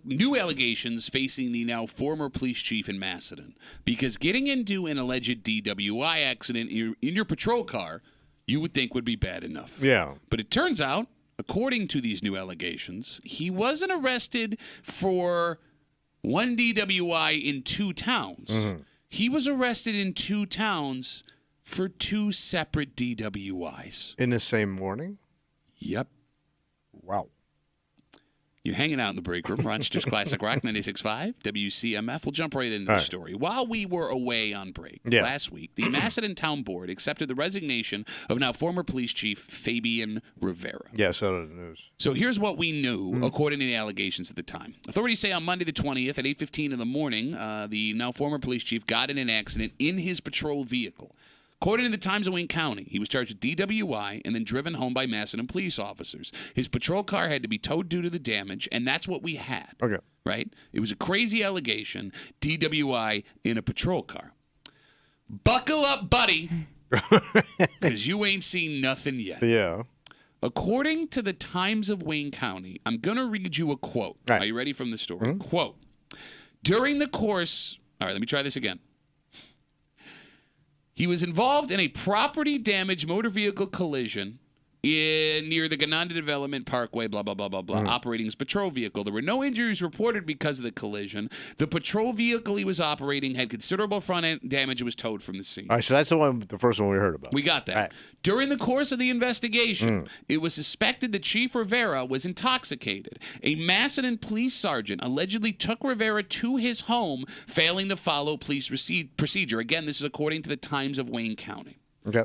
new allegations facing the now former police chief in Macedon. Because getting into an alleged DWI accident in your patrol car, you would think would be bad enough. Yeah. But it turns out, according to these new allegations, he wasn't arrested for one DWI in 2 towns. He was arrested in 2 towns for 2 separate DWIs. In the same morning? Yep. Wow. You're hanging out in the break room. Rochester's Classic Rock 96.5, WCMF. We'll jump right into the story. While we were away on break last week, the Macedon Town Board accepted the resignation of now former police chief Fabian Rivera. Yeah, so did the news. So here's what we knew, according to the allegations at the time. Authorities say on Monday the 20th at 8:15 in the morning, the now former police chief got in an accident in his patrol vehicle. According to the Times of Wayne County, he was charged with DWI and then driven home by Macedon police officers. His patrol car had to be towed due to the damage, and that's what we had. Okay. Right? It was a crazy allegation, DWI in a patrol car. Buckle up, buddy, because you ain't seen nothing yet. Yeah. According to the Times of Wayne County, I'm going to read you a quote. Right. Are you ready from the story? Quote, during the course... All right, let me try this again. He was involved in a property damage motor vehicle collision near the Gananda Development Parkway, blah, blah, blah, blah, blah, operating his patrol vehicle. There were no injuries reported because of the collision. The patrol vehicle he was operating had considerable front-end damage and was towed from the scene. All right, so that's the first one we heard about. We got that. Right. During the course of the investigation, it was suspected that Chief Rivera was intoxicated. A Macedon police sergeant allegedly took Rivera to his home, failing to follow police procedure. Again, this is according to the Times of Wayne County. Okay.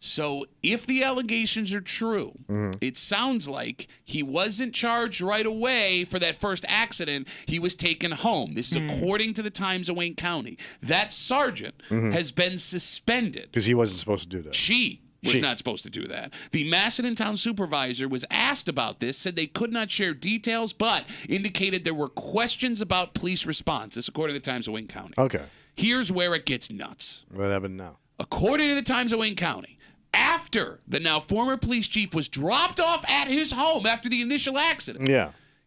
So if the allegations are true, it sounds like he wasn't charged right away for that first accident. He was taken home. This is according to the Times of Wayne County. That sergeant has been suspended. Because he wasn't supposed to do that. She was not supposed to do that. The Macedon town supervisor was asked about this, said they could not share details, but indicated there were questions about police response. This according to the Times of Wayne County. Okay. Here's where it gets nuts. What happened now? According to the Times of Wayne County, after the now former police chief was dropped off at his home after the initial accident,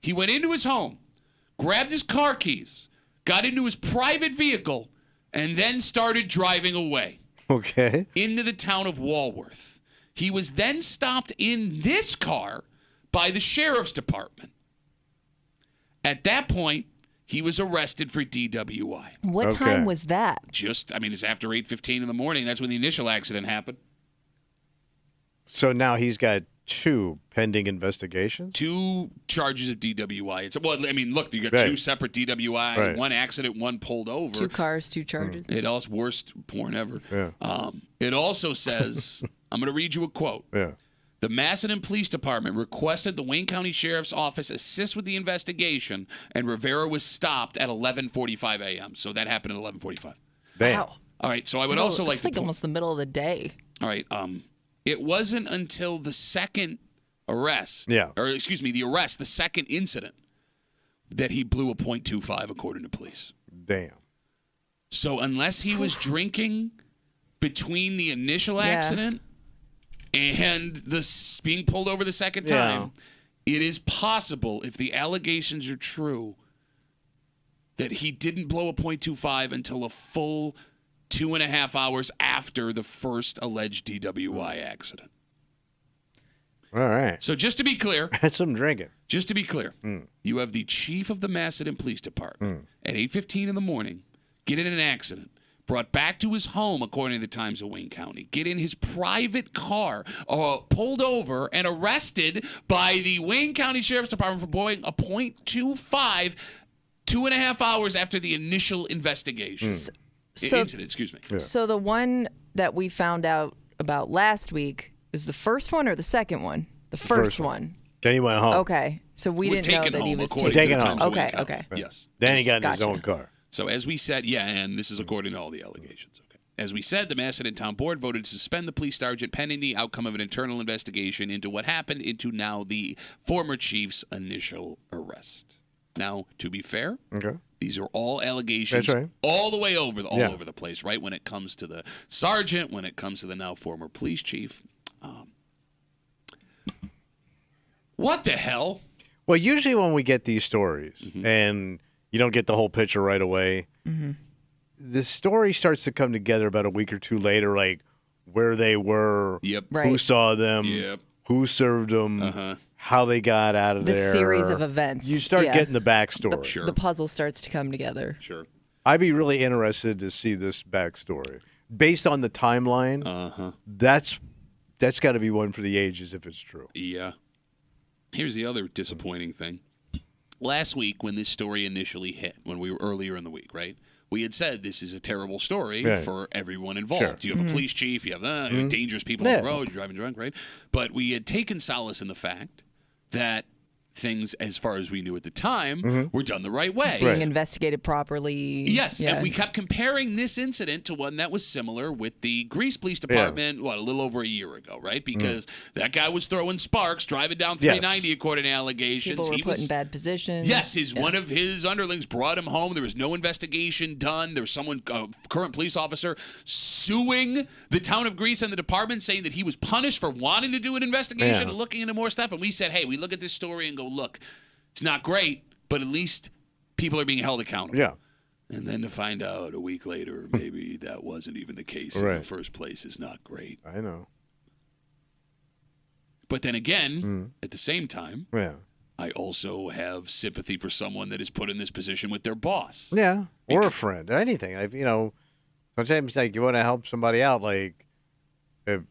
he went into his home, grabbed his car keys, got into his private vehicle, and then started driving away. Okay. Into the town of Walworth. He was then stopped in this car by the sheriff's department. At that point, he was arrested for DWI. What time was that? It's after 8:15 in the morning. That's when the initial accident happened. So now he's got 2 pending investigations? 2 charges of DWI. Look, you got 2 separate DWI, 1 accident, 1 pulled over. 2 cars, 2 charges. It also worst porn ever. Yeah. It also says, I'm going to read you a quote. Yeah. The Macedon Police Department requested the Wayne County Sheriff's Office assist with the investigation, and Rivera was stopped at 11:45 a.m. So that happened at 11:45. Damn. Wow. All right, so I would also like to... It's like almost the middle of the day. All right, it wasn't until the second arrest, the second incident, that he blew a .25, according to police. Damn. So unless he was drinking between the initial accident and being pulled over the second time, it is possible, if the allegations are true, that he didn't blow a .25 until a full 2.5 hours after the first alleged DWI accident. All right. So just to be clear. Had some drinking. Just to be clear, you have the chief of the Macedon Police Department at 8:15 in the morning, get in an accident, brought back to his home, according to the Times of Wayne County, get in his private car, pulled over and arrested by the Wayne County Sheriff's Department for blowing a .25 2.5 hours after the initial investigation. Incident, excuse me. Yeah. So the one that we found out about last week is the first one or the second one? The first one. Then he went home. Okay. So we didn't know that he was taken home. Okay. Yes. Then he got in his own car. So as we said, and this is according to all the allegations. Okay. As we said, the Macedon Town Board voted to suspend the police sergeant pending the outcome of an internal investigation into what happened into now the former chief's initial arrest. Now, to be fair, these are all allegations all the way over the place, right? When it comes to the sergeant, when it comes to the now former police chief. What the hell? Well, usually when we get these stories Mm-hmm. and you don't get the whole picture right away, the story starts to come together about a week or two later, like where they were, Yep. who Right. saw them, Yep. who served them, how they got out of The there. series of events. You start Yeah. getting the backstory. Sure. The puzzle starts to come together. Sure. I'd be really interested to see this backstory. Based on the timeline, that's got to be one for the ages if it's true. Yeah. Here's the other disappointing thing. Last week, when this story initially hit, when we were earlier in the week, right? We had said this is a terrible story Right. for everyone involved. Sure. You have a police chief, you have dangerous people on the road, you're driving drunk, right? But we had taken solace in the fact that things, as far as we knew at the time, were done the right way. Being investigated properly. Yes, Yeah. and we kept comparing this incident to one that was similar with the Greece Police Department, a little over a year ago, right? Because that guy was throwing sparks, driving down 390 according to allegations. People were put in bad positions. Yes, one of his underlings brought him home. There was no investigation done. There was someone, a current police officer, suing the town of Greece and the department, saying that he was punished for wanting to do an investigation and looking into more stuff. And we said, hey, we look at this story and go, look, it's not great, but at least people are being held accountable. Yeah. And then to find out a week later, maybe that wasn't even the case in the first place is not great. I know. But then again, at the same time, Yeah. I also have sympathy for someone that is put in this position with their boss. Yeah. Or a friend or anything. Sometimes like you want to help somebody out, like if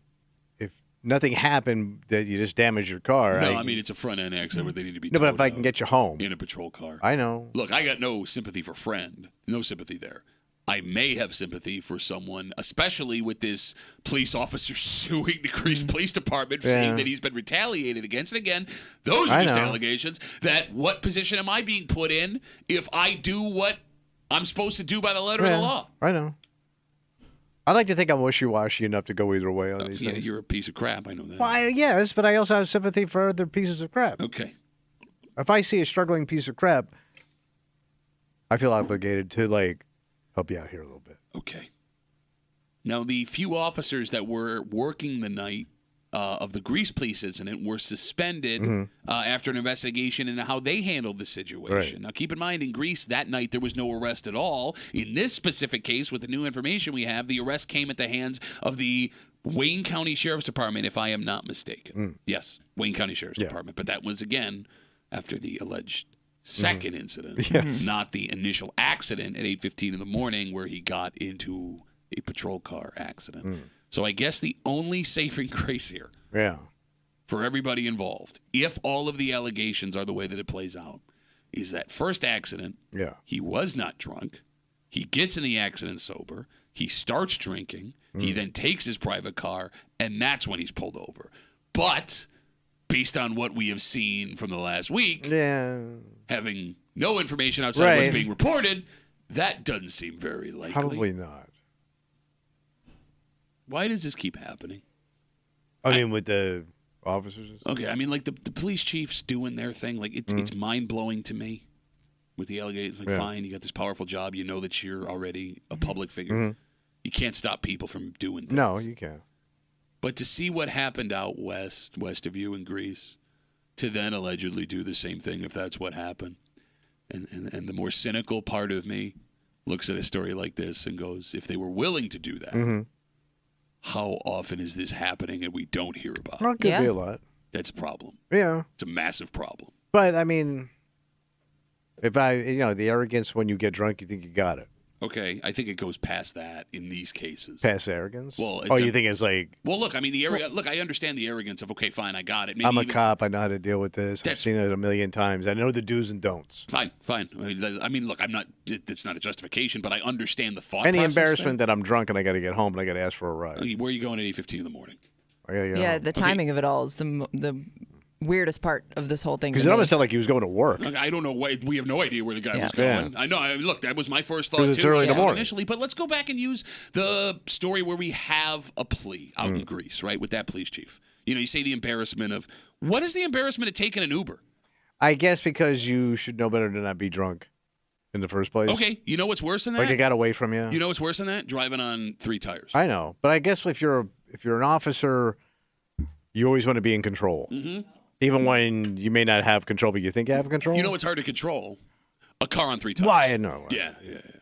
nothing happened that you just damaged your car. No, I mean, it's a front-end accident where they need to be No, but towed if I can out get you home. in a patrol car. I know. Look, I got no sympathy for friend. No sympathy there. I may have sympathy for someone, especially with this police officer suing the Greece Police Department for saying that he's been retaliated against. And again, those are just allegations. That what position am I being put in if I do what I'm supposed to do by the letter of the law? I know. I like to think I'm wishy-washy enough to go either way on these things. You're a piece of crap. I know that. Well, yes, but I also have sympathy for other pieces of crap. Okay. If I see a struggling piece of crap, I feel obligated to, help you out here a little bit. Okay. Now, the few officers that were working the night of the Greece police incident were suspended after an investigation into how they handled the situation. Right. Now, keep in mind, in Greece that night there was no arrest at all. In this specific case, with the new information we have, the arrest came at the hands of the Wayne County Sheriff's Department, if I am not mistaken. Yes, Wayne County Sheriff's Department. But that was, again, after the alleged second incident, not the initial accident at 8:15 in the morning where he got into a patrol car accident. So I guess the only saving grace here for everybody involved, if all of the allegations are the way that it plays out, is that first accident, he was not drunk. He gets in the accident sober. He starts drinking. He then takes his private car, and that's when he's pulled over. But based on what we have seen from the last week, having no information outside of what's being reported, that doesn't seem very likely. Probably not. Why does this keep happening? I mean, with the officers? Okay, I mean, like the police chiefs doing their thing, like it's mind-blowing to me with the allegations. Like, fine, you got this powerful job. You know that you're already a public figure. You can't stop people from doing things. No, you can't. But to see what happened out west of you in Greece, to then allegedly do the same thing if that's what happened. And the more cynical part of me looks at a story like this and goes, if they were willing to do that, how often is this happening and we don't hear about it? Well, it could be a lot. That's a problem. Yeah. It's a massive problem. But, I mean, if the arrogance when you get drunk, you think you got it. Okay, I think it goes past that in these cases. Past arrogance? Well, you think it's like... Well, look, I mean, I understand the arrogance of, okay, fine, I got it. Maybe I'm a cop. I know how to deal with this. I've seen it a million times. I know the do's and don'ts. Fine. I mean, look, I'm not... It's not a justification, but I understand the thought and the process embarrassment that I'm drunk and I got to get home and I got to ask for a ride. Where are you going at 8:15 in the morning? Yeah, the timing of it all is the weirdest part of this whole thing. Because it almost sounded like he was going to work. I don't know why. We have no idea where the guy was going. I know. Look, that was my first thought it's too. early in the morning. Initially, but let's go back and use the story where we have a plea out in Greece, right, with that police chief. You say the embarrassment of what is the embarrassment of taking an Uber? I guess because you should know better to not be drunk in the first place. Okay, you know what's worse than that? Like it got away from you. You know what's worse than that? Driving on 3 tires. I know, but I guess if you're an officer, you always want to be in control. Even when you may not have control, but you think you have control? You know what's hard to control? A car on 3 tires. Why? No. Yeah.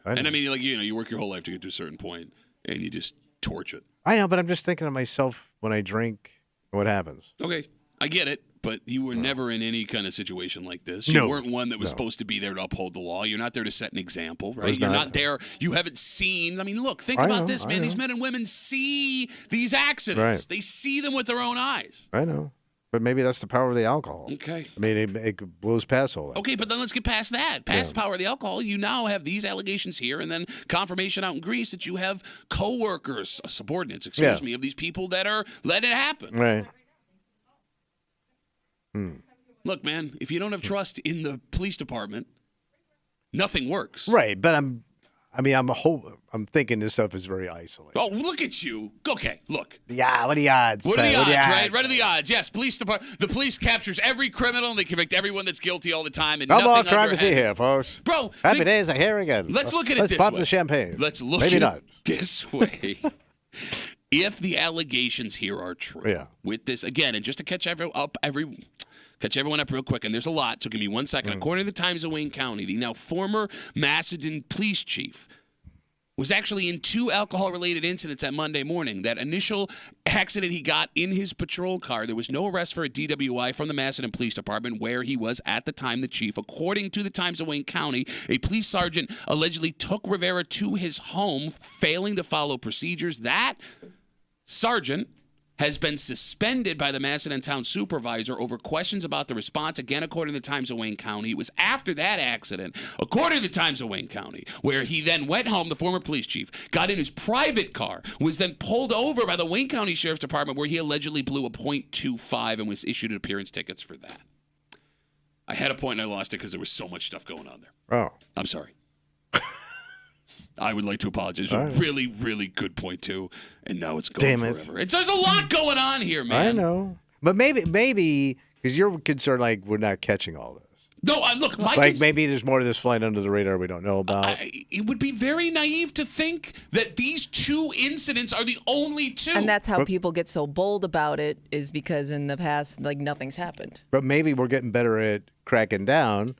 And I mean, like, you work your whole life to get to a certain point, and you just torch it. I know, but I'm just thinking of myself when I drink. What happens? Okay, I get it, but you were never in any kind of situation like this. You weren't one that was supposed to be there to uphold the law. You're not there to set an example, right? You're not there. You haven't seen. I mean, look, think about this, man. These men and women see these accidents. Right. They see them with their own eyes. I know. But maybe that's the power of the alcohol. Okay. I mean, it blows past all that. Okay, but then let's get past that. Past the power of the alcohol, you now have these allegations here and then confirmation out in Greece that you have co-workers, subordinates, excuse me, of these people that are letting it happen. Right. Look, man, if you don't have trust in the police department, nothing works. Right, but I'm thinking this stuff is very isolated. Oh, look at you. Okay, look. Yeah, what are the odds? What are the odds, right? What are the odds? Yes, the police captures every criminal and they convict everyone that's guilty all the time. And no more nothing crime to see here, folks. Bro. Happy days are here again. Let's look at it Let's this pop way. the champagne. Let's look Maybe at not. it this way. If the allegations here are true, with this, again, and just to catch everyone up real quick, and there's a lot, so give me 1 second. According to the Times of Wayne County, the now former Macedon police chief was actually in 2 alcohol-related incidents at Monday morning. That initial accident he got in his patrol car, there was no arrest for a DWI from the Macedon Police Department, where he was at the time the chief. According to the Times of Wayne County, a police sergeant allegedly took Rivera to his home, failing to follow procedures. That sergeant has been suspended by the Macedon town supervisor over questions about the response, again, according to the Times of Wayne County. It was after that accident, according to the Times of Wayne County, where he then went home, the former police chief, got in his private car, was then pulled over by the Wayne County Sheriff's Department, where he allegedly blew a .25 and was issued appearance tickets for that. I had a point and I lost it because there was so much stuff going on there. Oh. I'm sorry. I would like to apologize. It's a really, really good point, too. And now it's gone forever. There's a lot going on here, man. I know. But maybe, because you're concerned, like, we're not catching all this. No, look, maybe there's more to this flying under the radar we don't know about. It would be very naive to think that these 2 incidents are the only 2. And that's how people get so bold about it, is because in the past, like, nothing's happened. But maybe we're getting better at cracking down,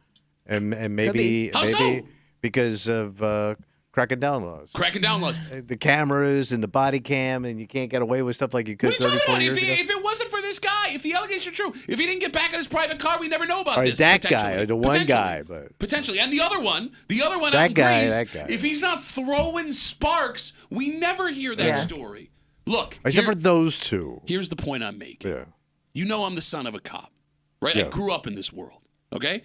and maybe How so? Because of cracking down laws. Cracking down laws. The cameras and the body cam, and you can't get away with stuff like you could 34 years ago. If it wasn't for this guy, if the allegations are true, if he didn't get back in his private car, we never know about this. That guy, or the one guy. Potentially. And the other one out in Greece, if he's not throwing sparks, we never hear that story. Look. Except for those 2. Here's the point I'm making. Yeah. You know I'm the son of a cop, right? Yeah. I grew up in this world, okay?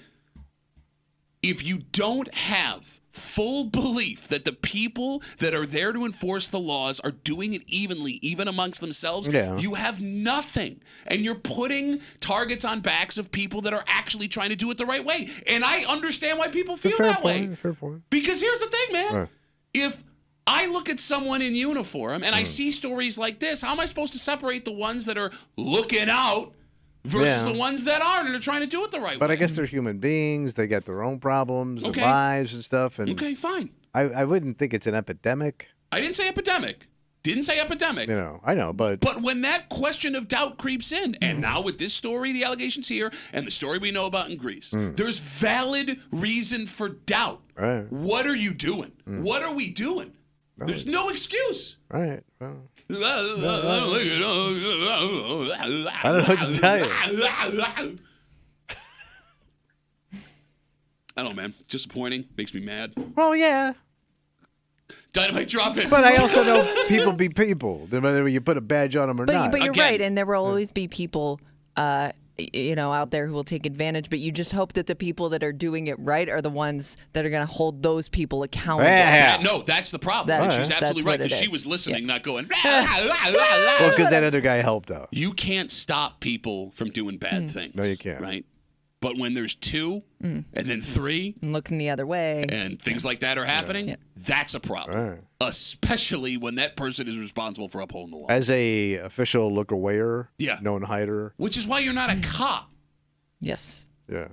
If you don't have full belief that the people that are there to enforce the laws are doing it evenly, even amongst themselves, you have nothing. And you're putting targets on backs of people that are actually trying to do it the right way. And I understand why people feel that way. Fair point. Because here's the thing, man. If I look at someone in uniform and I see stories like this, how am I supposed to separate the ones that are looking out versus the ones that aren't and are trying to do it the right way? But I guess they're human beings. They got their own problems and lives and stuff. And okay, fine. I wouldn't think it's an epidemic. I didn't say epidemic. I know, but... But when that question of doubt creeps in, and now with this story, the allegations here, and the story we know about in Greece, there's valid reason for doubt. Right. What are you doing? What are we doing? There's no excuse. Right. Well, I don't know what to tell you. I don't know, man. It's disappointing. Makes me mad. Well, yeah. Dynamite drop it. But I also know people be people, no matter whether you put a badge on them or not. But you're right, and there will always be people, out there who will take advantage. But you just hope that the people that are doing it right are the ones that are going to hold those people accountable. No, that's the problem. She's absolutely right, because she was listening, not going. Well, because that other guy helped out. You can't stop people from doing bad things. No, you can't. Right? But when there's 2 and then 3 and looking the other way and things like that are happening, that's a problem. Right. Especially when that person is responsible for upholding the law. As a official look-awayer, known hider. Which is why you're not a cop. Yes. Yeah.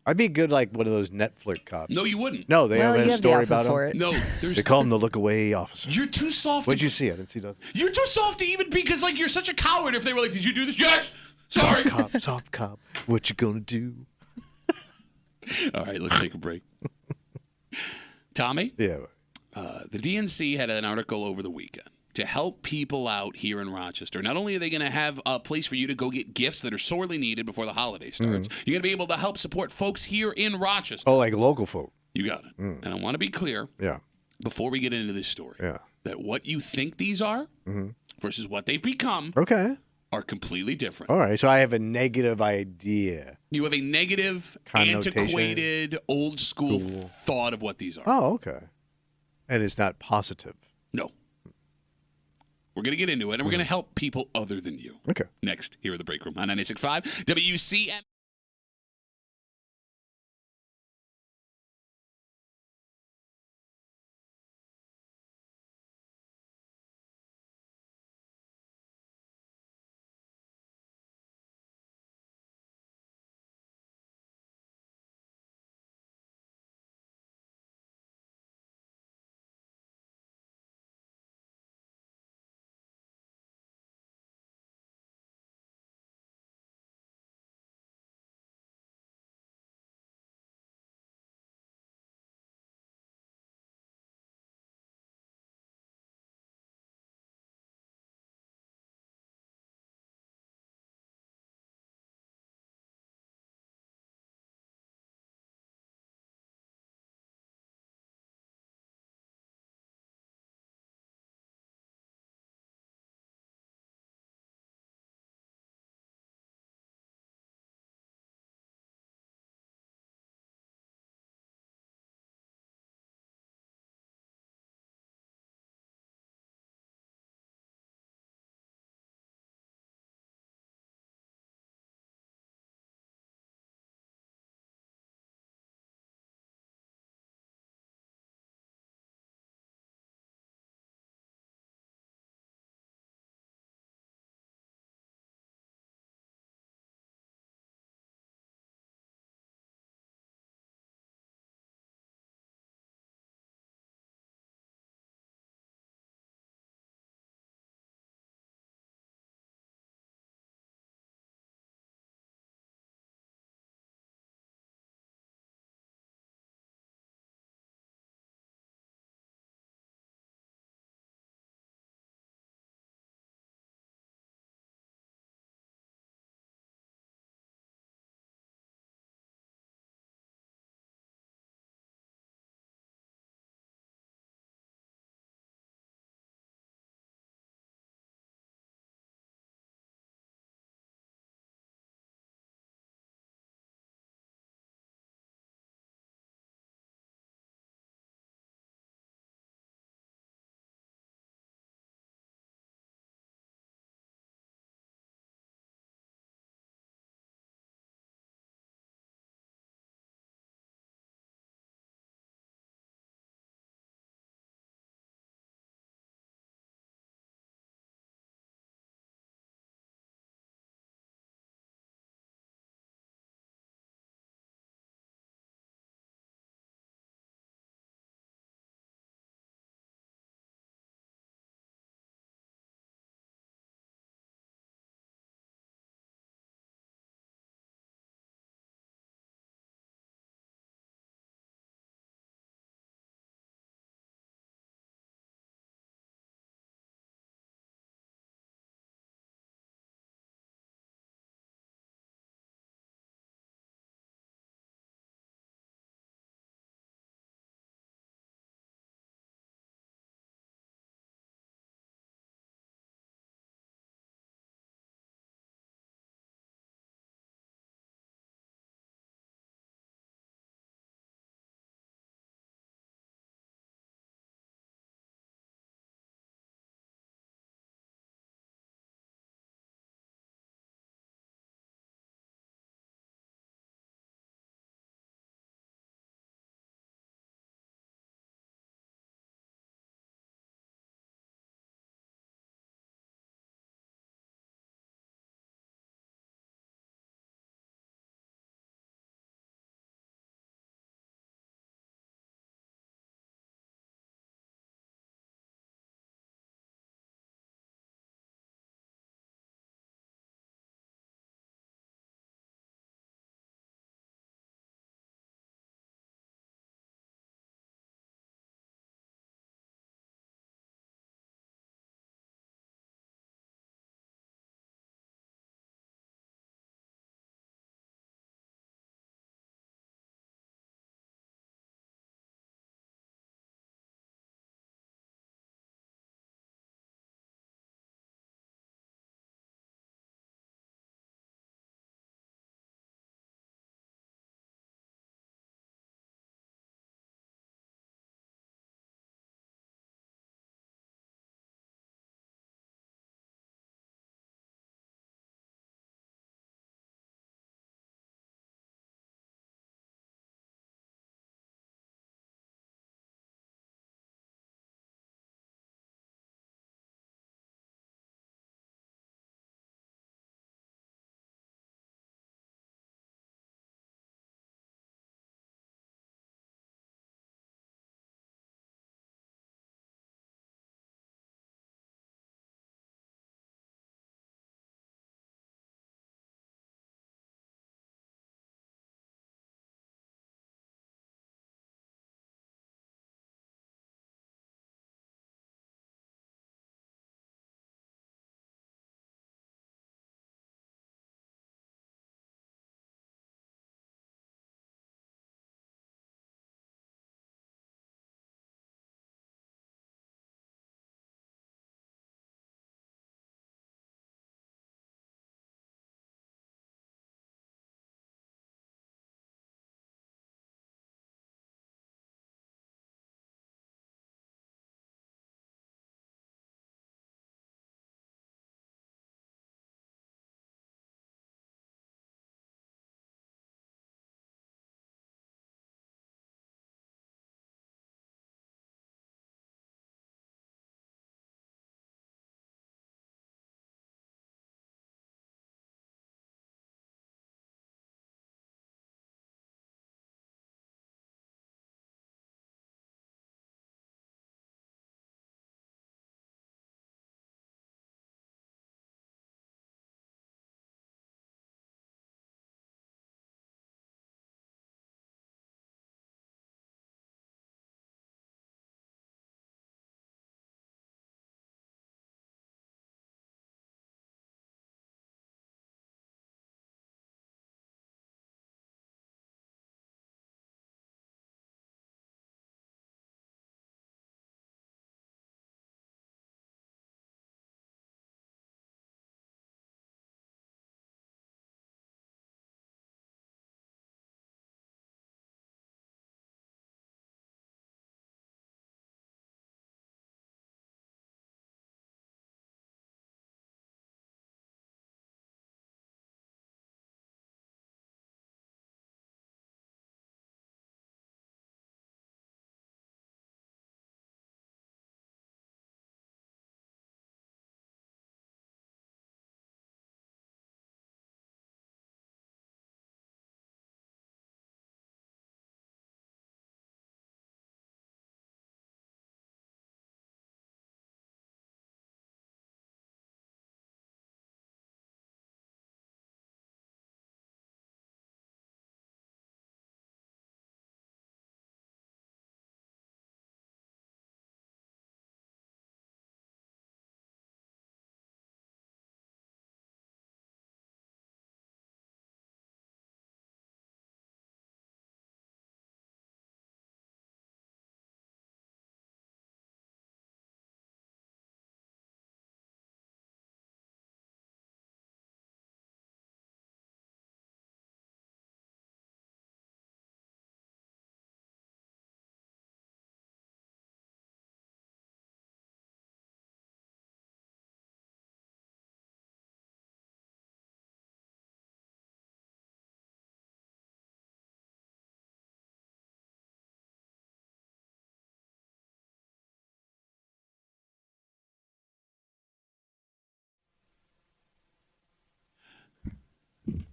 I'd be good like one of those Netflix cops. No, you wouldn't. No, they have a story about him. No, they call him the look-away officer. You're too soft. What'd you see? I didn't see nothing. You're too soft to even because, like, you're such a coward if they were like, did you do this? Yes! Sorry. Soft cop, what you gonna do? All right, let's take a break. Tommy? Yeah. The DNC had an article over the weekend to help people out here in Rochester. Not only are they going to have a place for you to go get gifts that are sorely needed before the holiday starts, you're going to be able to help support folks here in Rochester. Oh, like local folk. You got it. And I want to be clear before we get into this story that what you think these are versus what they've become are completely different. All right, so I have a negative idea. You have a negative, Connotation. antiquated, old school thought of what these are. Oh, okay. And it's not positive. No. We're going to get into it, and we're going to help people other than you. Okay. Next, here at the Break Room on 96.5 WCMF.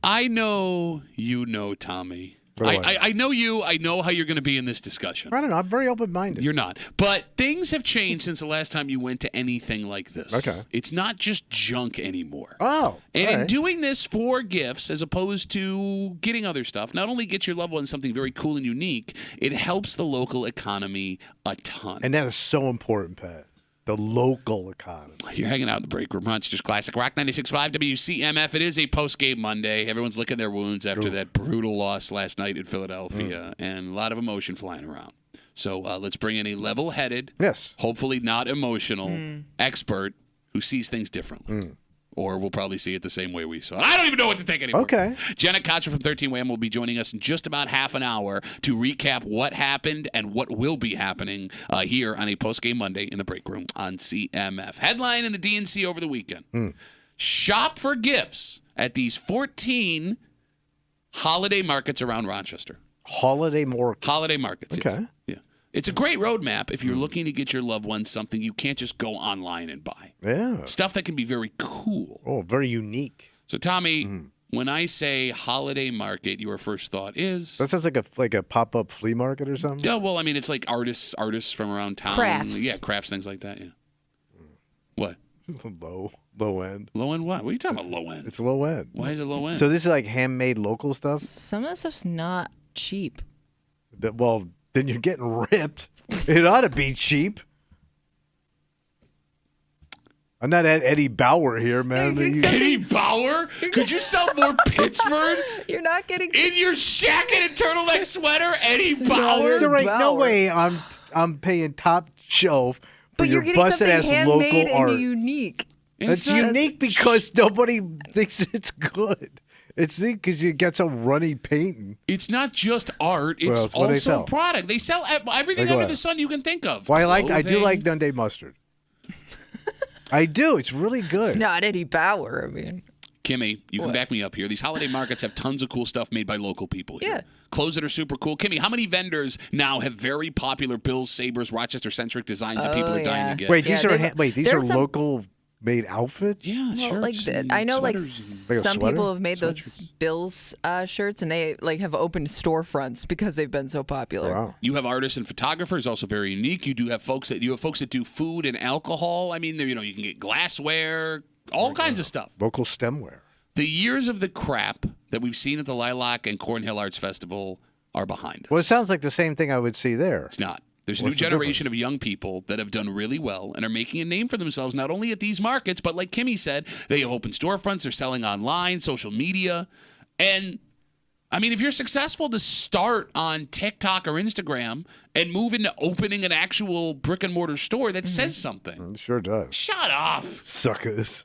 I know you know Tommy. I know you. I know how you're going to be in this discussion. I don't know. I'm very open-minded. You're not. But things have changed since the last time you went to anything like this. Okay. It's not just junk anymore. Oh. And all in right. doing this for gifts as opposed to getting other stuff, not only gets your loved one something very cool and unique, it helps the local economy a ton. And that is so important, Pat. The local economy. You're hanging out in the break room. Monsters Classic Rock 96.5 WCMF. It is a post-game Monday. Everyone's licking their wounds after that brutal loss last night in Philadelphia, and a lot of emotion flying around. So let's bring in a level-headed, hopefully not emotional, expert who sees things differently. Or we'll probably see it the same way we saw it. I don't even know what to think anymore. Okay. Jenna Cottrell from 13 WAM will be joining us in just about half an hour to recap what happened and what will be happening here on a post-game Monday in the break room on CMF. Headline in the DNC over the weekend. Shop for gifts at these 14 holiday markets around Rochester. Holiday markets. Holiday markets. Okay. Yes. Yeah. It's a great roadmap if you're looking to get your loved ones something you can't just go online and buy. Yeah. Stuff that can be very cool. Oh, very unique. So, Tommy, when I say holiday market, your first thought is? That sounds like a pop-up flea market or something. Yeah, well, I mean, it's like artists from around town. Crafts. Yeah, crafts, things like that, yeah. What? Low end. Low end what? What are you talking about low end? It's low end. Why is it low end? So this is like handmade local stuff? Some of that stuff's not cheap. Well, then you're getting ripped. It ought to be cheap. I'm not at Eddie Bauer here, man. Eddie Bauer? Could you sell more Pittsburgh? You're not getting in your jacket and turtleneck sweater, Eddie Bauer. There ain't no way I'm paying top shelf for but your you're getting busted ass something local handmade art. and unique. It's unique because nobody thinks it's good. It's neat because you get some runny painting. It's not just art; it's also product. They sell everything under the sun you can think of. Well, I do like Dundee mustard. I do. It's really good. It's not Eddie Bauer. I mean, Kimmy, you can back me up here. These holiday markets have tons of cool stuff made by local people here. Yeah. Clothes that are super cool. Kimmy, how many vendors now have very popular Bills, Sabres, Rochester-centric designs that people are dying to get? Wait, these are local made outfits? Yeah, well, shirts. I know, like sweaters. some people have made those Bills shirts, and they like have opened storefronts because they've been so popular. Wow. You have artists and photographers, also very unique. You do have folks that do food and alcohol. I mean, you can get glassware, all kinds of stuff. Local stemware. The years of the crap that we've seen at the Lilac and Cornhill Arts Festival are behind us. Well, it sounds like the same thing I would see there. It's not. There's a new generation of young people that have done really well and are making a name for themselves, not only at these markets, but like Kimmy said, they have opened storefronts, they're selling online, social media. And, I mean, if you're successful to start on TikTok or Instagram and move into opening an actual brick-and-mortar store, that says something. It sure does. Shut up. Suckers.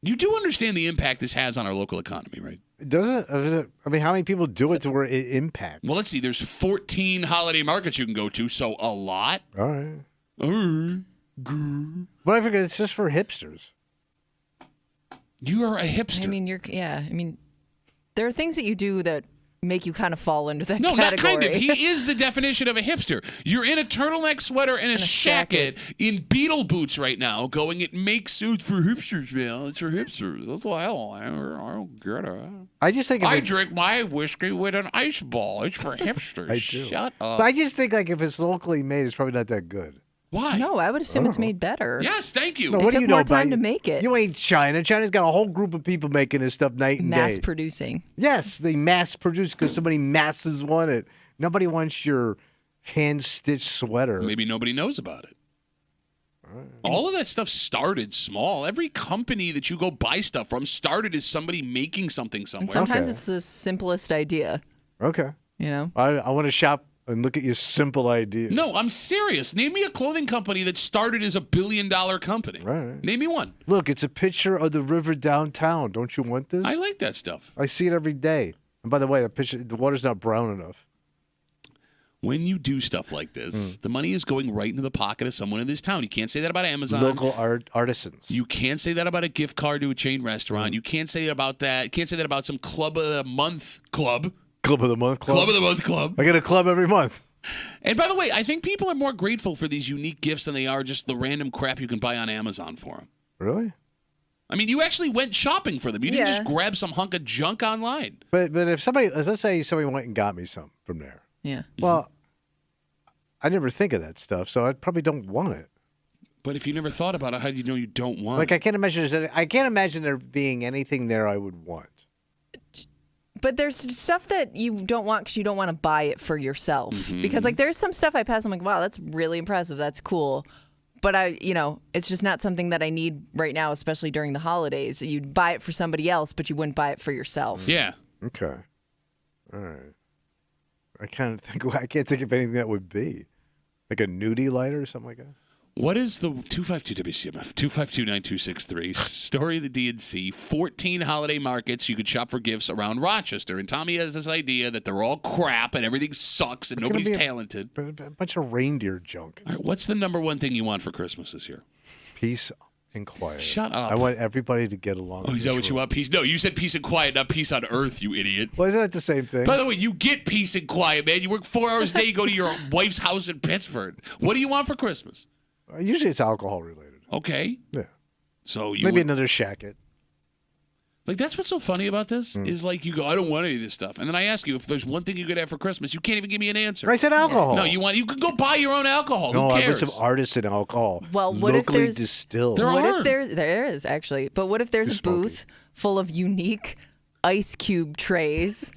You do understand the impact this has on our local economy, right? Does it? I mean, how many people do it to where it impacts? Well, let's see. There's 14 holiday markets you can go to, so a lot. All right. But I figure it's just for hipsters. You are a hipster. I mean, there are things that you do that make you kind of fall into that category. No, not kind of. He is the definition of a hipster. You're in a turtleneck sweater and a jacket in Beetle boots right now going, it makes suits for hipsters, man. It's for hipsters. That's why I don't get it. I just think I drink my whiskey with an ice ball. It's for hipsters. I do. Shut up. But I just think if it's locally made, it's probably not that good. Why? No, I would assume it's made better. Yes, thank you. No, it what took do you more know time about to make it. You ain't China. China's got a whole group of people making this stuff night and day. Mass producing. Yes, they mass produce because somebody masses want it. Nobody wants your hand-stitched sweater. Maybe nobody knows about it. All of that stuff started small. Every company that you go buy stuff from started as somebody making something somewhere. And sometimes it's the simplest idea. Okay. You know? I want to shop and look at your simple idea. No, I'm serious. Name me a clothing company that started as $1 billion company. Right. Name me one. Look, it's a picture of the river downtown. Don't you want this? I like that stuff. I see it every day. And by the way, the water's not brown enough. When you do stuff like this, the money is going right into the pocket of someone in this town. You can't say that about Amazon. Local artisans. You can't say that about a gift card to a chain restaurant. You can't say about that. You can't say that about some club of the month club. Club of the month club. Club of the month club. I get a club every month. And by the way, I think people are more grateful for these unique gifts than they are just the random crap you can buy on Amazon for them. Really? I mean, you actually went shopping for them. You didn't just grab some hunk of junk online. But if somebody, let's say somebody went and got me some from there. Yeah. Well, I never think of that stuff, so I probably don't want it. But if you never thought about it, how do you know you don't want Like it? I can't imagine there being anything there I would want. But there's stuff that you don't want because you don't want to buy it for yourself. Because like there's some stuff I pass. I'm like, wow, that's really impressive. That's cool. But it's just not something that I need right now, especially during the holidays. You'd buy it for somebody else, but you wouldn't buy it for yourself. Yeah. Okay. All right. I can't think of anything that would be like a nudie lighter or something like that. What is the 252 WCMF 252-9263 story of the DNC? 14 holiday markets you could shop for gifts around Rochester, and Tommy has this idea that they're all crap and everything sucks and nobody's talented. A bunch of reindeer junk. All right, what's the number one thing you want for Christmas this year? Peace and quiet. Shut up. I want everybody to get along. Oh, is that what you want? Peace? No, you said peace and quiet, not peace on earth, you idiot. Well, isn't it the same thing? By the way, you get peace and quiet, man. You work 4 hours a day. You go to your wife's house in Pittsburgh. What do you want for Christmas? Usually it's alcohol related. Okay. Yeah. So you maybe another shacket. Like, that's what's so funny about this is like you go, I don't want any of this stuff. And then I ask you if there's one thing you could have for Christmas. You can't even give me an answer. I said alcohol. No, you could go buy your own alcohol. No, Who I cares? want some artisan alcohol. Well, what if locally there's distilled? There is actually, but what if there's a booth full of unique ice cube trays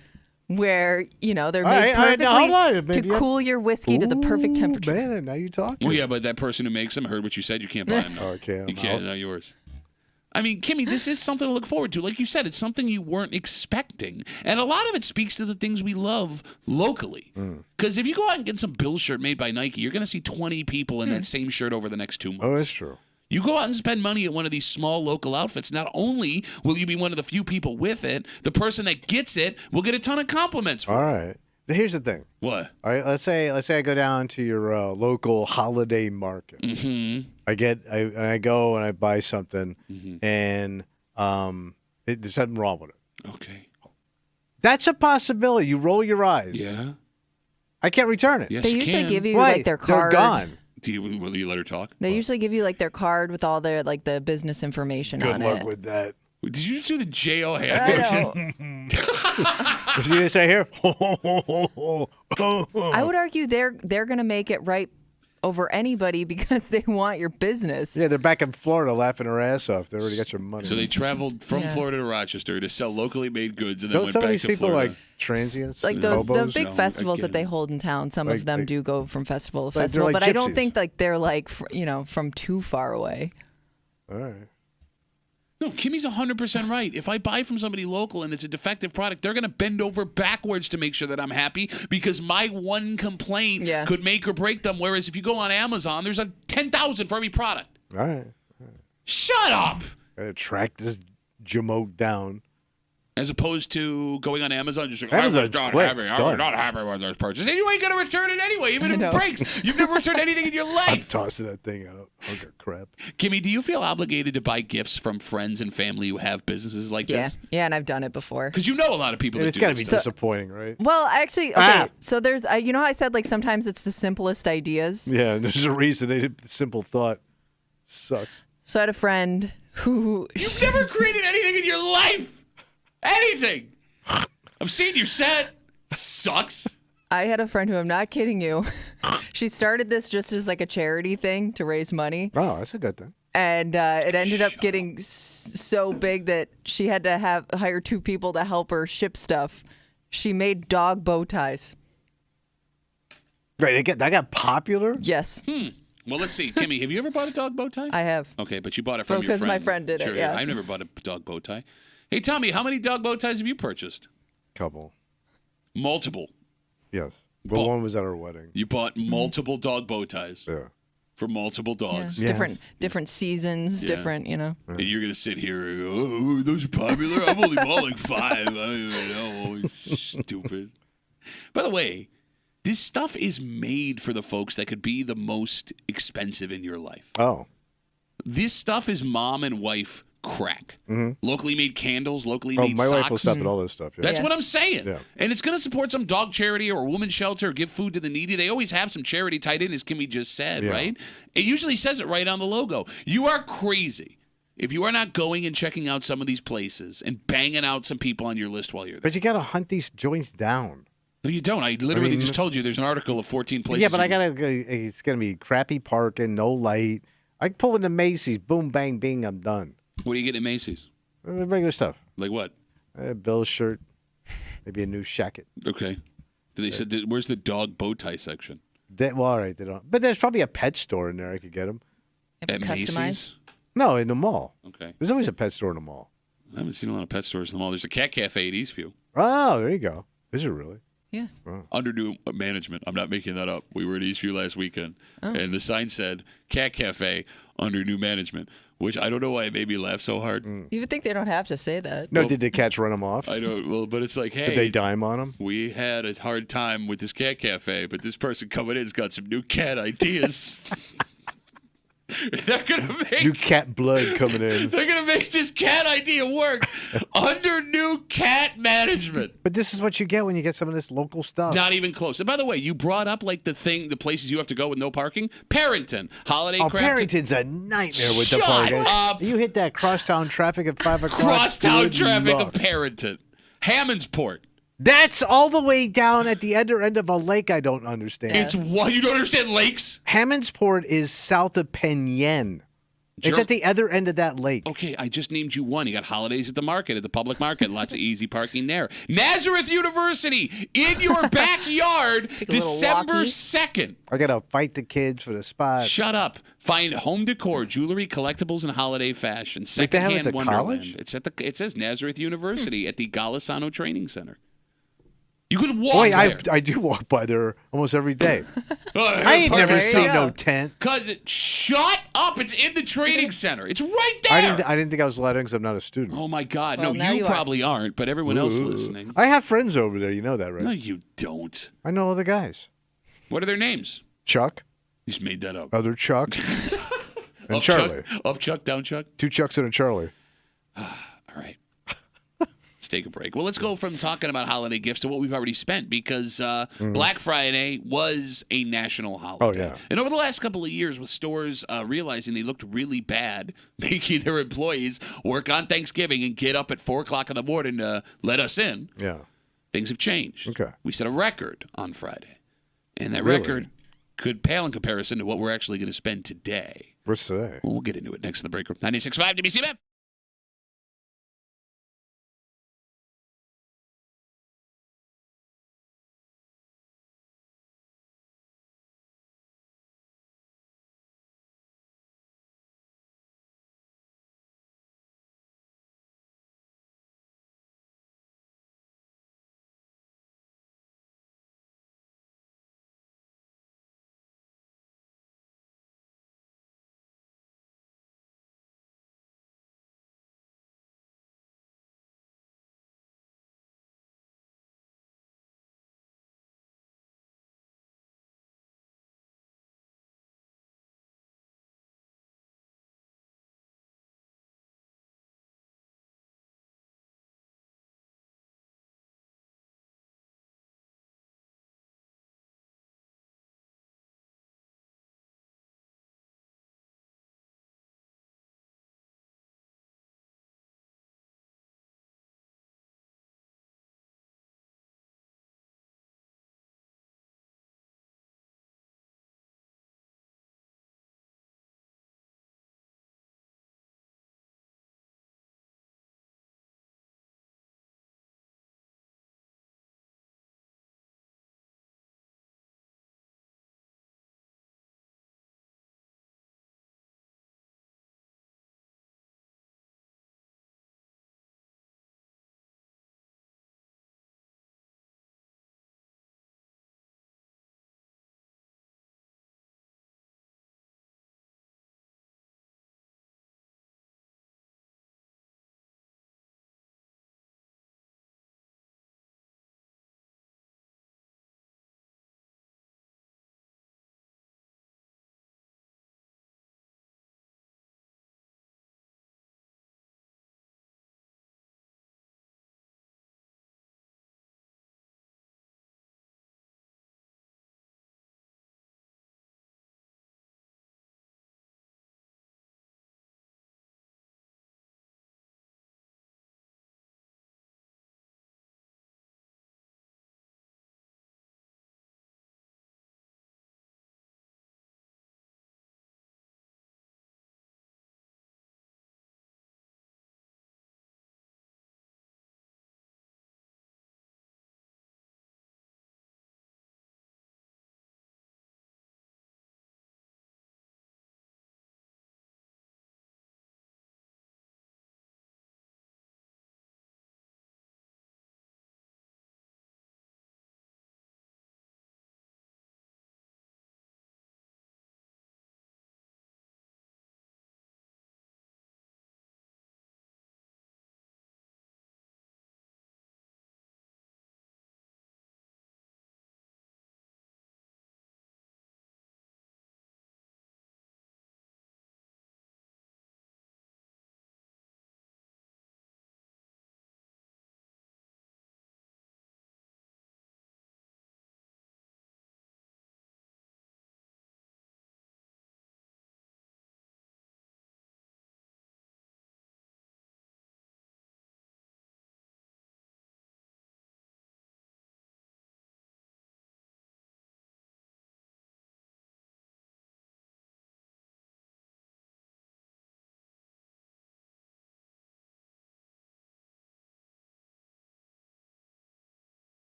where they're made perfectly to cool your whiskey to the perfect temperature? Man, now you talking. Well, yeah, but that person who makes them heard what you said. You can't buy them. Oh, okay, you can't. Not yours. I mean, Kimmy, this is something to look forward to. Like you said, it's something you weren't expecting. And a lot of it speaks to the things we love locally. Because if you go out and get some Bill shirt made by Nike, you're going to see 20 people in that same shirt over the next 2 months. Oh, that's true. You go out and spend money at one of these small local outfits, not only will you be one of the few people with it, the person that gets it will get a ton of compliments for it. All right. Here's the thing. What? All right, let's say I go down to your local holiday market. Mm-hmm. I go and I buy something, and there's something wrong with it. Okay. That's a possibility. You roll your eyes. Yeah. I can't return it. Yes, They you usually can. give you like their card. They're gone. Will you let her talk? They usually give you like their card with all their like the business information Good on luck it. with that. Did you just do the J.O. hand I motion? What did you say here? I would argue they're going to make it right over anybody because they want your business. Yeah, they're back in Florida laughing their ass off. They already got your money. So they traveled from Yeah. Florida to Rochester to sell locally made goods and then Don't went some of back these to people Florida. like transients, Like the hobos? big No, festivals that again. they hold in town, some Like of them they- do go from festival to Like they're festival, like but I don't gypsies. think like they're like from too far away. All right. No, Kimmy's 100% right. If I buy from somebody local and it's a defective product, they're going to bend over backwards to make sure that I'm happy because my one complaint could make or break them. Whereas if you go on Amazon, there's a 10,000 for every product. All right. Shut up! Gotta track this jamoke down. As opposed to going on Amazon, just like, Amazon's I was quick. not happy. I Done. was not happy with those purchases. And you ain't going to return it anyway, even if I it know. breaks. You've never returned anything in your I'm life. tossing that thing out. Hunk of crap. Kimmy, do you feel obligated to buy gifts from friends and family who have businesses like Yeah, this? yeah, and I've done it before. Because you know a lot of people that It's do got to this be stuff. disappointing, right? Well, actually, okay. So there's, you know, how I said like sometimes it's the simplest ideas. Yeah, and there's a reason they did the simple thought. Sucks. So I had a friend who You've never created anything in your life. Anything. I've seen your set. Sucks. I had a friend who, I'm not kidding you, she started this just as like a charity thing to raise money. Oh, that's a good thing. And it ended up getting so big that she had to hire 2 people to help her ship stuff. She made dog bow ties. Right, that got popular? Yes. Well, let's see. Kimmy, have you ever bought a dog bow tie? I have. Okay, but you bought it from your because friend. my friend did it, Sure, yeah. I've never bought a dog bow tie. Hey, Tommy, how many dog bow ties have you purchased? Couple. Multiple. Yes. But one was at our wedding. You bought multiple dog bow ties Yeah. for multiple dogs. Yeah. Different seasons, Yeah. different, you know. And you're going to sit here and go, oh, those are popular? I've only bought like 5. I don't even know. Stupid. By the way, this stuff is made for the folks that could be the most expensive in your life. Oh. This stuff is mom and wife crack. Locally made candles, locally Oh, made my socks. wife will stop at all this stuff. Yeah. That's what I'm saying. Yeah. And it's going to support some dog charity or a women's shelter or give food to the needy. They always have some charity tied in, as Kimmy just said, Yeah. right? It usually says it right on the logo. You are crazy If you are not going and checking out some of these places and banging out some people on your list while you're there. But you got to hunt these joints down. No, you don't. I literally just told you there's an article of 14 places. Yeah, but I got to, it's going to be crappy parking, no light. I pull into Macy's, boom, bang, bing, I'm done. What do you get at Macy's? Regular stuff. Like what? Bill's shirt, maybe a new shacket. Okay. They said, where's the dog bow tie section? Well, all right, they don't. But there's probably a pet store in there I could get them. At Macy's? No, in the mall. Okay. There's always a pet store in the mall. I haven't seen a lot of pet stores in the mall. There's a cat cafe at Eastview. Oh, there you go. Is it really? Yeah. Wow. Under new management. I'm not making that up. We were at Eastview last weekend, and the sign said cat cafe under new management, which I don't know why it made me laugh so hard. You would think they don't have to say that. No, did the cats run them off? I don't. Well, but it's like, hey, did they dime on them? We had a hard time with this cat cafe, but this person coming in's got some new cat ideas. They're gonna make new cat blood coming in. They're gonna make this cat idea work under new cat management. But this is what you get when you get some of this local stuff. Not even close. And by the way, you brought up like the places you have to go with no parking. Parrington, Holiday Craft. Parrington's a nightmare with the parking. Up. You hit that crosstown traffic at 5 o'clock. Crosstown traffic of Parrington, Hammondsport. That's all the way down at the other end of a lake. I don't understand. It's what you don't understand lakes. Hammondsport is south of Penn Yen. It's at the other end of that lake. Okay, I just named you one. You got holidays at the market, at the public market. Lots of easy parking there. Nazareth University in your backyard, December 2nd. I got to fight the kids for the spot. Shut up. Find home decor, jewelry, collectibles, and holiday fashion. Secondhand Wonderland. College? It says Nazareth University at the Golisano Training Center. You could walk there. I do walk by there almost every day. I ain't never seen no tent. Shut up. It's in the training center. It's right there. I didn't think I was allowed in because I'm not a student. Oh, my God. Well, no, you probably aren't, but everyone else listening. I have friends over there. You know that, right? No, you don't. I know other guys. What are their names? Chuck. You just made that up. Other Chuck. And up Charlie. Up Chuck, down Chuck. 2 Chucks and a Charlie. All right. Let's take a break. Well, let's go from talking about holiday gifts to what we've already spent because Black Friday was a national holiday. Oh, yeah. And over the last couple of years with stores realizing they looked really bad, making their employees work on Thanksgiving and get up at 4 o'clock in the morning to let us in, things have changed. Okay. We set a record on Friday. And that record could pale in comparison to what we're actually going to spend today. What's today? We'll get into it next in the break room. 96.5 WCMF.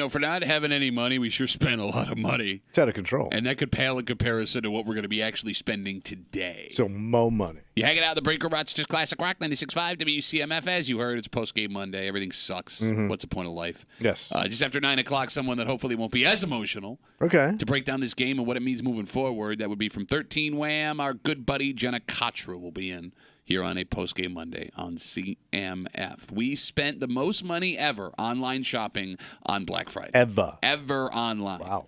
For not having any money, we sure spent a lot of money. It's out of control. And that could pale in comparison to what we're going to be actually spending today. So, more money. You hanging out at the Breaker Rochester's Classic Rock 96.5 WCMF. As you heard, it's post-game Monday. Everything sucks. Mm-hmm. What's the point of life? Yes. Just after 9 o'clock, someone that hopefully won't be as emotional. Okay. To break down this game and what it means moving forward, that would be from 13 Wham. Our good buddy Jenna Cottrell will be in here on a post-game Monday on CMF. We spent the most money ever online shopping on Black Friday. Ever online. Wow.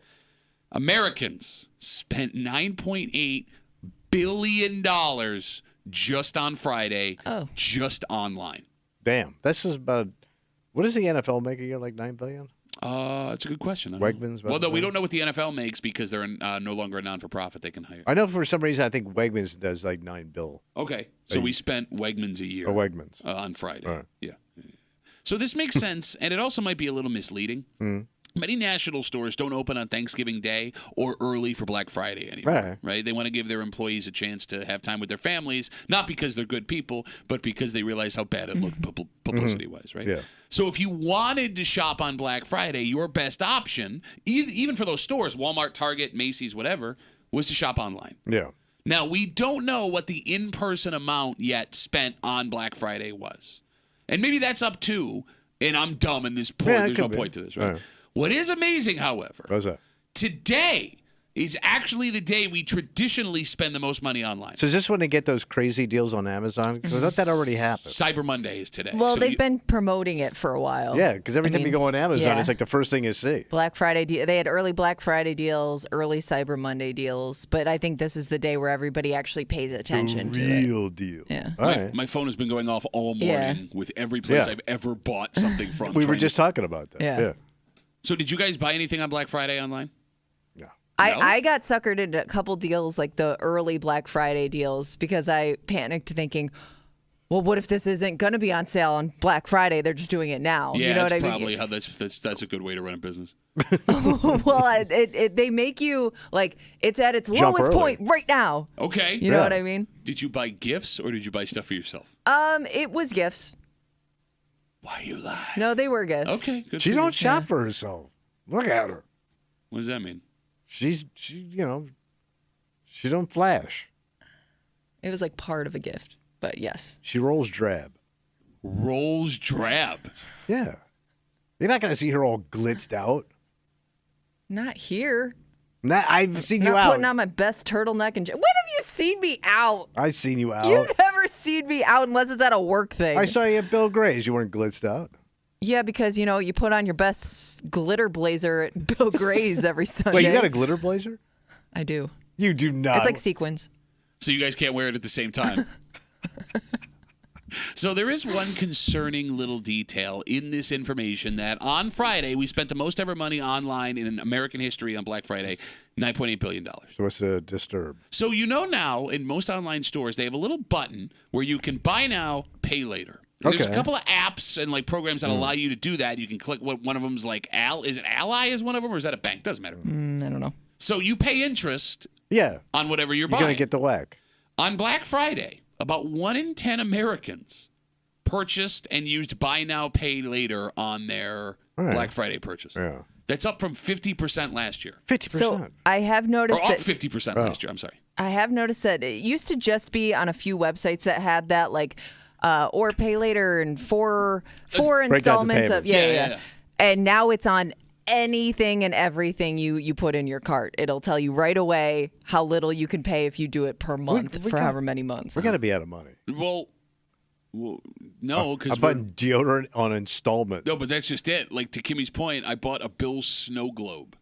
Americans spent $9.8 billion just on Friday, just online. Damn. This is about, what does the NFL make a year, like $9 billion? It's a good question. Wegmans? Well, no, we don't know what the NFL makes because they're no longer a non-for-profit they can hire. I know for some reason I think Wegmans does like $9 billion. Okay. So we spent Wegmans a year. Wegmans. On Friday. All right. Yeah. So this makes sense, and it also might be a little misleading. Mm. Many national stores don't open on Thanksgiving Day or early for Black Friday anymore, right? They want to give their employees a chance to have time with their families, not because they're good people, but because they realize how bad it looked publicity-wise, right? Yeah. So if you wanted to shop on Black Friday, your best option, even for those stores, Walmart, Target, Macy's, whatever, was to shop online. Yeah. Now, we don't know what the in-person amount yet spent on Black Friday was. And maybe that's up to, and I'm dumb in this point, there's no point to this, right? What is amazing, however, what's that? Today is actually the day we traditionally spend the most money online. So is this when they get those crazy deals on Amazon? Because I thought that already happened. Cyber Monday is today. Well, they've been promoting it for a while. Yeah, because every time you go on Amazon, it's like the first thing you see. Black Friday, they had early Black Friday deals, early Cyber Monday deals, but I think this is the day where everybody actually pays attention to it. Real deal. Yeah. My phone has been going off all morning with every place I've ever bought something from. We were just talking about that. Yeah. So did you guys buy anything on Black Friday online? No. I got suckered into a couple deals, like the early Black Friday deals, because I panicked thinking, well, what if this isn't going to be on sale on Black Friday? They're just doing it now. Yeah, you know that's what I probably mean? how that's a good way to run a business. Well, they make you like it's at its lowest point right now. Okay. You know what I mean? Did you buy gifts or did you buy stuff for yourself? It was gifts. Why you lie? No, they were gifts. Okay, good. She don't shop for herself. Look at her. What does that mean? She don't flash. It was like part of a gift, but yes. She rolls drab. Rolls drab? Yeah. You're not going to see her all glitzed out. Not here. I've seen you Not out. putting on my best turtleneck and when have you seen me out? I've seen you out. You've never seen me out unless it's at a work thing. I saw you at Bill Gray's. You weren't glitzed out. Yeah, because, you put on your best glitter blazer at Bill Gray's every Sunday. Wait, you got a glitter blazer? I do. You do not. It's like sequins. So you guys can't wear it at the same time. So there is one concerning little detail in this information that on Friday, we spent the most ever money online in American history on Black Friday, $9.8 billion. So what's the disturb? So now in most online stores, they have a little button where you can buy now, pay later. And there's a couple of apps and like programs that allow you to do that. You can click one of them's like is it Ally is one of them or is that a bank? Doesn't matter. I don't know. So you pay interest on whatever you're buying. You're going to get the whack. On Black Friday, about 1 in 10 Americans purchased and used buy now, pay later on their Black Friday purchase. Yeah. That's up from 50% last year. 50%. So I have noticed Or up that 50% last year. I'm sorry. I have noticed that it used to just be on a few websites that had that, like, or pay later and four installments of yeah. And now it's on anything and everything you put in your cart. It'll tell you right away how little you can pay if you do it per month for however many months. We got to be out of money. Well, no, because I bought deodorant on installment. No, but that's just it. Like to Kimmy's point, I bought a Bill's snow globe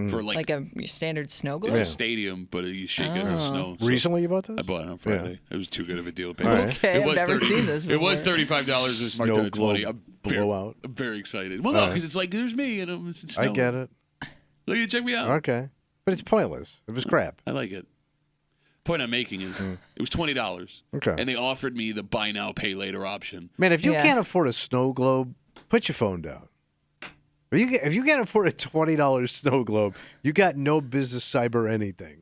for like a standard snow globe. It's a stadium, but you shake it in snow. So recently, you bought this? I bought it on Friday. It was too good of a deal. Okay, I've never seen this before. It was $35. It's marked down to $20. Blowout. I'm very excited. Well, no, because it's like there's me and it's snow. I get it. Look, you check me out. Okay, but it's pointless. It was crap. I like it. Point I'm making is it was $20. Okay. And they offered me the buy now, pay later option. Man, if you can't afford a snow globe, put your phone down. If you can't afford a $20 snow globe, you got no business cyber anything.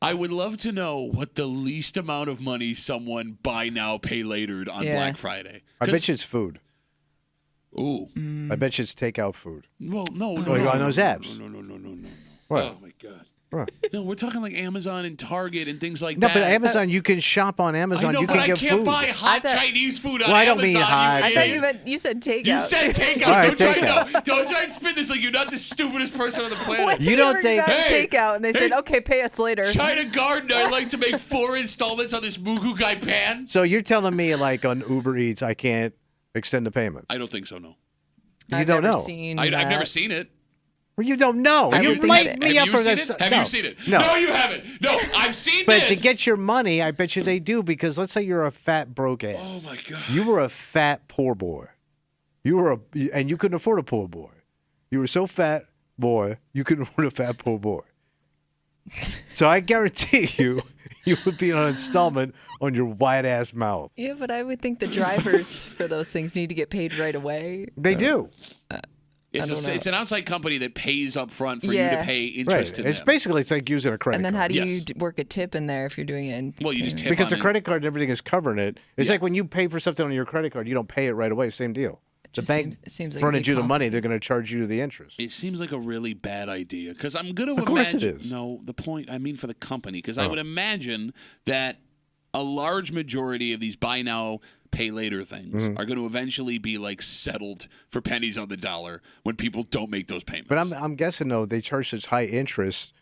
I would love to know what the least amount of money someone buy now, pay later on Black Friday. I bet you it's food. Ooh. I bet you it's takeout food. Well, no. Oh, you go on those apps. No. What? Oh, my God. What? No, we're talking like Amazon and Target and things like No, that. but Amazon, you can shop on Amazon. I know, you but can I get can't food. buy hot Chinese food on Well, I don't Amazon. mean hot. I thought you said takeout. You said takeout. All right, Don't try and spin this like you're not the stupidest person on the planet. What? You don't think- takeout, and they said, "Okay, pay us later." China Garden, I'd like to make 4 installments on this Mugu Gai pan. So you're telling me, like on Uber Eats, I can't extend the payments? I don't think so, no. You don't know. I've never seen it. Well, you don't know. You light me up for this. Have you seen it? No. No, you haven't. No, I've seen But this. to get your money, I bet you they do, because let's say you're a fat broke ass. Oh my God. You were a fat poor boy. And you couldn't afford a poor boy. You were so fat, boy, you couldn't afford a fat poor boy. So I guarantee you would be on an installment on your white ass mouth. Yeah, but I would think the drivers for those things need to get paid right away. They do. It's an outside company that pays up front for you to pay interest in It's them. basically it's like using a credit And then card. how do you work a tip in there if you're doing it? Well, you just tip Because on the credit card and everything is covering it. It's like when you pay for something on your credit card, you don't pay it right away. Same deal. The bank seems like fronted you the money, they're going to charge you the interest. It seems like a really bad idea because I'm going to Of course imagine. it is. No, the point I mean for the company because I would imagine that a large majority of these buy now, pay later things are going to eventually be like settled for pennies on the dollar when people don't make those payments. But I'm guessing, though, they charge such high interest.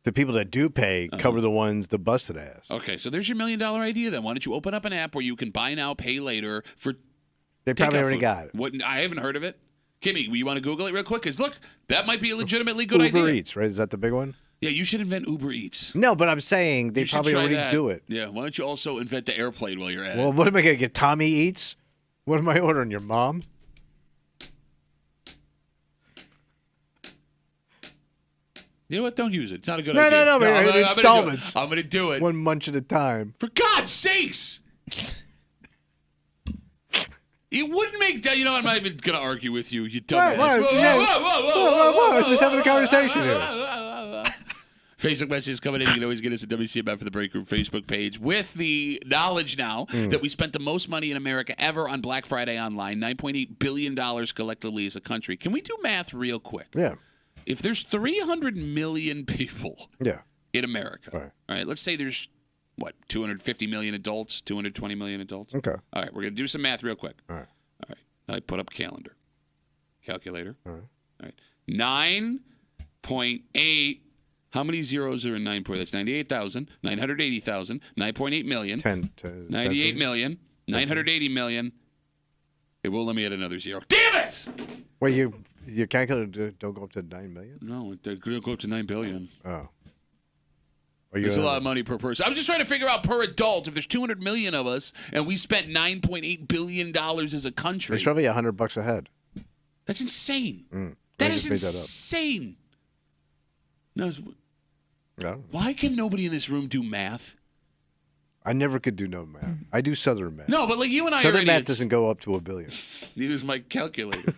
The people that do pay cover the ones that busted ass. Okay, so there's your $1 million idea then. Why don't you open up an app where you can buy now, pay later for They probably takeout already food? got it. What? I haven't heard of it. Kimmy, you want to Google it real quick? Because look, that might be a legitimately good Uber idea. Eats, right? Is that the big one? Yeah, you should invent Uber Eats. No, but I'm saying they You should probably try already that. do it. Yeah, why don't you also invent the airplane while you're at Well, it? what am I going to get? Tommy Eats? What am I ordering? Your mom? You know what? Don't use it. It's not a good No, idea. no, man. I'm gonna do it. Installments. I'm going to do it. One munch at a time. For God's sakes! It wouldn't make that. You know, I'm not even going to argue with you, you dumbass. Why? Whoa. I was just having a conversation here. Facebook messages coming in. You can always get us at WCMF for the Break Room Facebook page with the knowledge now that we spent the most money in America ever on Black Friday online, $9.8 billion collectively as a country. Can we do math real quick? Yeah. If there's 300 million people in America, all right, let's say there's, 250 million adults, 220 million adults? Okay. All right, we're going to do some math real quick. All right. I put up calculator. All right. 9.8. How many zeros are in 9 point? That's 98,000, 980,000, 9.8 million, 98 million, 980 million. It won't let me add another zero. Damn it! Wait, your calculator don't go up to 9 million? No, they're going to go up to 9 billion. Oh. It's a lot of money per person. I'm just trying to figure out per adult if there's 200 million of us and we spent $9.8 billion as a country. It's probably $100 a head. That's insane. I That is just made that up. insane. No, why can nobody in this room do math? I never could do no math. I do Southern math. No, but like you and I are Southern math idiots. doesn't go up to $1 billion. Neither is my calculator.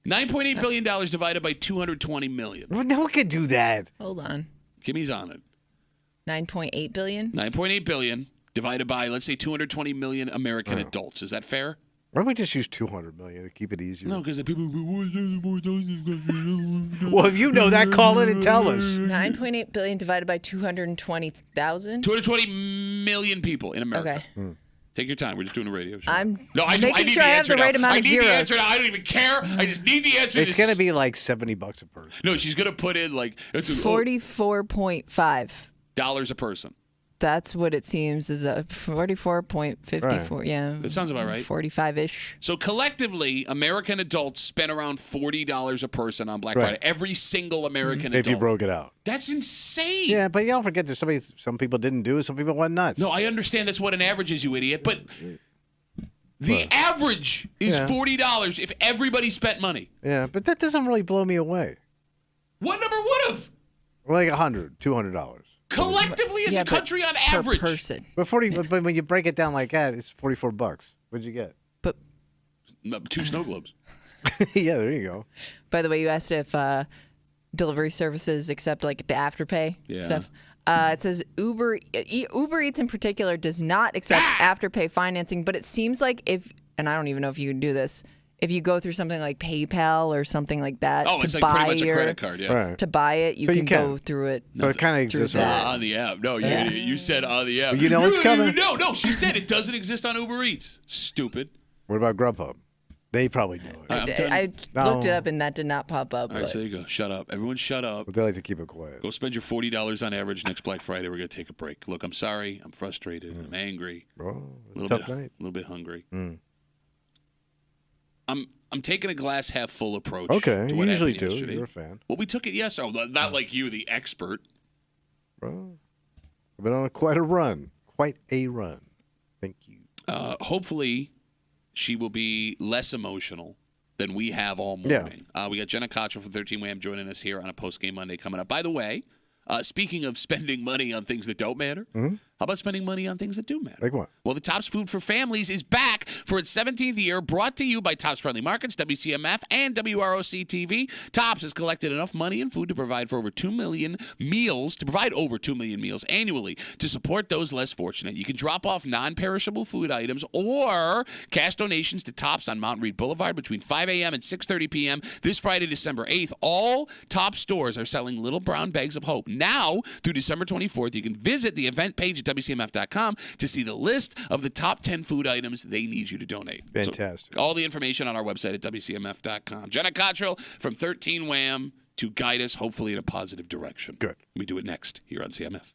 $9.8 billion divided by 220 million. Well, no one can do that. Hold on. Kimmy's on it. 9.8 billion? 9.8 billion divided by, let's say, 220 million American adults. Is that fair? Why don't we just use 200 million to keep it easier? No, because the people. Well, if you know that, call in and tell us. 9.8 billion divided by 220,000? 220 million people in America. Okay. Take your time. We're just doing a radio show. I'm I making need sure the I have answer the right now. amount I of need the zeros. answer now. I don't even care. I just need the answer. It's going to be like $70 a person. No, she's going to put in like it's 44.5 dollars a person. That's what it seems is a 44.54. Right. Yeah. That sounds about right. 45-ish. So collectively, American adults spent around $40 a person on Black Right. Friday. Every single American If adult. you broke it out. That's insane. Yeah, but you don't forget there's some people didn't do it, some people went nuts. No, I understand that's what an average is, you idiot. But the average is Yeah. $40 if everybody spent money. Yeah, but that doesn't really blow me away. What number would have? Like $100, $200. Collectively as a country on average. Per person. But but when you break it down like that, it's $44. What'd you get? But 2 snow globes. Yeah, there you go. by the way, you asked if delivery services accept like the afterpay Yeah. stuff. It says Uber Eats in particular does not accept afterpay financing, but it seems like and I don't even know if you can do this, if you go through something like PayPal or something like that, Oh, it's like pretty much a credit card, yeah. Right. To buy it, you So can go through it. So it kind of exists on the app. No, you idiot. You said on the app. But you know it's coming. No, she said it doesn't exist on Uber Eats. Stupid. What about Grubhub? They probably do it. I looked it up and that did not pop up. All right, so there you go. Shut up. Everyone shut up. But they like to keep it quiet. Go spend your $40 on average next Black Friday. We're going to take a break. Look, I'm sorry. I'm frustrated. I'm angry. Oh, a tough night. A little bit hungry. I'm taking a glass half full approach. Okay, to you what usually happened do. yesterday. You're a fan. Well, we took it yesterday. Oh, not like you, the expert. Well, I've been on quite a run. Quite a run. Thank you. Hopefully, she will be less emotional than we have all morning. We got Jenna Cottrell from 13 Wham joining us here on a post-game Monday coming up. By the way, speaking of spending money on things that don't matter, how about spending money on things that do matter? Like what? Well, the Tops Food for Families is back for its 17th year, brought to you by Tops Friendly Markets, WCMF, and WROC TV. Tops has collected enough money and food to provide over 2 million meals annually to support those less fortunate. You can drop off non-perishable food items or cash donations to Tops on Mount Read Boulevard between 5 a.m. and 6:30 p.m. this Friday, December 8th. All Tops stores are selling little brown bags of hope. Now, through December 24th, you can visit the event page at WCMF.com to see the list of the top 10 food items they need you to donate. Fantastic. So, all the information on our website at WCMF.com. Jenna Cottrell from 13 Wham to guide us, hopefully, in a positive direction. Good. We do it next here on CMF.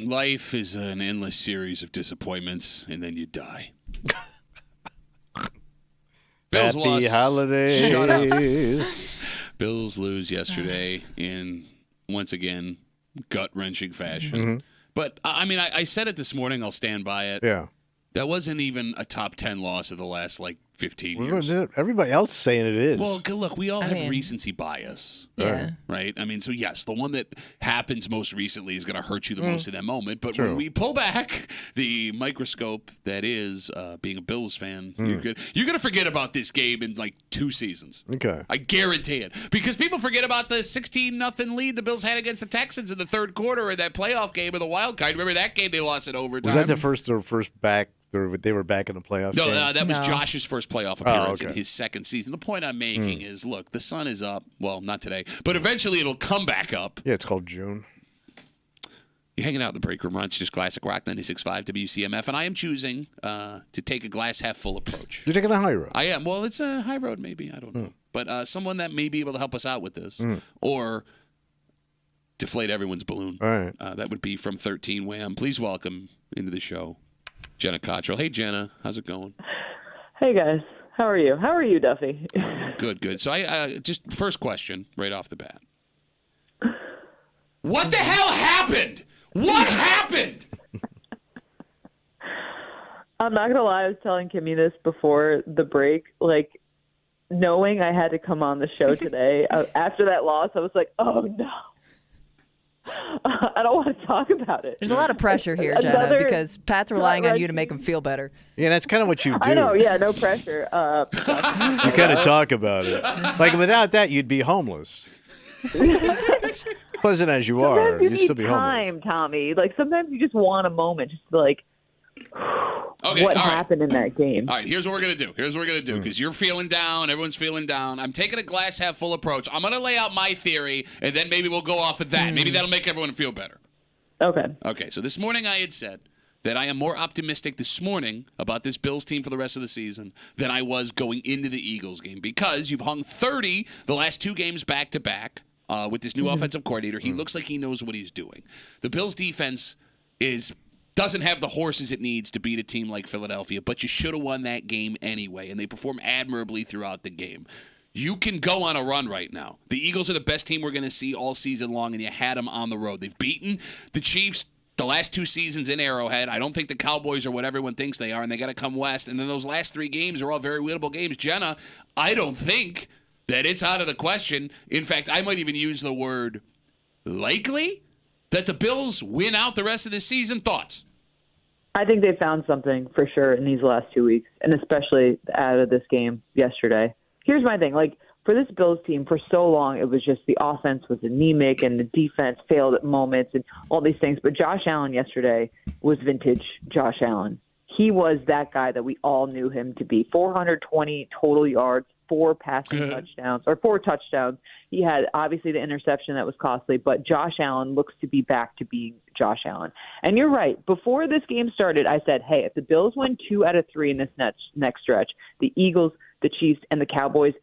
Life is an endless series of disappointments, and then you die. Bills Happy lost. holidays. Shut up. Bills lose yesterday in, once again, gut-wrenching fashion. Mm-hmm. But, I mean, I said it this morning. I'll stand by it. Yeah. That wasn't even a top 10 loss of the last, 15 years. Everybody else is saying it is. Well, look, we all have recency bias. Yeah. Right? I mean, so yes, the one that happens most recently is going to hurt you the most in that moment. But when we pull back the microscope that is being a Bills fan, you're going to forget about this game in 2 seasons. Okay. I guarantee it. Because people forget about the 16-0 lead the Bills had against the Texans in the third quarter of that playoff game of the wild card. Remember that game they lost in overtime? Was that their first back? They were back in the playoffs? No, that was Josh's first playoff appearance in okay. his second season. The point I'm making is, look, the sun is up. Well, not today, but eventually it'll come back up. Yeah, it's called June. You're hanging out in the break room, Ron. It's just Classic Rock 96.5 WCMF, and I am choosing to take a glass half full approach. You're taking a high road. I am. Well, it's a high road, maybe. I don't know. But someone that may be able to help us out with this, or deflate everyone's balloon. All right. That would be from 13 Wham. Please welcome into the show Jenna Cottrell. Hey, Jenna. How's it going? Hey, guys. How are you? How are you, Duffy? Good. So I just first question right off the bat. What the hell happened? What happened? I'm not going to lie. I was telling Kimmy this before the break. Knowing I had to come on the show today, after that loss, I was like, oh, no. I don't want to talk about it. There's a lot of pressure here, Jenna, because Pat's relying on you to make him feel better. Yeah, that's kind of what you do. I know, yeah, no pressure. You kind of talk about it. Without that, you'd be homeless. Pleasant as you are, you'd still be homeless. Tommy. Sometimes you just want a moment, just what happened in that game. All right, here's what we're going to do. Because you're feeling down, everyone's feeling down. I'm taking a glass half full approach. I'm going to lay out my theory, and then maybe we'll go off of that. Maybe that'll make everyone feel better. Okay, so this morning I had said that I am more optimistic this morning about this Bills team for the rest of the season than I was going into the Eagles game, because you've hung 30 the last 2 games back-to-back with this new offensive coordinator. He looks like he knows what he's doing. The Bills' defense doesn't have the horses it needs to beat a team like Philadelphia, but you should have won that game anyway, and they perform admirably throughout the game. You can go on a run right now. The Eagles are the best team we're going to see all season long, and you had them on the road. They've beaten the Chiefs the last 2 seasons in Arrowhead. I don't think the Cowboys are what everyone thinks they are, and they got to come west. And then those last 3 games are all very winnable games. Jenna, I don't think that it's out of the question. In fact, I might even use the word likely that the Bills win out the rest of the season. Thoughts? I think they found something for sure in these last 2 weeks, and especially out of this game yesterday. Here's my thing. For this Bills team, for so long, it was just the offense was anemic and the defense failed at moments and all these things. But Josh Allen yesterday was vintage Josh Allen. He was that guy that we all knew him to be. 420 total yards, 4 passing touchdowns, or 4 touchdowns. He had, obviously, the interception that was costly, but Josh Allen looks to be back to being Josh Allen. And you're right. Before this game started, I said, hey, if the Bills win 2 out of 3 in this next stretch, the Eagles, the Chiefs, and the Cowboys,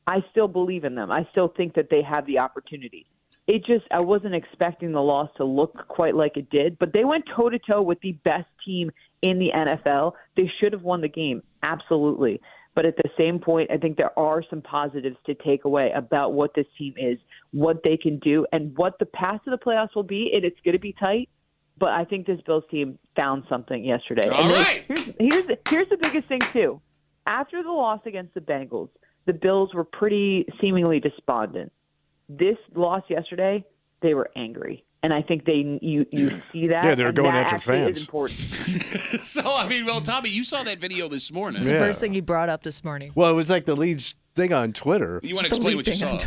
I still believe in them. I still think that they have the opportunity. I wasn't expecting the loss to look quite like it did, but they went toe-to-toe with the best team in the NFL. They should have won the game, absolutely. But at the same point, I think there are some positives to take away about what this team is, what they can do, and what the path to the playoffs will be. And it's going to be tight, but I think this Bills team found something yesterday. All right. Here's the biggest thing, too. After the loss against the Bengals, the Bills were pretty seemingly despondent. This loss yesterday, they were angry. And I think you see that. Yeah, they're going after fans. Is important. So, Tommy, you saw that video this morning. It's the first thing he brought up this morning. Well, it was like the lead thing on Twitter. You want to explain what you saw?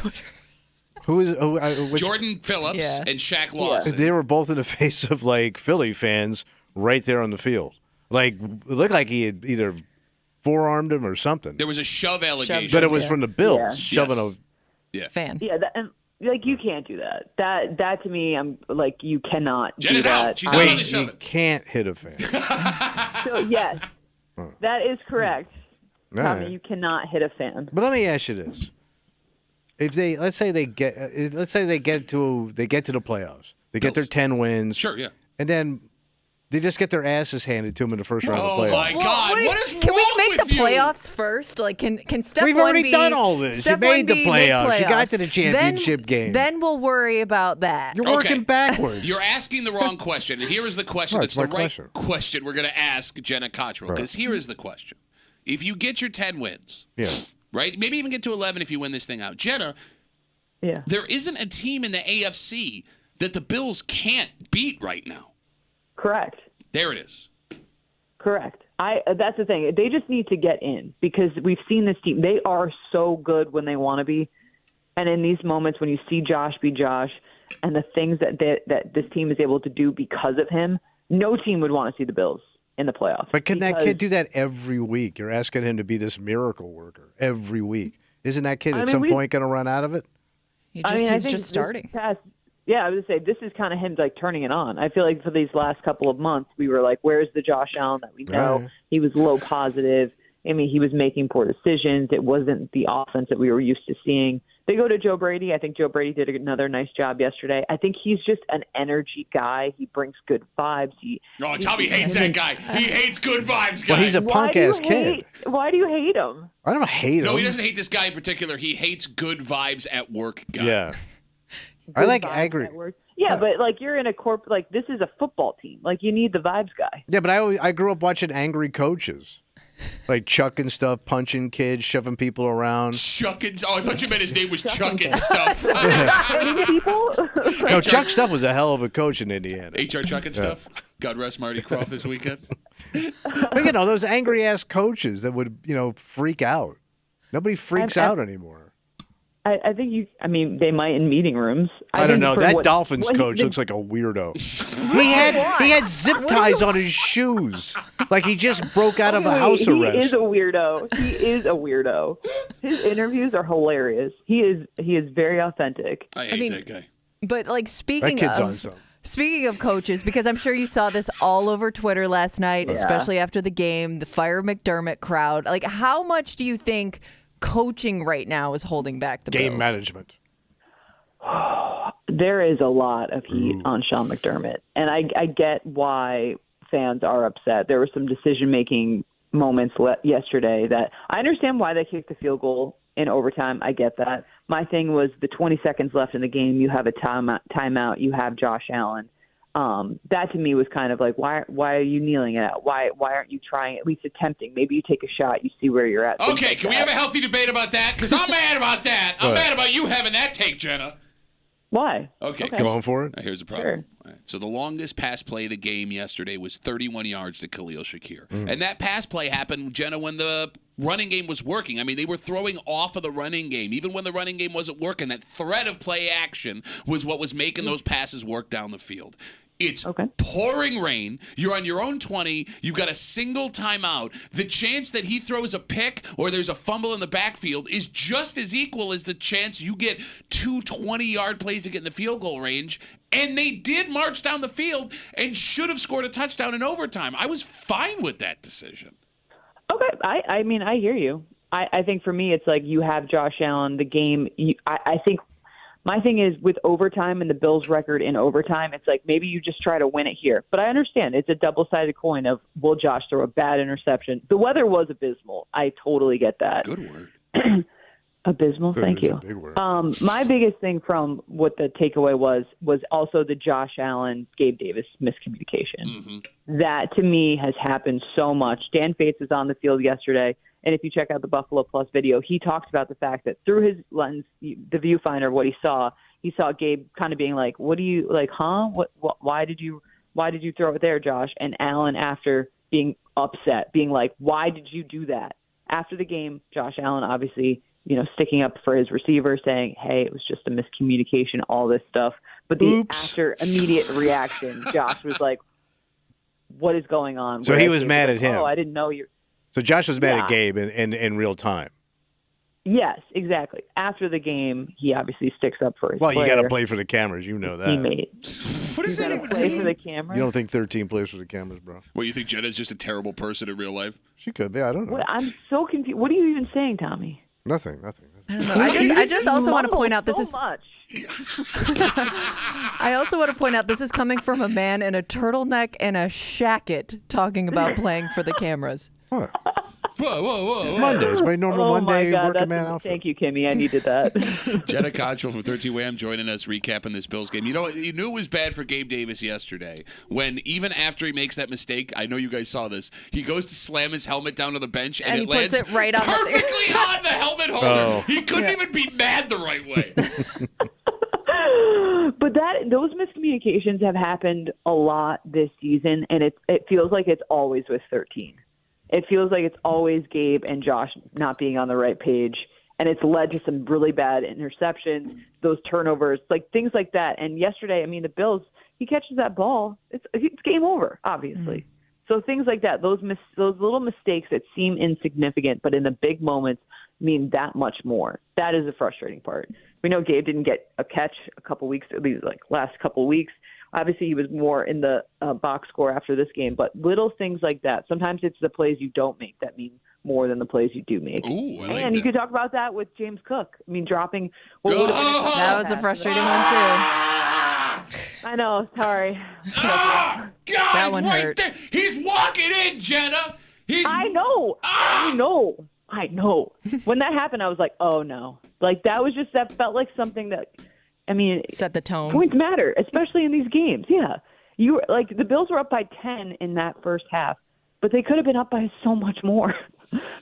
Jordan Phillips and Shaq Lawson. They were both in the face of Philly fans right there on the field. It looked like he had either forearmed him or something. There was a shove allegation. But it was from the Bills shoving a fan. Yeah, you can't do that. That to me, I'm you cannot Jenna's do that. out. She's out on the shove. You can't hit a fan. So yes, that is correct. All Tommy, right. you cannot hit a fan. But let me ask you this: if let's say they get to the playoffs, they get their 10 wins. Sure, yeah. and then they just get their asses handed to them in the first round of the playoffs. Oh my God! What is Can wrong we make with the you? playoffs first? Like, can step We've one already be, done all this. Step You made the one be make playoffs. You got to the playoffs. championship game. Then we'll worry about that. You're working backwards. You're asking the wrong question, and here is the question. No, That's it's the my right question we're going to ask Jenna Cottrell. Because here is the question: if you get your 10 wins, right? Maybe even get to 11 if you win this thing out, Jenna. Yeah. There isn't a team in the AFC that the Bills can't beat right now. Correct. There it is. Correct. That's the thing. They just need to get in because we've seen this team. They are so good when they want to be. And in these moments when you see Josh be Josh and the things that this team is able to do because of him, no team would want to see the Bills in the playoffs. But can that kid do that every week? You're asking him to be this miracle worker every week. Isn't that kid at some point going to run out of it? He's just starting. Yeah, I would say this is kind of him like turning it on. I feel like for these last couple of months, we were like, where's the Josh Allen that we know? Right. He was low positive. I mean, he was making poor decisions. It wasn't the offense that we were used to seeing. They go to Joe Brady. I think Joe Brady did another nice job yesterday. I think he's just an energy guy. He brings good vibes. Tommy hates that guy. He hates good vibes, guy. Well, he's a punk-ass kid. Why do you hate him? I don't hate him. No, he doesn't hate this guy in particular. He hates good vibes at work guy. Yeah. I like angry. Yeah, but like you're in a like this is a football team. Like you need the vibes guy. Yeah, but I grew up watching angry coaches. Like chucking stuff, punching kids, shoving people around. Chucking? Oh, I thought you meant his name was Chucking Stuff. people? No, Chuck Stuff was a hell of a coach in Indiana. HR Chucking Stuff? God rest Marty Croft this weekend. But, those angry-ass coaches that would, freak out. Nobody freaks out anymore. I think they might in meeting rooms. I don't know. That Dolphins coach looks like a weirdo. He had zip ties on his shoes. Like he just broke out of a house arrest. He is a weirdo. He is a weirdo. His interviews are hilarious. He is very authentic. I hate that guy. But like That kid's on something. Speaking of coaches, because I'm sure you saw this all over Twitter last night, especially after the game, the Fire McDermott crowd. Like, how much do you think coaching right now is holding back the game Bills? management? There is a lot of heat on Sean McDermott, and I get why fans are upset. There were some decision-making moments yesterday that I understand why they kicked the field goal in overtime. I get that. My thing was the 20 seconds left in the game, you have a timeout, you have Josh Allen. That to me was kind of like, why are you kneeling it out? Why aren't you trying, at least attempting? Maybe you take a shot, you see where you're at. Okay, can we have a healthy debate about that? Because I'm mad about that. I'm mad about you having that take, Jenna. Why? Okay. Going for it? Here's the problem. Sure. All right. So the longest pass play of the game yesterday was 31 yards to Khalil Shakir. And that pass play happened, Jenna, when the running game was working. I mean, they were throwing off of the running game. Even when the running game wasn't working, that threat of play action was what was making those passes work down the field. It's pouring rain. You're on your own 20. You've got a single timeout. The chance that he throws a pick or there's a fumble in the backfield is just as equal as the chance you get two 20-yard plays to get in the field goal range. And they did march down the field and should have scored a touchdown in overtime. I was fine with that decision. Okay. I mean, I hear you. I think for me, it's like you have Josh Allen, the game. I think my thing is with overtime and the Bills' record in overtime, it's like maybe you just try to win it here. But I understand it's a double-sided coin of will Josh throw a bad interception. The weather was abysmal. I totally get that. Good word. Abysmal. Thank you. Big word. My biggest thing from what the takeaway was also the Josh Allen, Gabe Davis miscommunication. Mm-hmm. That to me has happened so much. Dan Fates was on the field yesterday. And if you check out the Buffalo Plus video, he talks about the fact that through his lens, the viewfinder, what he saw Gabe kind of being like, "What do you like, huh? Why did you throw it there, Josh?" And Allen, after being upset, being like, "Why did you do that?" After the game, Josh Allen obviously, sticking up for his receiver, saying, "Hey, it was just a miscommunication, all this stuff." But the after immediate reaction, Josh was like, "What is going on?" So he was mad at him. Oh, I didn't know you. So Josh was mad at Gabe in real time. Yes, exactly. After the game, he obviously sticks up for his player. You got to play for the cameras. You know that. Teammate. What does that even play mean? for the cameras? You don't think 13 plays for the cameras, bro? Well, you think Jenna's just a terrible person in real life? She could be. I don't know. I'm so confused. What are you even saying, Tommy? Nothing. I don't know. I just also want to point out this is. Much. I also want to point out this is coming from a man in a turtleneck and a shacket talking about playing for the cameras. Whoa. Whoa. Mondays, my normal Monday working man outfit. Thank you, Kimmy. I needed that. Jenna Cottrell from 13 Wham joining us, recapping this Bills game. You know, you knew it was bad for Gabe Davis yesterday when even after he makes that mistake, I know you guys saw this, he goes to slam his helmet down to the bench and it lands puts it right on perfectly on the helmet holder. He couldn't even be mad the right way. But those miscommunications have happened a lot this season, and it feels like it's always with 13. It feels like it's always Gabe and Josh not being on the right page, and it's led to some really bad interceptions, those turnovers, like things like that. And yesterday, I mean, the Bills, he catches that ball, it's game over, obviously. Mm-hmm. So things like that, those little mistakes that seem insignificant, but in the big moments mean that much more. That is the frustrating part. We know Gabe didn't get a catch a couple weeks, at least like last couple weeks. Obviously, he was more in the box score after this game, but little things like that. Sometimes it's the plays you don't make that mean more than the plays you do make. Ooh, I like and you that. could talk about that with James Cook. I mean, dropping. That was a frustrating one, too. I know. Sorry. God, that one right hurt. there. He's walking in, Jenna. I know. I know. When that happened, I was like, oh, no. Like, that felt like something that, I mean, set the tone. Points matter, especially in these games. Yeah. The Bills were up by 10 in that first half, but they could have been up by so much more.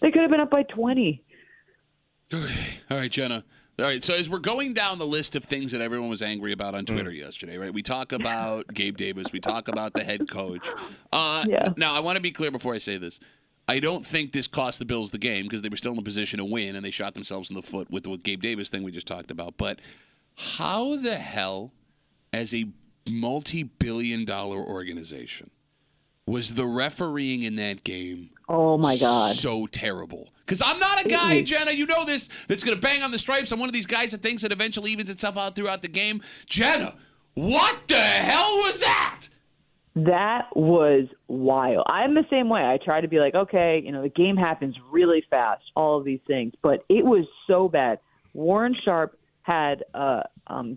They could have been up by 20. All right, Jenna. All right, so as we're going down the list of things that everyone was angry about on Twitter yesterday, right? We talk about Gabe Davis. We talk about the head coach. Now, I want to be clear before I say this. I don't think this cost the Bills the game because they were still in a position to win, and they shot themselves in the foot with the Gabe Davis thing we just talked about. But how the hell, as a multi-billion-dollar organization, was the refereeing in that game so terrible? Because I'm not a guy, Jenna, you know this, that's going to bang on the stripes. I'm one of these guys that thinks it eventually evens itself out throughout the game. Jenna, what the hell was that? That was wild. I'm the same way. I try to be like, okay, the game happens really fast, all of these things. But it was so bad. Warren Sharp had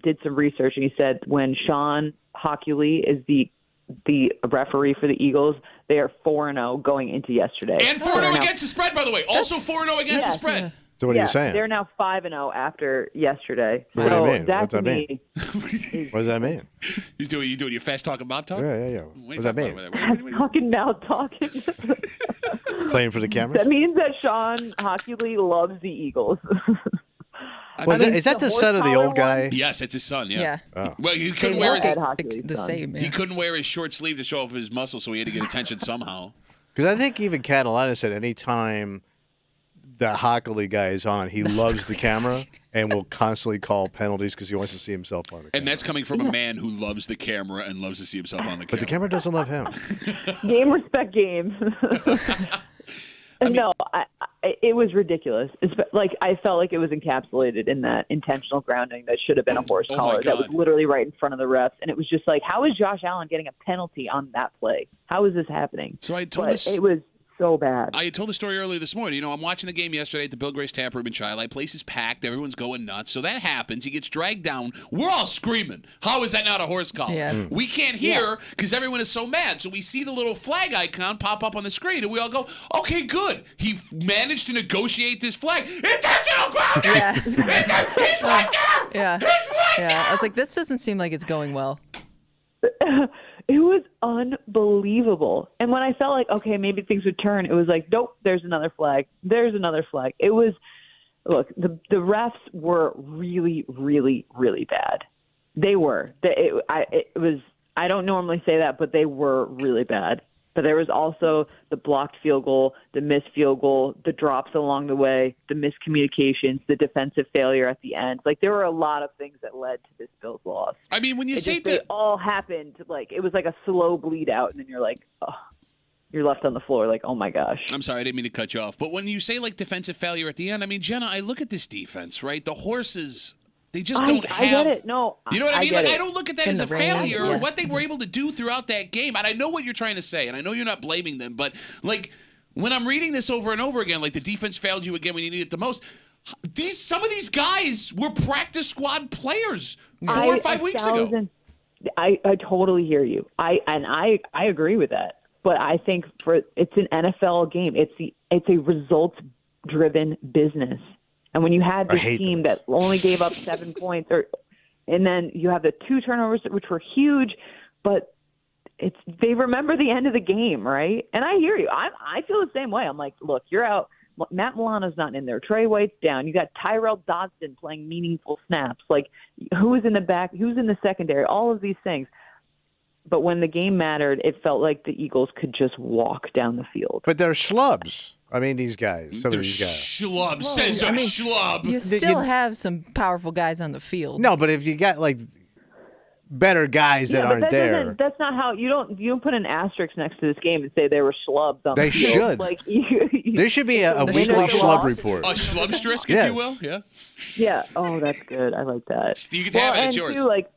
did some research, and he said when Sean Hochuli is the referee for the Eagles, they are 4-0 going into yesterday. And 4-0 against the spread, by the way. Also 4-0 against the spread. So what are you saying? They're now 5-0 after yesterday. What do you mean? That What's that mean? What does that mean? You doing your fast talking mob talk? Yeah. What does that mean? Talking mouth talking. Playing for the cameras? That means that Sean Hochuli loves the Eagles. Is that the son of the old guy? Yes, it's his son. Yeah. Oh. Well, he couldn't wear his the same. He couldn't wear his short sleeve to show off his muscles, so he had to get attention somehow. Because I think even Catalina said anytime the Hockley guy is on, he loves the camera and will constantly call penalties because he wants to see himself on the camera. And that's coming from a man who loves the camera and loves to see himself on the camera. But the camera doesn't love him. Game respect game. It was ridiculous. I felt like it was encapsulated in that intentional grounding that should have been a horse collar that was literally right in front of the refs. And it was just like, how is Josh Allen getting a penalty on that play? How is this happening? So I told this. It was so bad. I told the story earlier this morning. I'm watching the game yesterday at the Bill Grace Tap Room in Chi-Li. Place is packed. Everyone's going nuts. So that happens. He gets dragged down. We're all screaming. How is that not a horse collar? Yeah. We can't hear because everyone is so mad. So we see the little flag icon pop up on the screen, and we all go, okay, good. He managed to negotiate this flag. Intentional grounding! Yeah. He's right there! Yeah. He's right there! I was like, this doesn't seem like it's going well. It was unbelievable. And when I felt like, okay, maybe things would turn, it was like, nope, there's another flag. There's another flag. It was, look, the refs were really, really, really bad. They were. I don't normally say that, but they were really bad. But there was also the blocked field goal, the missed field goal, the drops along the way, the miscommunications, the defensive failure at the end. Like, there were a lot of things that led to this Bills loss. I mean, when you say they all happened, like, it was like a slow bleed out, and then you're like, oh, you're left on the floor like, oh, my gosh. I'm sorry, I didn't mean to cut you off. But when you say, like, defensive failure at the end, I mean, Jenna, I look at this defense, right? The horses... They just don't have. I get it. No, you know what I mean? Like, I don't look at that as a failure or what they were able to do throughout that game. And I know what you're trying to say, and I know you're not blaming them. But like when I'm reading this over and over again, like the defense failed you again when you need it the most. Some of these guys were practice squad players 4 or 5 weeks ago. I totally hear you. I agree with that. But I think it's an NFL game. It's a results-driven business. And when you had this team that only gave up 7 points, and then you have the 2 turnovers, which were huge, but they remember the end of the game, right? And I hear you. I feel the same way. I'm like, look, you're out. Matt Milano's not in there. Trey White's down. You got Tyrell Dodson playing meaningful snaps. Like, who's in the back? Who's in the secondary? All of these things. But when the game mattered, it felt like the Eagles could just walk down the field. But they're schlubs. I mean, these guys. Some of these guys. Schlubs. Says a schlub. You still have some powerful guys on the field. No, but if you got like better guys that aren't there. That's not how you don't put an asterisk next to this game and say they were schlubs on the field. They should. Like, there should be a weekly schlub report. A schlubstrisk, if you will. Yeah. Yeah. Oh, that's good. I like that. You can have it. It's yours. Too, like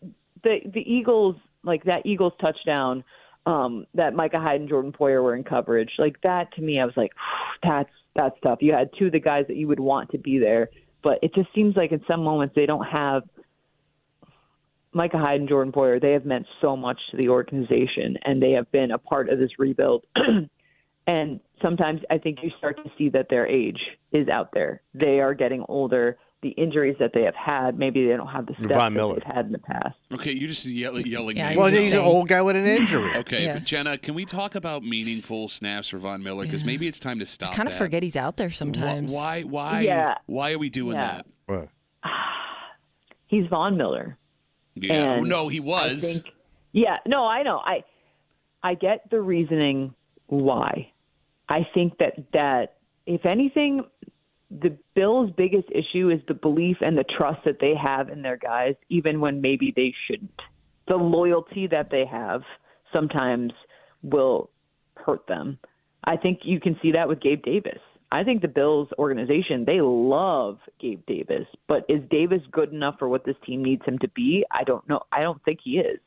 the Eagles, like that Eagles touchdown, that Micah Hyde and Jordan Poyer were in coverage. Like that to me, I was like, that's tough. You had 2 of the guys that you would want to be there, but it just seems like in some moments they don't have Micah Hyde and Jordan Poyer. They have meant so much to the organization, and they have been a part of this rebuild. And sometimes I think you start to see that their age is out there. They are getting older. The injuries that they have had, maybe they don't have the steps that they've had in the past. Okay, you just yelling names. Well, he's an old guy with an injury. Okay, but Jenna, can we talk about meaningful snaps for Von Miller? Because maybe it's time to stop I kind of forget he's out there sometimes. Why are we doing that? What? He's Von Miller. Yeah. And no, he was. I know. I get the reasoning why. I think that if anything, the Bills' biggest issue is the belief and the trust that they have in their guys, even when maybe they shouldn't. The loyalty that they have sometimes will hurt them. I think you can see that with Gabe Davis. I think the Bills organization, they love Gabe Davis, but is Davis good enough for what this team needs him to be? I don't know. I don't think he is.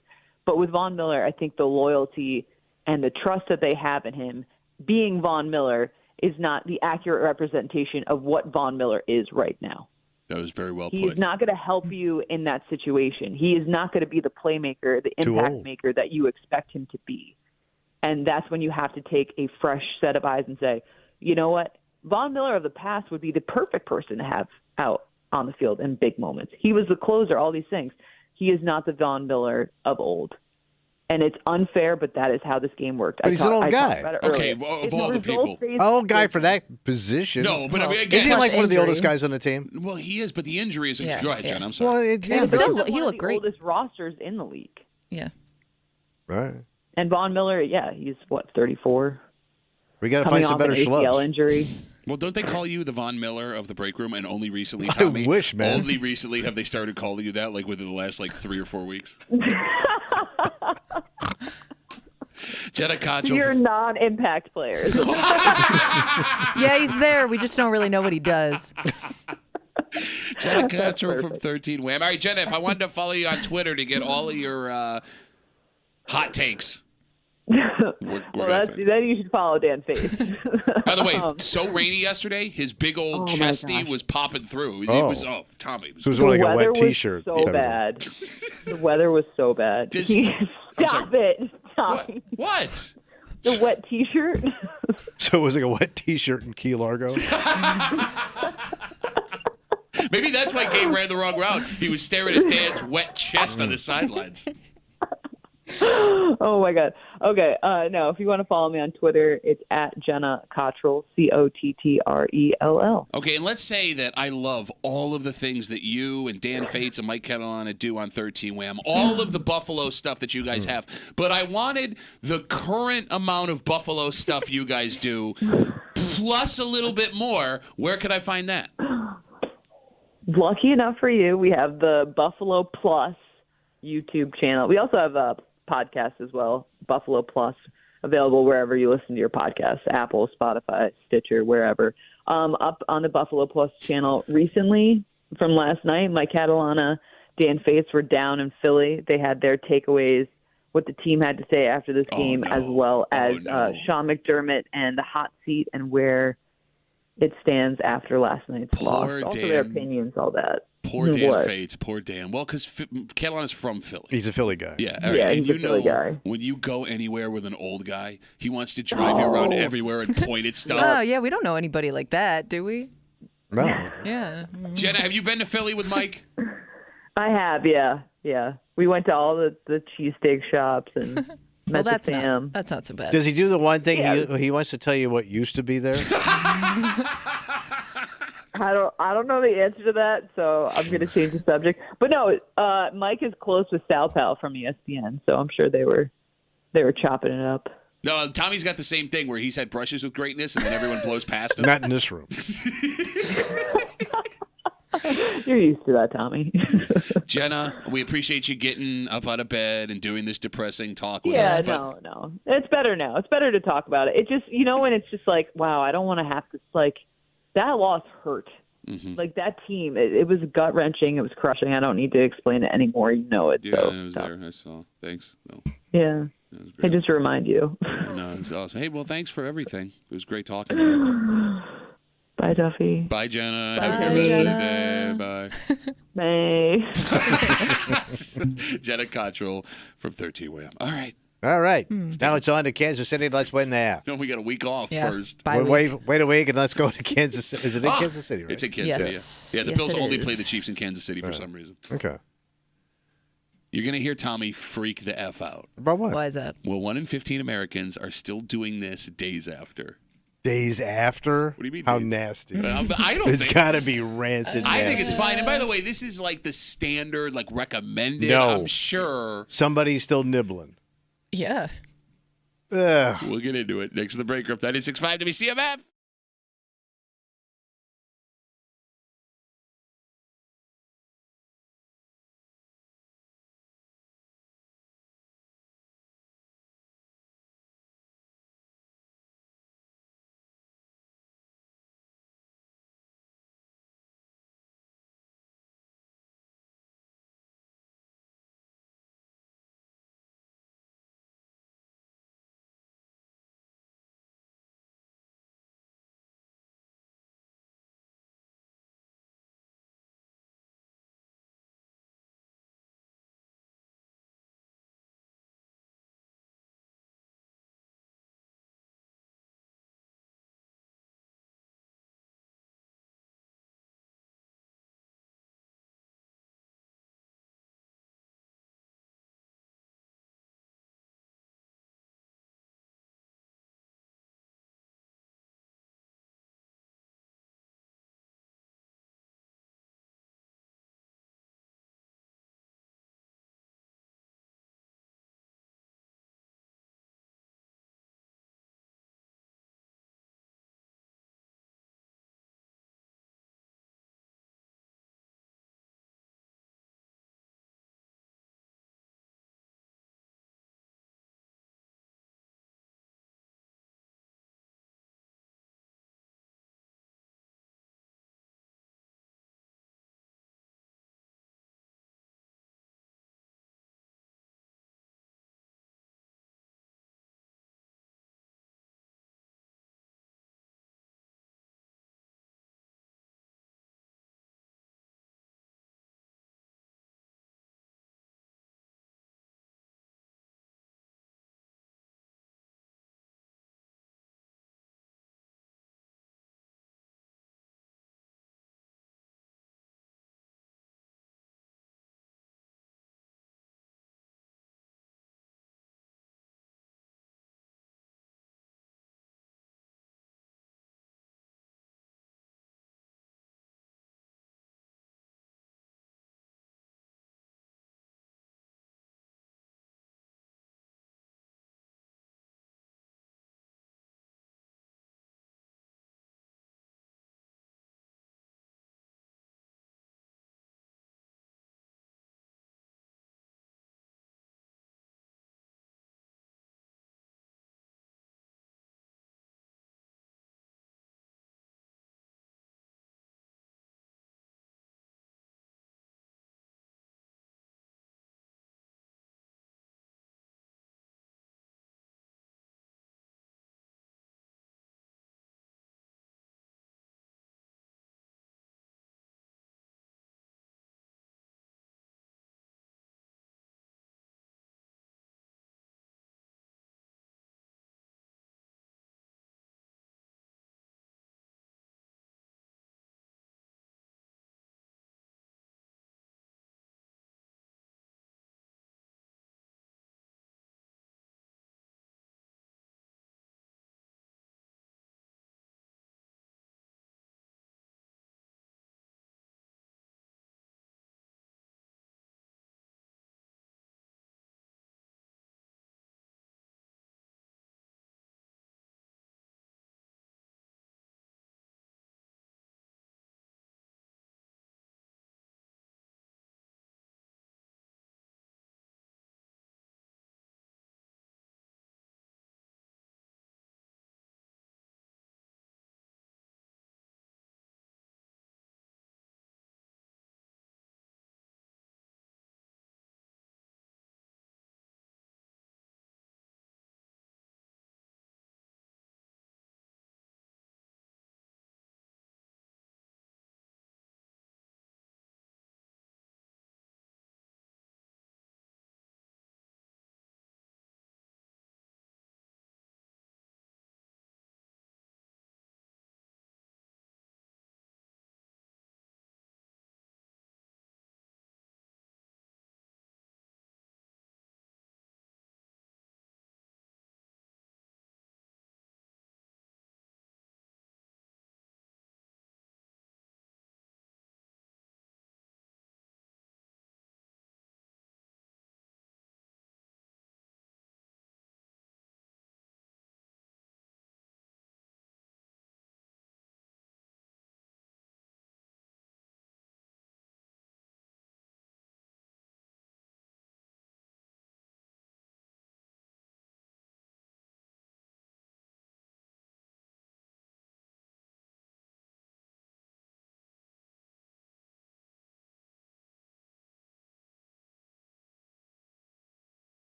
But with Von Miller, I think the loyalty and the trust that they have in him, being Von Miller, is not the accurate representation of what Von Miller is right now. That was very well put. He's not going to help you in that situation. He is not going to be the playmaker, the impact maker that you expect him to be. And that's when you have to take a fresh set of eyes and say, you know what? Von Miller of the past would be the perfect person to have out on the field in big moments. He was the closer, all these things. He is not the Von Miller of old. And it's unfair, but that is how this game worked. But he's an old guy. Okay, of all the people. Old guy for that position. No, but I mean, again, is he like one of the oldest guys on the team? Well, he is, but the injury is. Yeah, go ahead, Jen. I'm sorry. Well, he looked great. Oldest rosters in the league. Yeah. Right. And Von Miller, he's 34. We got to find some better schlubs. Injury. Well, don't they call you the Von Miller of the break room? And only recently, Tommy, I wish, man. Only recently have they started calling you that, like within the last 3 or 4 weeks. Jenna Cottrell. You're non-impact players. Yeah, he's there. We just don't really know what he does. Jenna Cottrell from 13 Wham. All right, Jenna, if I wanted to follow you on Twitter to get all of your hot takes. Then you should follow Dan Face. By the way, so rainy yesterday, his big old chesty was popping through. It was, Tommy. It was like a wet T-shirt. So bad. The weather was so bad. Stop it, Tommy. What? The wet T-shirt. So it was like a wet T-shirt in Key Largo? Maybe that's why Gabe ran the wrong route. He was staring at Dan's wet chest on the sidelines. Oh my God. Okay. No, if you want to follow me on Twitter, it's at Jenna Cottrell, Cottrell. Okay, and let's say that I love all of the things that you and Dan Fates and Mike Catalana do on 13 Wham, all of the Buffalo stuff that you guys have, but I wanted the current amount of Buffalo stuff you guys do, plus a little bit more. Where could I find that? Lucky enough for you, we have the Buffalo Plus YouTube channel. We also have a podcast as well, Buffalo Plus, available wherever you listen to your podcasts, Apple, Spotify, Stitcher, wherever. Up on the Buffalo Plus channel recently, from last night, Mike Catalana, Dan Fates were down in Philly. They had their takeaways, what the team had to say after this game, as well as Sean McDermott and the hot seat and where it stands after last night's loss. Poor Also, their Dan. opinions, all that. Poor Dan What? Fates. Poor Dan. Well, because Carolina's from Philly. He's a Philly guy. Yeah, all right. Yeah, And he's a Philly guy. when you go anywhere with an old guy, he wants to drive you around everywhere and point at stuff. Oh, yeah, we don't know anybody like that, do we? No. Yeah. Jenna, have you been to Philly with Mike? I have, yeah. We went to all the cheesesteak shops and met Well, the fam. that's not so bad. Does he do the one thing Yeah. he wants to tell you what used to be there? I don't know the answer to that, so I'm going to change the subject. But no, Mike is close with Sal Pal from ESPN, so I'm sure they were chopping it up. No, Tommy's got the same thing where he's had brushes with greatness and then everyone blows past him. Not in this room. You're used to that, Tommy. Jenna, we appreciate you getting up out of bed and doing this depressing talk with us. No. It's better now. It's better to talk about it. It just, when it's just like, wow, I don't want to have to, that loss hurt. Mm-hmm. Like, that team, it was gut-wrenching. It was crushing. I don't need to explain it anymore. You know it. Yeah, so, I was there. I saw. Thanks. No. Yeah. I just remind you. Yeah, no, it was awesome. Hey, well, thanks for everything. It was great talking to you. Bye, Duffy. Bye, Jenna. Bye, Have a good rest of the day. Bye. Bye. Jenna Cottrell from 13 WAM. All right. All right. Now it's on to Kansas City. Let's win there. No, we got a week off first. Wait a week and let's go to Kansas City. Is it in Kansas City, right? It's in Kansas City. Yeah, the Bills only play the Chiefs in Kansas City for some reason. Okay. You're going to hear Tommy freak the F out. About what? Why is that? Well, 1 in 15 Americans are still doing this days after. Days after? What do you mean? How nasty. I don't It's think. got to be rancid. I think it's nasty. fine. And by the way, this is like the standard, recommended. No. I'm sure. Somebody's still nibbling. Yeah. Ugh. We'll get into it next to the break group. 96.5 WCMF.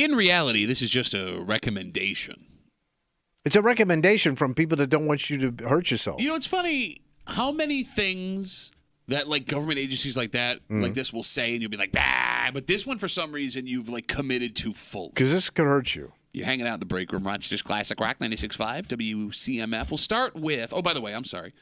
in reality, this is just a recommendation. It's a recommendation from people that don't want you to hurt yourself. You know, it's funny how many things that like government agencies like that, like this, will say, and you'll be like, bah. But this one, for some reason, you've like committed to full. Because this could hurt you. You're hanging out in the break room. Rochester's Classic Rock 96.5 WCMF. We'll start with. Oh, by the way, I'm sorry.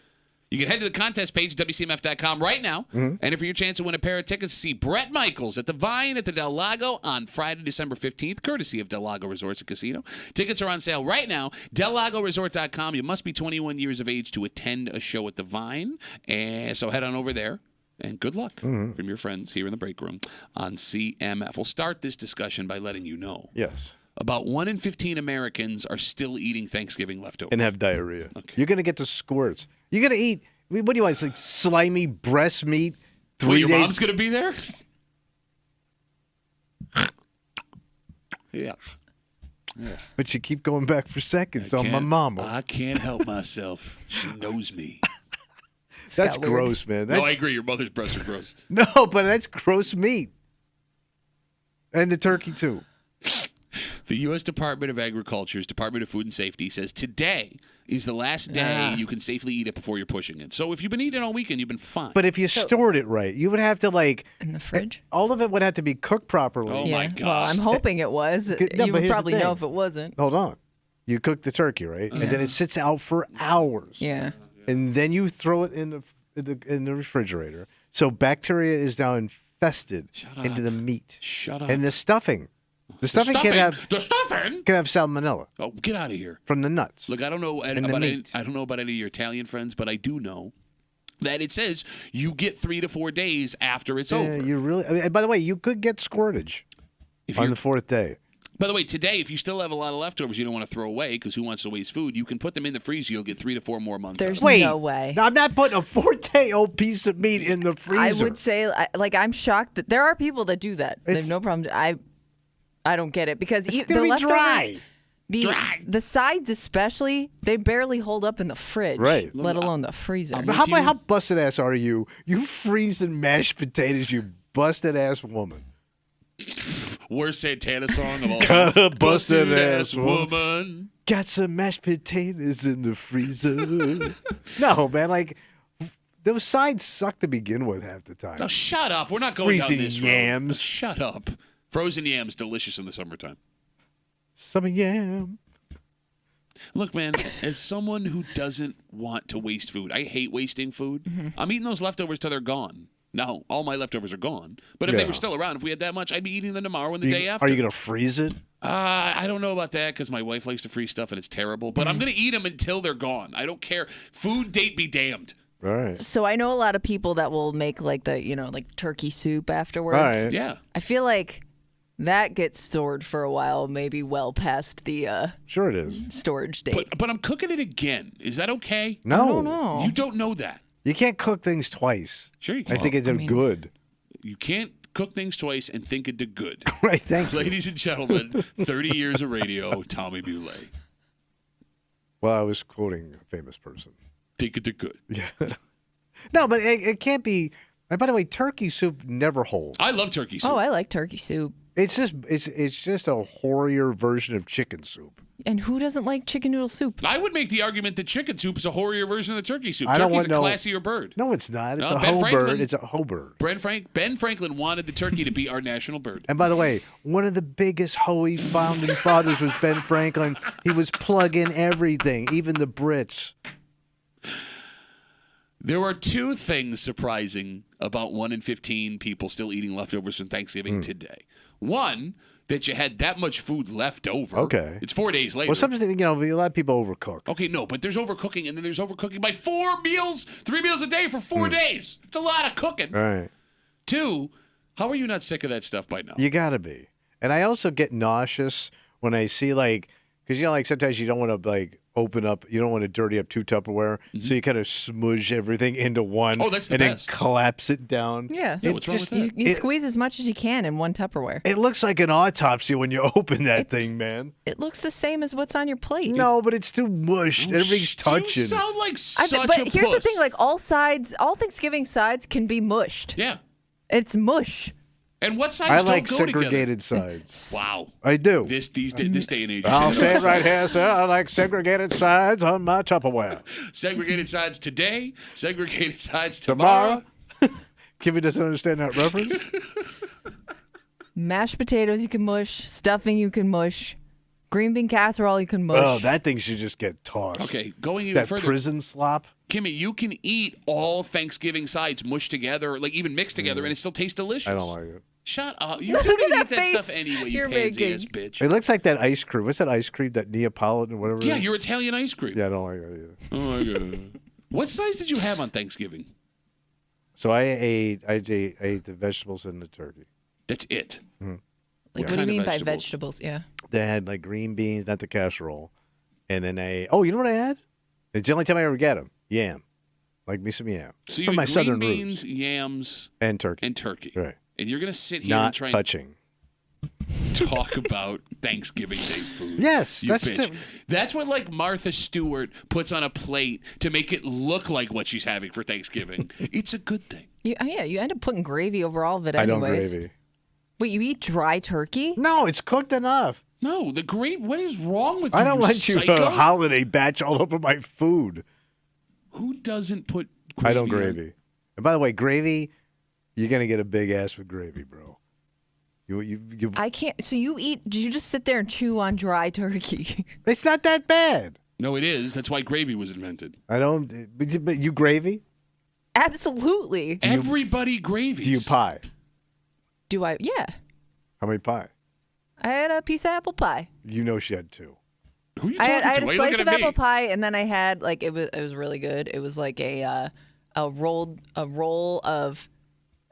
You can head to the contest page at WCMF.com right now, enter for your chance to win a pair of tickets to see Bret Michaels at the Vine at the Del Lago on Friday, December 15th, courtesy of Del Lago Resorts and Casino. Tickets are on sale right now. DelLagoResort.com. You must be 21 years of age to attend a show at the Vine, and so head on over there. And good luck from your friends here in the break room on CMF. We'll start this discussion by letting you know. Yes. About 1 in 15 Americans are still eating Thanksgiving leftovers. And have diarrhea. Okay. You're going to get the squirts. You're going to eat, what do you want? It's like slimy breast meat. 3 days. Your mom's going to be there? Yeah. But you keep going back for seconds on my mama. I can't help myself. She knows me. That's gross, man. No, I agree. Your mother's breasts are gross. No, but that's gross meat. And the turkey, too. The U.S. Department of Agriculture's Department of Food and Safety says today is the last day you can safely eat it before you're pushing it. So if you've been eating all weekend, you've been fine. But if you stored it right, you would have to, like... In the fridge? All of it would have to be cooked properly. Oh, my gosh. Well, I'm hoping it was. You would probably know if it wasn't. Hold on. You cook the turkey, right? And then it sits out for hours. Yeah. And then you throw it in the refrigerator. So bacteria is now infested into the meat. Shut up. And the stuffing. The stuffing can have salmonella. Oh, get out of here from the nuts. Look, I don't know about any of your Italian friends, but I do know that it says you get 3 to 4 days after it's over. You really? I mean, by the way, you could get squirtage on the 4th day. By the way, today, if you still have a lot of leftovers you don't want to throw away because who wants to waste food, you can put them in the freezer. You'll get 3 to 4 more months. There's Wait, no way. No, I'm not putting a 4-day-old piece of meat in the freezer. I would say, I'm shocked that there are people that do that. There's no problem. I don't get it because the leftovers, dry. The sides especially, they barely hold up in the fridge, right? Let alone the freezer. How busted ass are you? You freezing mashed potatoes, you busted ass woman. Worst Santana song of all time. Got a busted ass woman. Got some mashed potatoes in the freezer. No, man, like those sides suck to begin with half the time. Now shut up. We're not going Freezing down this road. yams. Shut up. Frozen yams, delicious in the summertime. Summer yam. Look, man, as someone who doesn't want to waste food, I hate wasting food. I'm eating those leftovers till they're gone. Now, all my leftovers are gone. But if they were still around, if we had that much, I'd be eating them tomorrow and the day after. Are you going to freeze it? I don't know about that because my wife likes to freeze stuff and it's terrible. But I'm going to eat them until they're gone. I don't care. Food date be damned. All right. So I know a lot of people that will make like turkey soup afterwards. All right. Yeah. I feel like that gets stored for a while, maybe well past the sure it is storage date. But I'm cooking it again. Is that okay? No. I don't know. You don't know that. You can't cook things twice. Sure you can. I think it's good. You can't cook things twice and think it did good. Right, thank you. Ladies and gentlemen, 30 years of radio, Tommy Boulay. Well, I was quoting a famous person. Think it did good. Yeah. No, but it can't be. And by the way, turkey soup never holds. I love turkey soup. Oh, I like turkey soup. It's just a hoarier version of chicken soup. And who doesn't like chicken noodle soup? I would make the argument that chicken soup is a hoarier version of the turkey soup. I don't Turkey's a want classier bird. No, it's not. It's No, a Ben hoe Franklin- bird. It's a hoe bird. Ben Franklin wanted the turkey to be our national bird. And by the way, one of the biggest hoey founding fathers was Ben Franklin. He was plugging everything, even the Brits. There are 2 things surprising about 1 in 15 people still eating leftovers from Thanksgiving today. One, that you had that much food left over. Okay. It's 4 days later. Well, sometimes, a lot of people overcook. Okay, no, but there's overcooking, and then there's overcooking by 4 meals, 3 meals a day for 4 days. It's a lot of cooking. All right. 2, how are you not sick of that stuff by now? You got to be. And I also get nauseous when I see, because, sometimes you don't want to, open up, you don't want to dirty up 2 Tupperware, so you kind of smudge everything into one. Oh, that's the and best. Then collapse it down. Yeah. What's wrong with that? You squeeze as much as you can in one Tupperware. It looks like an autopsy when you open that thing, man. It looks the same as what's on your plate. No, but it's too mushed. Everything's touching. You sound like But here's the thing, all Thanksgiving sides can be mushed. Yeah. It's mush. And what sides I don't like go segregated together? sides. Wow. I do. This day and age. I'll say it right here, sir. I like segregated sides on my Tupperware. Segregated sides today. Segregated sides tomorrow. Kimmy doesn't understand that reference. Mashed potatoes you can mush. Stuffing you can mush. Green bean casserole you can mush. Oh, that thing should just get tossed. Okay, going even that further. Prison slop. Kimmy, you can eat all Thanksgiving sides mushed together, like even mixed together, and it still tastes delicious. I don't like it. Shut up. You don't even eat that face stuff anyway, you you're pansy-ass making. bitch. It looks like that ice cream. What's that ice cream? That Neapolitan or whatever? Yeah, it is? your Italian ice cream. Yeah, I don't like it either. Oh, my God. What sides did you have on Thanksgiving? So I ate the vegetables and the turkey. That's it. Mm-hmm. Like, what do you mean by vegetables? Yeah. They had like green beans, not the casserole. And then you know what I had? It's the only time I ever get them. Yam. Like me some yam. So you From had my green southern beans, roots. yams, And turkey. Right. And you're going to sit here Not and try touching. and talk about Thanksgiving Day food. Yes, you that's bitch. That's what like Martha Stewart puts on a plate to make it look like what she's having for Thanksgiving. It's a good thing. You end up putting gravy over all of it I anyways. don't gravy. Wait, you eat dry turkey? No, it's cooked enough. No, the gravy. What is wrong with you? I don't want psycho? you holiday batch all over my food. Who doesn't put gravy I don't on? gravy. And by the way, gravy, you're gonna get a big ass with gravy, bro. You I can't. So you just sit there and chew on dry turkey? It's not that bad. No, it is. That's why gravy was invented. I don't. But you gravy? Absolutely. Everybody gravies. Do you pie? Do I? Yeah. How many pie? I had a piece of apple pie. You know she had two. Who are you I talking had to? a Why are you slice looking of at me? apple pie, and then I had like it was really good. It was like a roll of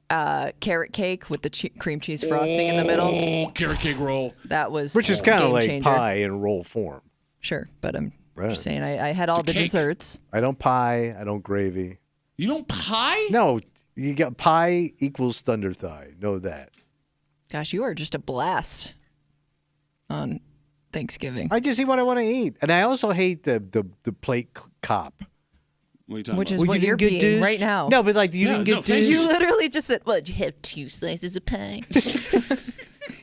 carrot cake with the cream cheese frosting in the middle. Oh, carrot cake roll. That was Which is kind of game like changer. pie in roll form. Sure, but I'm Right. just saying I had all the cake. desserts. I don't pie. I don't gravy. You don't pie? No, you got pie equals thunder thigh. Know that. Gosh, you are just a blast on Thanksgiving. I just eat what I want to eat, and I also hate the plate cop. What are you talking Which about? is Well, what you you're didn't get being this? right now. No, but like you Yeah, didn't no, get thank this. You literally just said, "Well, did you have 2 slices of pie?"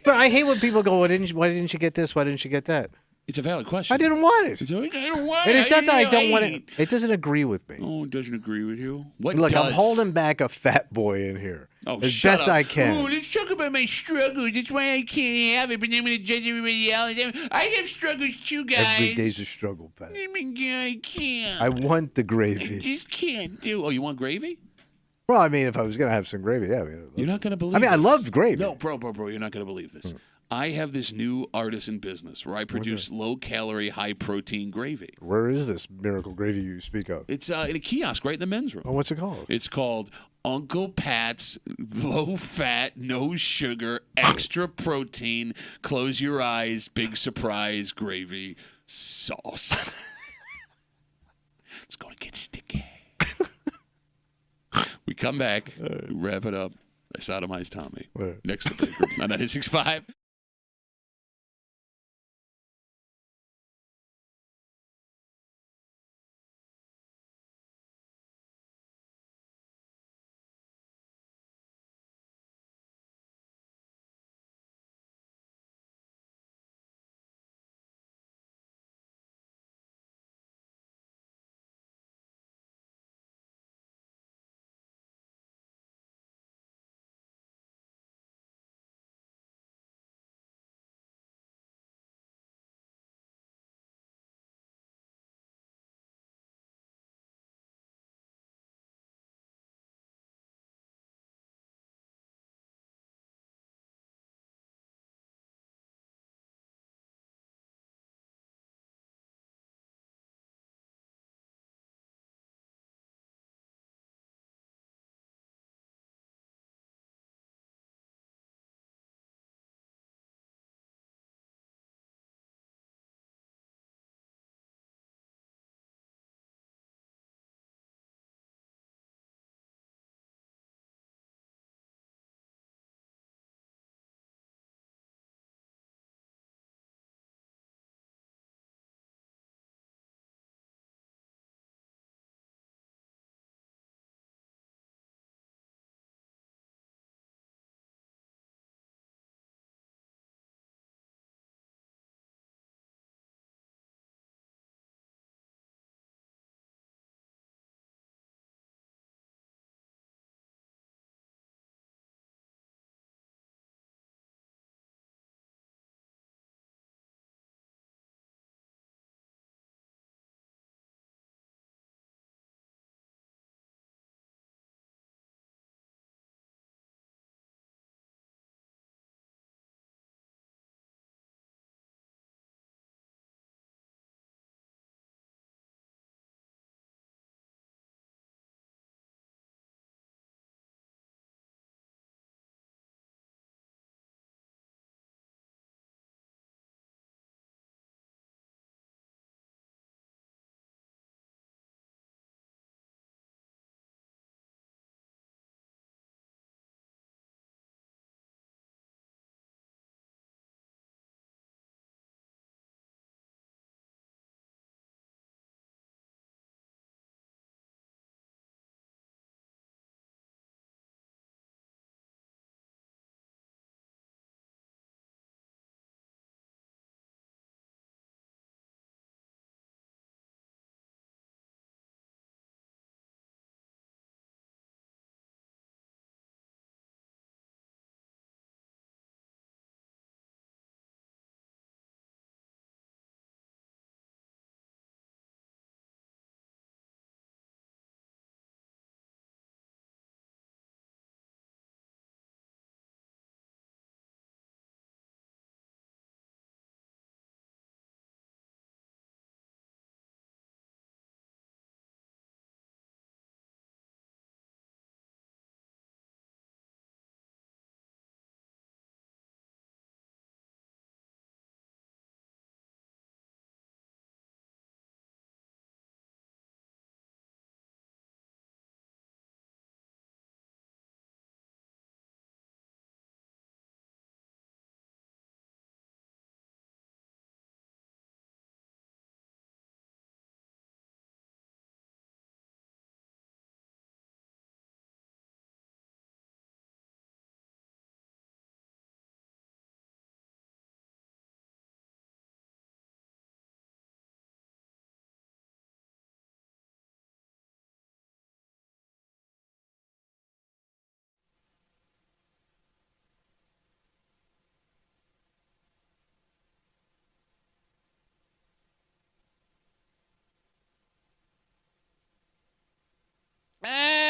But I hate when people go, why didn't you get this? Why didn't you get that? It's a valid question. I didn't want it. I don't want And it. it's not that I don't want eat. it. It doesn't agree with me. Oh, it doesn't agree with you. What Look, does? I'm holding back a fat boy in here Oh, as shut best up. I can. Oh, let's talk about my struggles. That's why I can't have it, but I'm going to judge everybody else. I have struggles too, guys. Every day's a struggle, Pat. Oh, my God, I can't. I want the I gravy. just can't do. Oh, you want gravy? Well, I mean, if I was gonna have some gravy, yeah. You're not going to believe I mean, I this. love gravy. No, bro, you're not going to believe this. I have this new artisan business where I produce low-calorie, high-protein gravy. Where is this miracle gravy you speak of? It's in a kiosk right in the men's room. Oh, what's it called? It's called Uncle Pat's Low Fat, No Sugar, Extra Protein, Close Your Eyes, Big Surprise Gravy Sauce. It's going to get sticky. We come back, we wrap it up. I sodomize Tommy. Next to the break room. 965.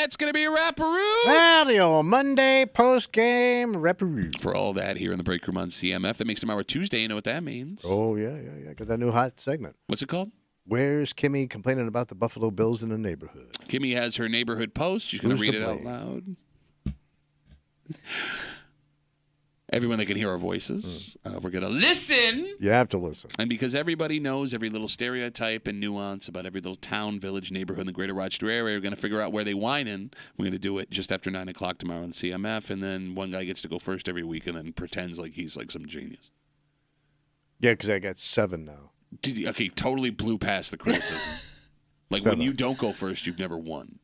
That's going to be a wrapperoo. Well, the old Monday post-game wrapperoo. For all that here in the break room on CMF. That makes tomorrow Tuesday. You know what that means. Oh, yeah. Got that new hot segment. What's it called? Where's Kimmy complaining about the Buffalo Bills in the neighborhood? Kimmy has her neighborhood post. She's going to read it out loud. Everyone that can hear our voices, we're going to listen. You have to listen. And because everybody knows every little stereotype and nuance about every little town, village, neighborhood in the greater Rochester area, we're going to figure out where they whine in. We're going to do it just after 9 o'clock tomorrow on CMF. And then one guy gets to go first every week and then pretends like he's like some genius. Yeah, because I got 7 now. Okay, totally blew past the criticism. Like 7. when you don't go first, you've never won.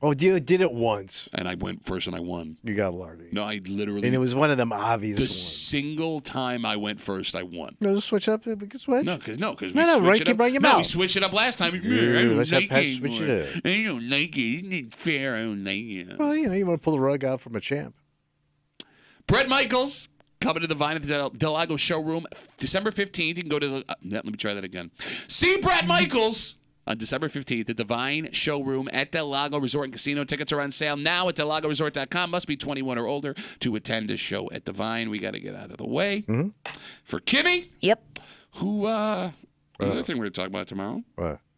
Oh, you did it once. And I went first and I won. You got Lardy. No, I literally. And it was one of them obvious the ones. single time I went first, I won. No, just switch up. We can switch. No, because we right, switched it up. right your No, mouth. we switched it up last time. I Let's don't have like Pat it switch anymore. it up. I don't like it. Isn't it fair? I don't like it. Well, you want to pull the rug out from a champ. Brett Michaels coming to the Vine at the Del Lago Showroom December 15th. You can go to the. Let me try that again. See Brett Michaels on December 15th at the Vine Showroom at Del Lago Resort and Casino. Tickets are on sale now at DelLagoResort.com. Must be 21 or older to attend a show at the Vine. We got to get out of the way. For Kimmy. Yep. Who, another thing we're going to talk about tomorrow,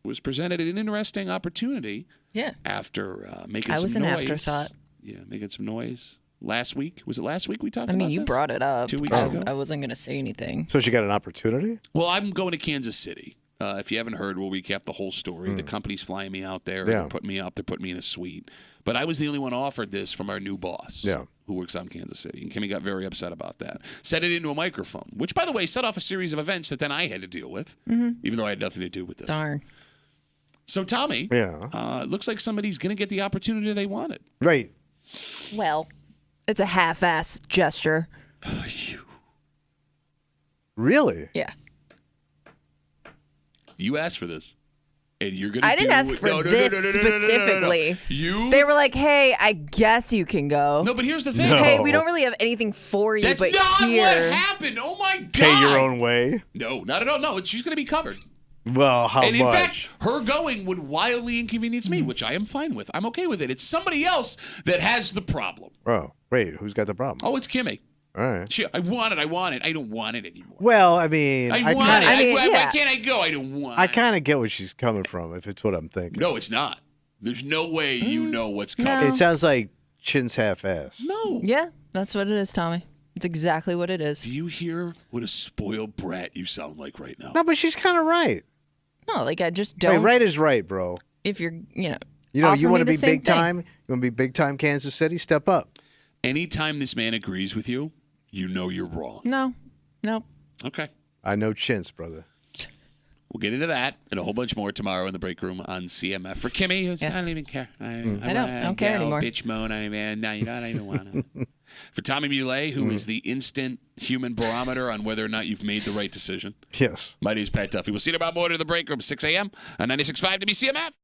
was presented an interesting opportunity. Yeah. After making I some was noise. an afterthought. Yeah, making some noise. Last week? Was it last week we talked about I mean, you this? brought it up. 2 weeks ago? I wasn't going to say anything. So she got an opportunity? Well, I'm going to Kansas City. If you haven't heard, we'll recap the whole story. The company's flying me out there. Yeah. They're putting me up. They're putting me in a suite. But I was the only one offered this from our new boss, who works out in Kansas City. And Kimmy got very upset about that. Set it into a microphone, which, by the way, set off a series of events that then I had to deal with, even though I had nothing to do with this. Darn. So, Tommy, looks like somebody's going to get the opportunity they wanted. Right. Well, it's a half-ass gesture. Really? Yeah. You asked for this. And you're going to I didn't ask for this specifically. They were like, hey, I guess you can go. No, but here's the thing. Hey, we don't really have anything for you, That's but not here. what happened. Oh, my God. Pay your own way? No, not at all. No, she's going to be covered. Well, how much? And in fact, her going would wildly inconvenience me, which I am fine with. I'm okay with it. It's somebody else that has the problem. Oh, wait, who's got the problem? Oh, it's Kimmy. All right. I want it. I don't want it anymore. Well, I mean, I want it. Why can't I go? I don't want it. I kind of get where she's coming from, if it's what I'm thinking. No, it's not. There's no way you know what's coming. It sounds like chin's half-ass. No. Yeah, that's what it is, Tommy. It's exactly what it is. Do you hear what a spoiled brat you sound like right now? No, but she's kind of right. No, like I just don't. Hey, right is right, bro. If you're, you offer want me to be the same big thing. time? You want to be big time Kansas City? Step up. Anytime this man agrees with you, you know you're wrong. No. Okay. I know chintz, brother. We'll get into that and a whole bunch more tomorrow in the break room on CMF. For Kimmy, I don't even care. I don't care anymore. Bitch moan. I don't even want to. For Tommy Muley, who is the instant human barometer on whether or not you've made the right decision. Yes. My name is Pat Duffy. We'll see you tomorrow morning in the break room, 6 a.m. on 96.5 WCMF.